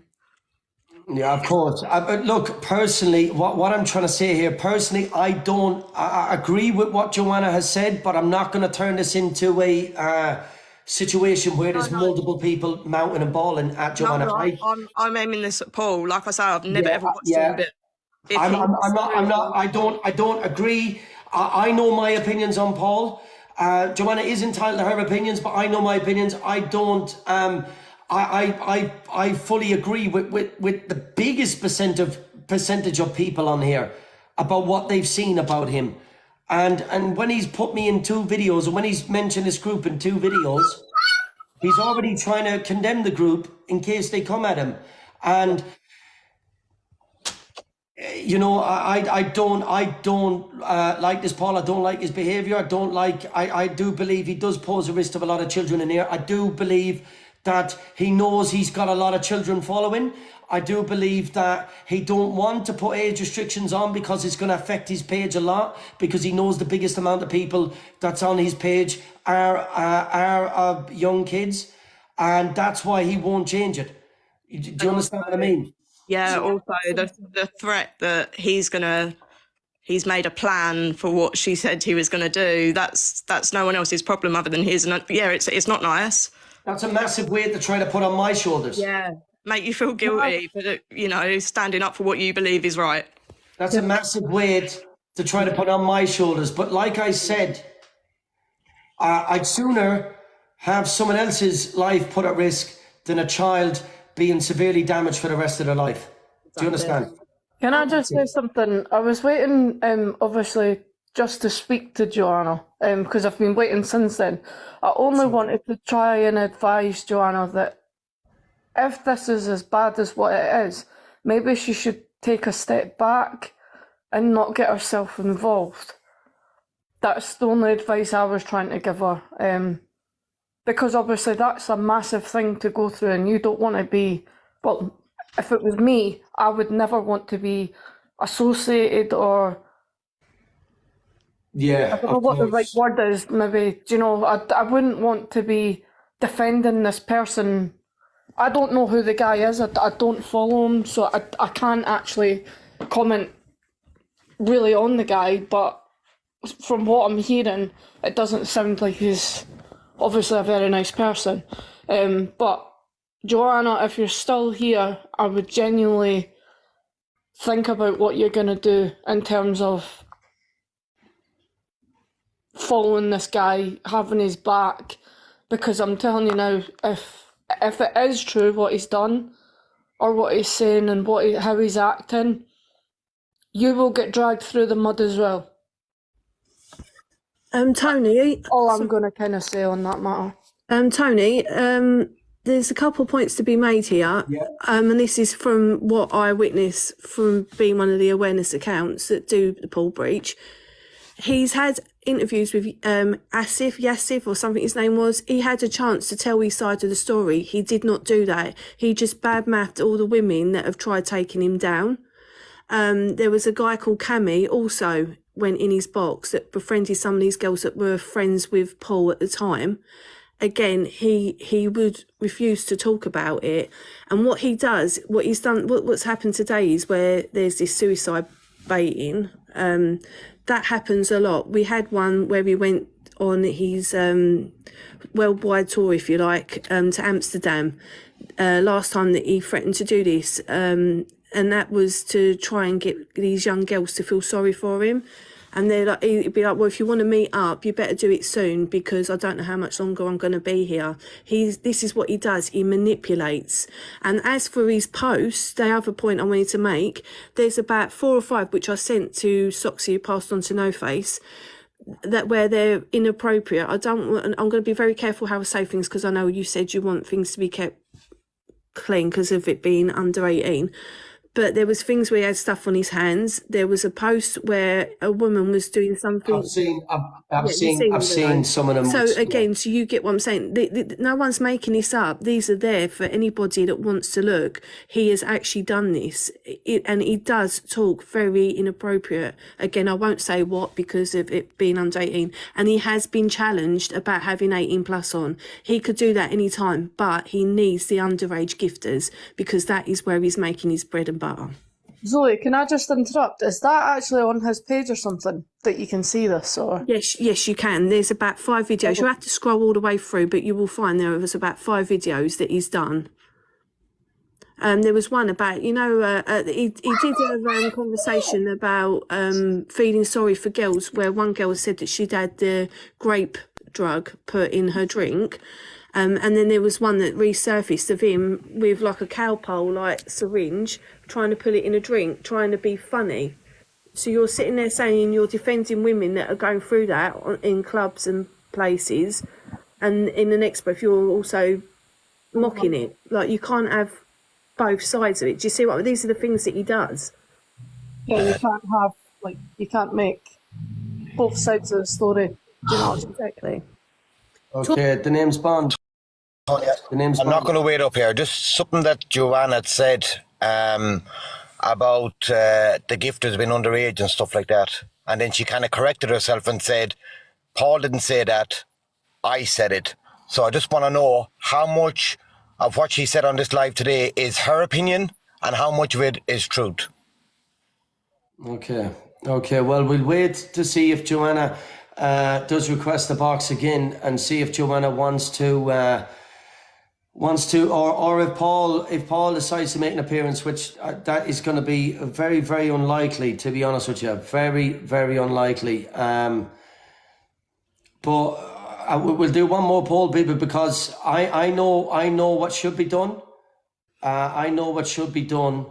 Yeah, of course. But look, personally, what I'm trying to say here, personally, I agree with what Joanna has said, but I'm not going to turn this into a situation where there's multiple people mounting and balling at Joanna. No, I'm aiming this at Paul. Like I say, I've never ever watched him, but I don't agree. I know my opinions on Paul. Joanna is entitled to her opinions, but I know my opinions. I don't. I fully agree with the biggest percentage of people on here about what they've seen about him. And when he's put me in 2 videos, and when he's mentioned this group in 2 videos, he's already trying to condemn the group in case they come at him. And you know, I don't like this Paul. I don't like his behavior. I do believe he does pose a risk to a lot of children in here. I do believe that he knows he's got a lot of children following. I do believe that he don't want to put age restrictions on because it's going to affect his page a lot, because he knows the biggest amount of people that's on his page are young kids, and that's why he won't change it. Do you understand what I mean? Yeah, also the threat that he's going to he's made a plan for what she said he was going to do. That's no one else's problem other than his. And yeah, it's not nice. That's a massive weight to try to put on my shoulders. Yeah, make you feel guilty for standing up for what you believe is right. That's a massive weight to try to put on my shoulders. But like I said, I'd sooner have someone else's life put at risk than a child being severely damaged for the rest of their life. Do you understand? Can I just say something? I was waiting, obviously, just to speak to Joanna, because I've been waiting since then. I only wanted to try and advise Joanna that if this is as bad as what it is, maybe she should take a step back and not get herself involved. That's the only advice I was trying to give her. Because obviously that's a massive thing to go through, and you don't want to be, well, if it was me, I would never want to be associated or, yeah, I don't know what the right word is, maybe, do you know, I wouldn't want to be defending this person. I don't know who the guy is, I don't follow him, so I can't actually comment really on the guy, but from what I'm hearing, it doesn't sound like he's obviously a very nice person. But Joanna, if you're still here, I would genuinely think about what you're going to do in terms of following this guy, having his back, because I'm telling you now, if it is true what he's done or what he's saying and how he's acting, you will get dragged through the mud as well. Tony, all I'm going to kind of say on that matter. Tony, there's a couple of points to be made here, and this is from what I witnessed from being one of the awareness accounts that do the Paul Breach. He's had interviews with Yassif or something his name was. He had a chance to tell his side of the story. He did not do that. He just badmouthed all the women that have tried taking him down. There was a guy called Cammy also went in his box that befriended some of these girls that were friends with Paul at the time. Again, he would refuse to talk about it. And what he does, what he's done, what's happened today is where there's this suicide baiting. That happens a lot. We had one where we went on his worldwide tour, if you like, to Amsterdam last time that he threatened to do this. And that was to try and get these young girls to feel sorry for him. And they're like, he'd be like, well, if you want to meet up, you better do it soon because I don't know how much longer I'm going to be here. This is what he does. He manipulates. And as for his posts, the other point I wanted to make, there's about 4 or 5 which I sent to Soxy, who passed on to No Face, that where they're inappropriate. I'm going to be very careful how I say things because I know you said you want things to be kept clean because of it being under 18. But there was things where he had stuff on his hands. There was a post where a woman was doing something. I've seen some of them. So again, so you get what I'm saying. No one's making this up. These are there for anybody that wants to look. He has actually done this, and he does talk very inappropriate. Again, I won't say what because of it being under 18. And he has been challenged about having 18 plus on. He could do that any time, but he needs the underage gifters because that is where he's making his bread and butter. Zoe, can I just interrupt? Is that actually on his page or something that you can see this? Or yes, you can. There's about 5 videos. You have to scroll all the way through, but you will find there was about 5 videos that he's done. There was one about, he did a conversation about feeling sorry for girls, where one girl said that she'd had the grape drug put in her drink. And then there was one that resurfaced of him with like a cowpole, like syringe, trying to put it in a drink, trying to be funny. So you're sitting there saying you're defending women that are going through that in clubs and places, and in the next breath you're also mocking it. Like you can't have both sides of it. Do you see what? These are the things that he does. Yeah, you can't make both sides of the story. Do you know exactly? Okay, the name's Bond. I'm not going to wait up here. Just something that Joanna had said about the gift has been underage and stuff like that. And then she kind of corrected herself and said, Paul didn't say that, I said it. So I just want to know how much of what she said on this live today is her opinion and how much of it is truth. Okay. Okay, well, we'll wait to see if Joanna does request the box again, and see if Joanna wants to, or if Paul decides to make an appearance, which that is going to be very, very unlikely, to be honest with you, very, very unlikely. But we'll do one more poll, people, because I know what should be done. I know what should be done.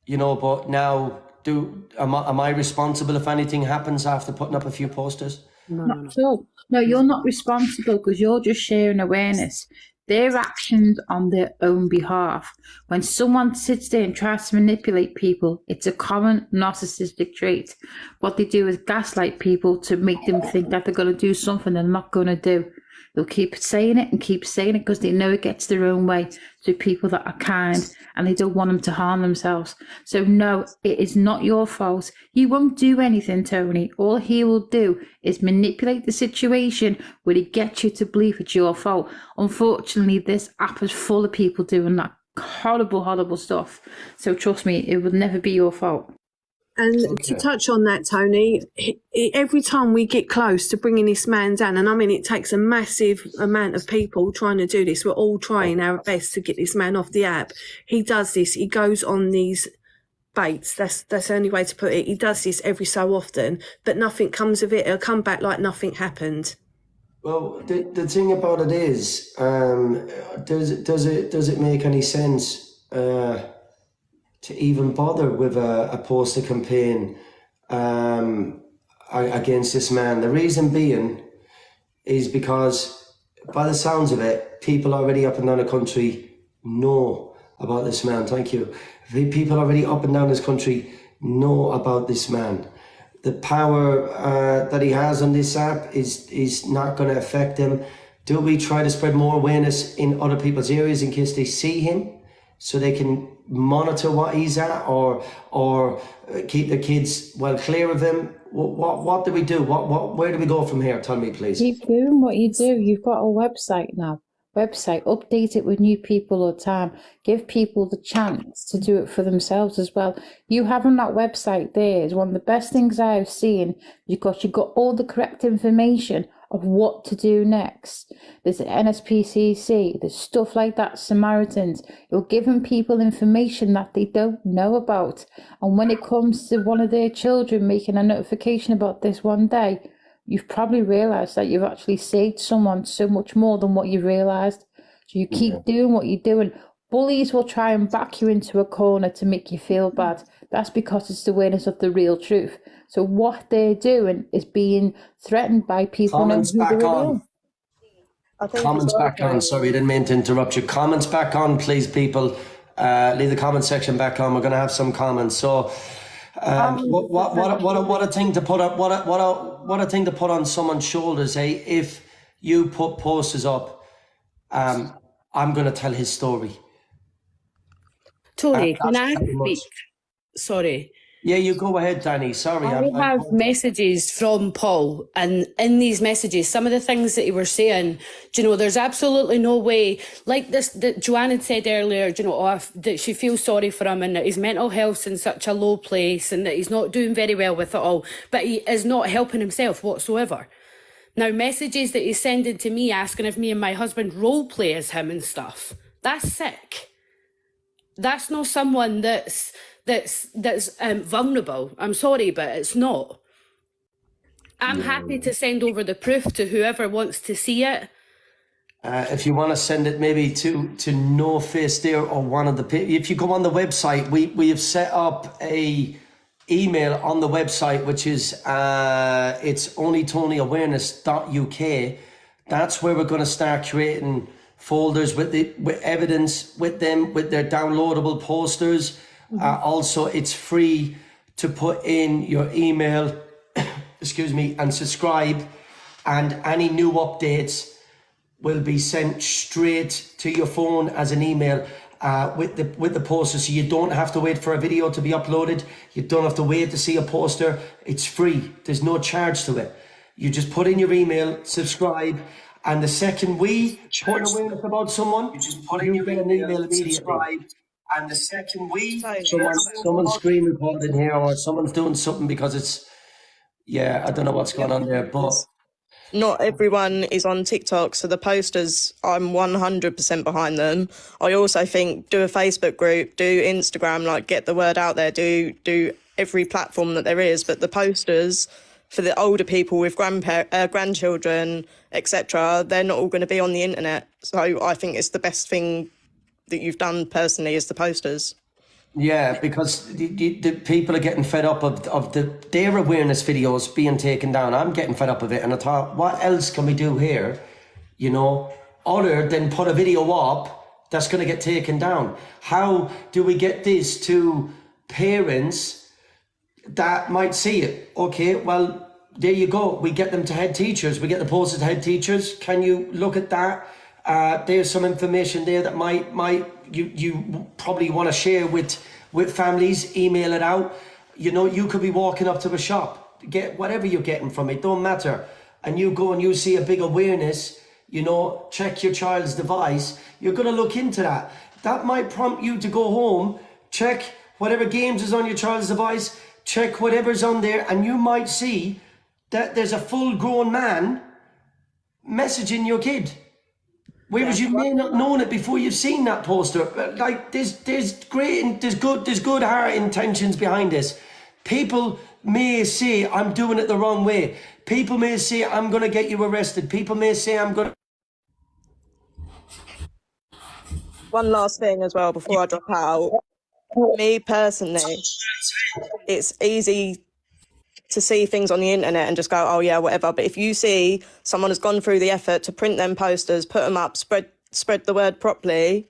You know, but now, am I responsible if anything happens after putting up a few posters? No, you're not responsible because you're just sharing awareness. Their actions on their own behalf. When someone sits there and tries to manipulate people, it's a common narcissistic trait. What they do is gaslight people to make them think that they're going to do something they're not going to do. They'll keep saying it because they know it gets their own way to people that are kind and they don't want them to harm themselves. So no, it is not your fault. He won't do anything, Tony. All he will do is manipulate the situation where he gets you to believe it's your fault. Unfortunately, this app is full of people doing that horrible, horrible stuff. So trust me, it would never be your fault. And to touch on that, Tony, every time we get close to bringing this man down, and I mean, it takes a massive amount of people trying to do this. We're all trying our best to get this man off the app. He does this. He goes on these baits. That's the only way to put it. He does this every so often, but nothing comes of it. It'll come back like nothing happened. Well, the thing about it is, does it make any sense to even bother with a poster campaign against this man? The reason being is because, by the sounds of it, people already up and down the country know about this man. Thank you. People already up and down this country know about this man. The power that he has on this app is not going to affect him. Do we try to spread more awareness in other people's areas in case they see him, so they can monitor what he's at, or keep the kids well clear of him? What do we do? Where do we go from here? Tell me, please. Keep doing what you do. You've got a website now. Update it with new people all the time. Give people the chance to do it for themselves as well. You having that website there is one of the best things I've seen, because you've got all the correct information of what to do next. There's an NSPCC, there's stuff like that, Samaritans. You're giving people information that they don't know about. And when it comes to one of their children making a notification about this one day, you've probably realised that you've actually saved someone so much more than what you realised. So you keep doing what you're doing. Bullies will try and back you into a corner to make you feel bad. That's because it's the awareness of the real truth. So what they're doing is being threatened by people. Comments back on. Comments back on. Sorry, I didn't mean to interrupt you. Comments back on, please, people. Leave the comment section back on. We're going to have some comments. So, what a thing to put up. What a thing to put on someone's shoulders. If you put posters up, I'm going to tell his story. Tony, can I speak? Sorry. Yeah, you go ahead, Danny. Sorry. I have messages from Paul, and in these messages, some of the things that he was saying, do you know, there's absolutely no way, like this, that Joanne had said earlier, do you know, that she feels sorry for him and that his mental health's in such a low place and that he's not doing very well with it all, but he is not helping himself whatsoever. Now, messages that he's sending to me asking if me and my husband role play as him and stuff, that's sick. That's not someone that's vulnerable. I'm sorry, but it's not. I'm happy to send over the proof to whoever wants to see it. If you want to send it maybe to No Face There or one of the, if you go on the website, we have set up a email on the website, which is it's onlytonyofficial.uk. That's where we're going to start creating folders with evidence with them, with their downloadable posters. Also, it's free to put in your email, excuse me, and subscribe, and any new updates will be sent straight to your phone as an email with the poster. So you don't have to wait for a video to be uploaded. You don't have to wait to see a poster. It's free. There's no charge to it. You just put in your email, subscribe, and the second we put awareness about someone, you just put in your email immediately. And the second someone's screen recording here, or someone's doing something because it's, I don't know what's going on there, but not everyone is on TikTok, so the posters, I'm 100% behind them. I also think do a Facebook group, do Instagram, like get the word out there, do every platform that there is. But the posters for the older people with grandchildren, etc., they're not all going to be on the internet. So I think it's the best thing that you've done personally is the posters. Yeah, because the people are getting fed up of their awareness videos being taken down. I'm getting fed up of it, and I thought, what else can we do here, other than put a video up that's going to get taken down? How do we get this to parents that might see it? Okay, well, there you go. We get them to head teachers. We get the posters to head teachers. Can you look at that? There's some information there that you probably want to share with families. Email it out. You could be walking up to a shop, get whatever you're getting from it, don't matter, and you go and you see a big awareness, check your child's device. You're going to look into that. That might prompt you to go home, check whatever games is on your child's device, check whatever's on there, and you might see that there's a full grown man messaging your kid. Whereas you may not known it before you've seen that poster. But like there's good heart intentions behind this. People may say I'm doing it the wrong way. People may say I'm gonna get you arrested. People may say I'm gonna. One last thing as well before I drop out. Me personally, it's easy to see things on the internet and just go, oh yeah, whatever. But if you see someone has gone through the effort to print them posters, put them up, spread the word properly,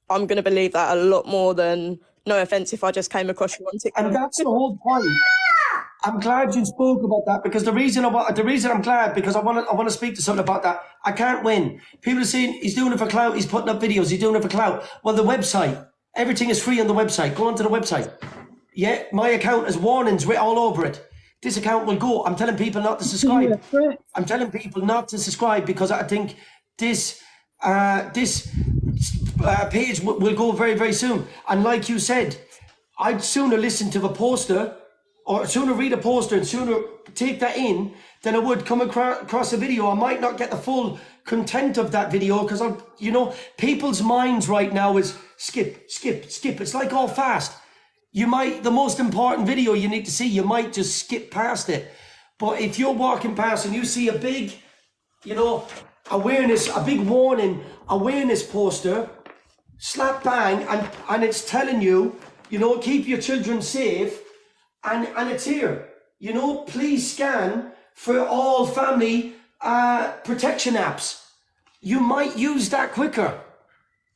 I'm going to believe that a lot more than, no offence if I just came across you on TikTok. And that's the whole point. I'm glad you spoke about that, because the reason I'm glad, because I want to speak to someone about that. I can't win. People are saying he's doing it for clout, he's putting up videos, he's doing it for clout. Well, the website, everything is free on the website. Go onto the website. Yeah, my account has warnings written all over it. This account will go. I'm telling people not to subscribe. I'm telling people not to subscribe because I think this page will go very, very soon. And like you said, I'd sooner listen to the poster, or sooner read a poster and sooner take that in than I would come across a video. I might not get the full content of that video because people's minds right now is skip. It's like all fast. The most important video you need to see, you might just skip past it. But if you're walking past and you see a big, awareness, a big warning, awareness poster, slap bang, and it's telling you, keep your children safe, and it's here. Please scan for all family protection apps. You might use that quicker.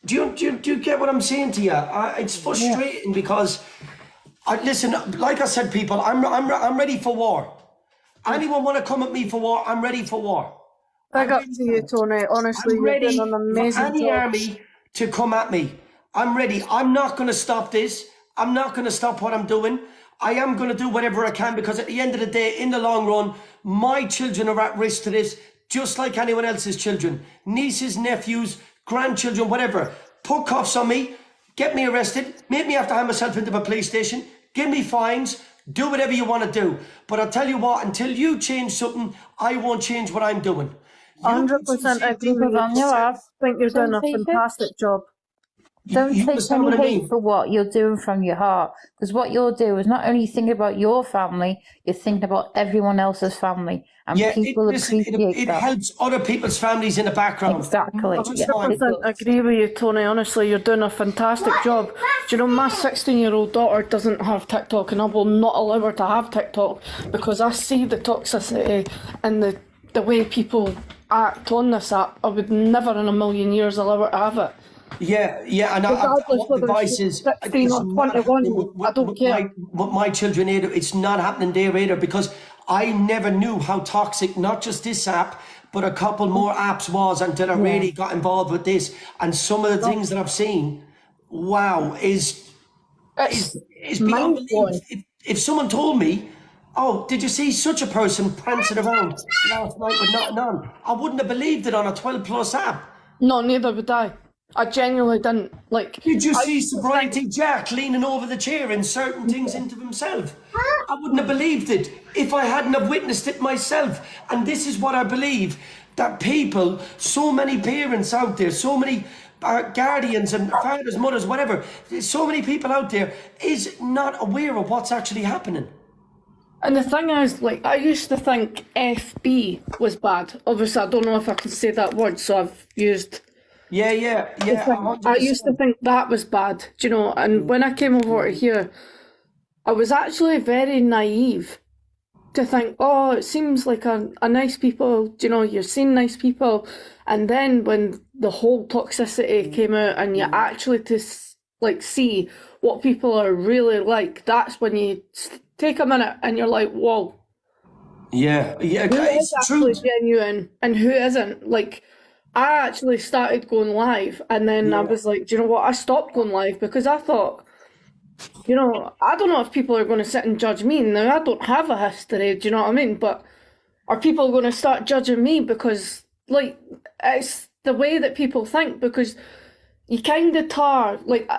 Do you get what I'm saying to you? It's frustrating because, listen, like I said, people, I'm ready for war. Anyone want to come at me for war? I'm ready for war. Big up to you, Tony. Honestly, you're doing an amazing job. Any army to come at me. I'm ready. I'm not going to stop this. I'm not going to stop what I'm doing. I am going to do whatever I can, because at the end of the day, in the long run, my children are at risk to this, just like anyone else's children. Nieces, nephews, grandchildren, whatever. Put cuffs on me, get me arrested, make me have to hand myself into a police station, give me fines, do whatever you want to do. But I'll tell you what, until you change something, I won't change what I'm doing. 100% agree with you. I think you're doing a fantastic job. Don't take any hate for what you're doing from your heart, because what you're doing is not only thinking about your family, you're thinking about everyone else's family, and people appreciate that. It helps other people's families in the background. Exactly. 100% agree with you, Tony. Honestly, you're doing a fantastic job. Do you know, my 16-year-old daughter doesn't have TikTok, and I will not allow her to have TikTok because I see the toxicity and the way people act on this app. I would never in a million years allow her to have it. Yeah, and what devices? 16 or 21, I don't care. My children, it's not happening there either, because I never knew how toxic not just this app, but a couple more apps was until I really got involved with this. And some of the things that I've seen, wow, is beyond belief. If someone told me, oh, did you see such a person prancing around last night with nothing on? I wouldn't have believed it on a 12+ app. No, neither would I. I genuinely didn't. Like, did you see Sobriety Jack leaning over the chair, inserting things into himself? I wouldn't have believed it if I hadn't have witnessed it myself. And this is what I believe, that people, so many parents out there, so many guardians and fathers, mothers, whatever, so many people out there is not aware of what's actually happening. And the thing is, like, I used to think FB was bad. Obviously, I don't know if I can say that word, so I've used... Yeah. I used to think that was bad, do you know? And when I came over to here, I was actually very naive to think, oh, it seems like a nice people, do you know, you're seeing nice people. And then when the whole toxicity came out and you actually see what people are really like, that's when you take a minute and you're like, whoa. Yeah, Who is actually genuine and who isn't? Like, I actually started going live and then I was like, do you know what? I stopped going live because I thought, you know, I don't know if people are going to sit and judge me. Now, I don't have a history, do you know what I mean? But are people going to start judging me because, like, it's the way that people think, because you kind of like,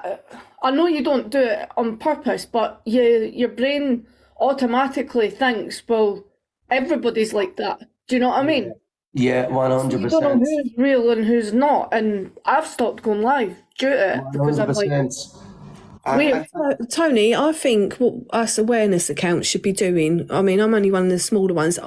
I know you don't do it on purpose, but your brain automatically thinks, well, everybody's like that. Do you know what I mean? Yeah, 100%. You don't know who's real and who's not, and I've stopped going live due to it because I'm like, Tony, I think what us awareness accounts should be doing, I mean, I'm only one of the smaller ones.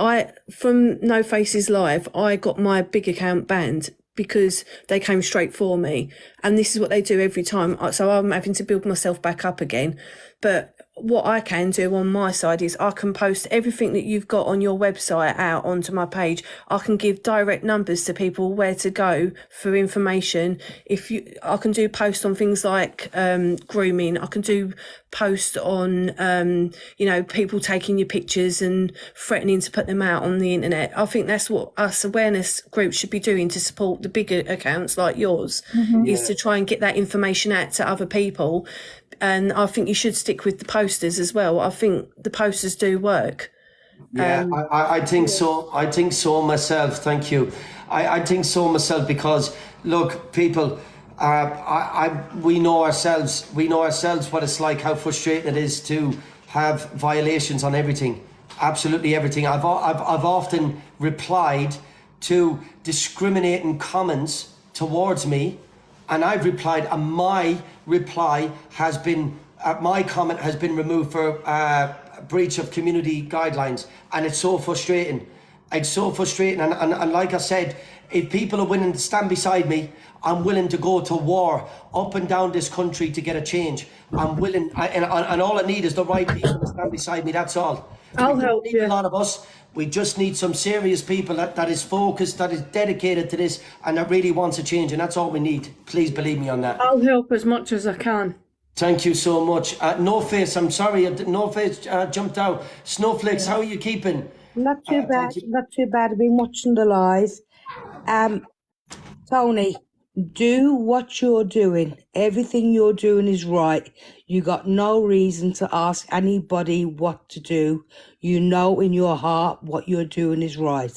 From No Faces Live, I got my big account banned because they came straight for me. And this is what they do every time. So I'm having to build myself back up again. But what I can do on my side is I can post everything that you've got on your website out onto my page. I can give direct numbers to people where to go for information. I can do posts on things like grooming. I can do posts on people taking your pictures and threatening to put them out on the internet. I think that's what us awareness groups should be doing to support the bigger accounts like yours, is to try and get that information out to other people. And I think you should stick with the posters as well. I think the posters do work. Yeah, I think so. I think so myself. Thank you. I think so myself because, look, people, we know ourselves. We know ourselves what it's like, how frustrating it is to have violations on everything, absolutely everything. I've often replied to discriminating comments towards me, and I've replied, and my reply has been, my comment has been removed for breach of community guidelines, and it's so frustrating. It's so frustrating, and like I said, if people are willing to stand beside me, I'm willing to go to war up and down this country to get a change. I'm willing, and all I need is the right people to stand beside me, that's all. I'll help you. A lot of us. We just need some serious people that is focused, that is dedicated to this, and that really wants a change, and that's all we need. Please believe me on that. I'll help as much as I can. Thank you so much. No Face, I'm sorry, No Face jumped out. Snowflakes, how are you keeping? Not too bad, not too bad. I've been watching the live. Tony, do what you're doing. Everything you're doing is right. You got no reason to ask anybody what to do. You know in your heart what you're doing is right.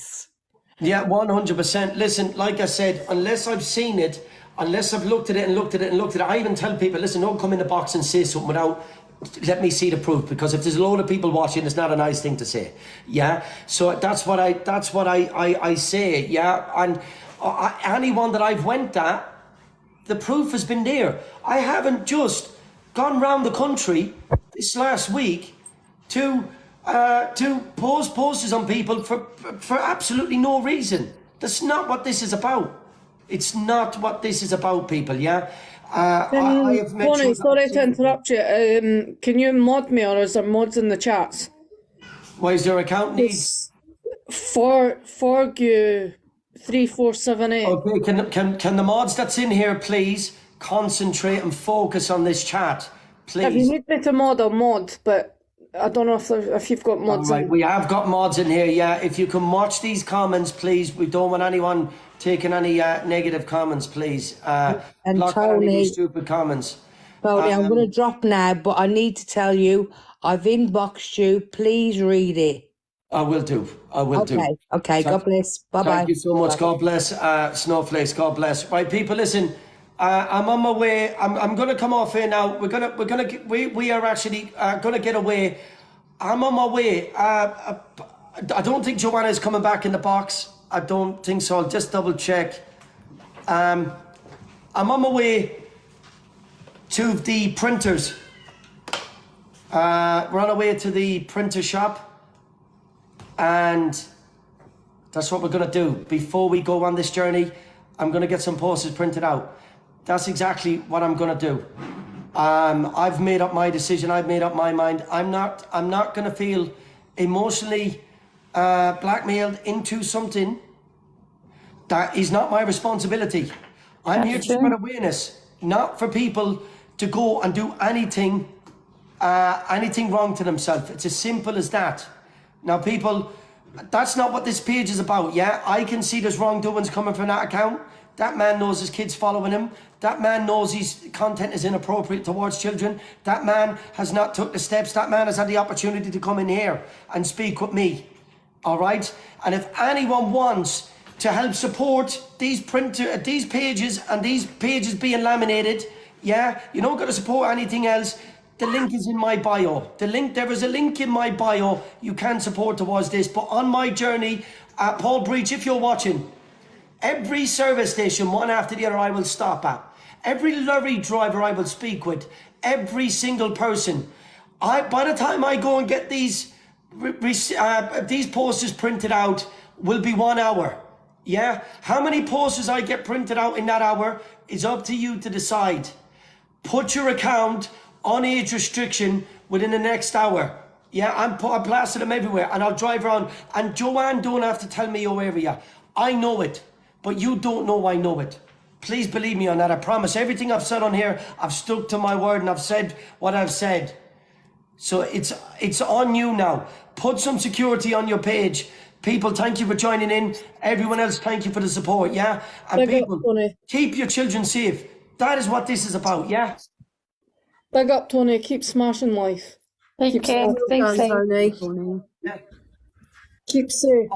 Yeah, 100%. Listen, like I said, unless I've seen it, unless I've looked at it and looked at it and looked at it, I even tell people, listen, don't come in the box and say something without, let me see the proof, because if there's a load of people watching, it's not a nice thing to say. Yeah, so that's what I say. Yeah, and anyone that I've went at, the proof has been there. I haven't just gone round the country this last week to post posters on people for absolutely no reason. That's not what this is about. It's not what this is about, people. Yeah. I have met Bonnie, sorry to interrupt you. Can you mod me, or is there mods in the chats? Why is your account needs? Forgu 3478. Okay, can the mods that's in here please concentrate and focus on this chat, please? If you need me to mod, I'll mod, but I don't know if you've got mods in. We have got mods in here, yeah. If you can watch these comments, please. We don't want anyone taking any negative comments, please. And block Tony, any stupid comments. Tony, I'm going to drop now, but I need to tell you, I've inboxed you. Please read it. I will do. Okay. God bless. Bye-bye. Thank you so much. God bless. Snowflakes, God bless. Right, people, listen. I'm on my way. I'm going to come off here now. We are actually going to get away. I'm on my way. I don't think Joanna is coming back in the box. I don't think so. I'll just double check. I'm on my way to the printers. We're on our way to the printer shop, and that's what we're going to do. Before we go on this journey, I'm going to get some posters printed out. That's exactly what I'm going to do. I've made up my decision. I've made up my mind. I'm not going to feel emotionally blackmailed into something that is not my responsibility. I'm here to spread awareness, not for people to go and do anything wrong to themselves. It's as simple as that. Now, people, that's not what this page is about, yeah? I can see there's wrongdoings coming from that account. That man knows his kids following him. That man knows his content is inappropriate towards children. That man has not took the steps. That man has had the opportunity to come in here and speak with me, all right? And if anyone wants to help support these pages and these pages being laminated, yeah, you don't got to support anything else. The link is in my bio. There is a link in my bio. You can support towards this. But on my journey, Paul Breach, if you're watching, every service station, one after the other, I will stop at. Every lorry driver I will speak with. Every single person. By the time I go and get these posters printed out, will be 1 hour. Yeah? How many posters I get printed out in that hour is up to you to decide. Put your account on age restriction within the next hour. Yeah, I plaster them everywhere and I'll drive around. And Joanne don't have to tell me your area. I know it, but you don't know I know it. Please believe me on that. I promise everything I've said on here, I've stuck to my word and I've said what I've said. So it's on you now. Put some security on your page. People, thank you for joining in. Everyone else, thank you for the support, yeah? And people, keep your children safe. That is what this is about, yeah? Big up, Tony. Keep smashing life. Keep care. smashing. Thanks, Tony. Keep safe.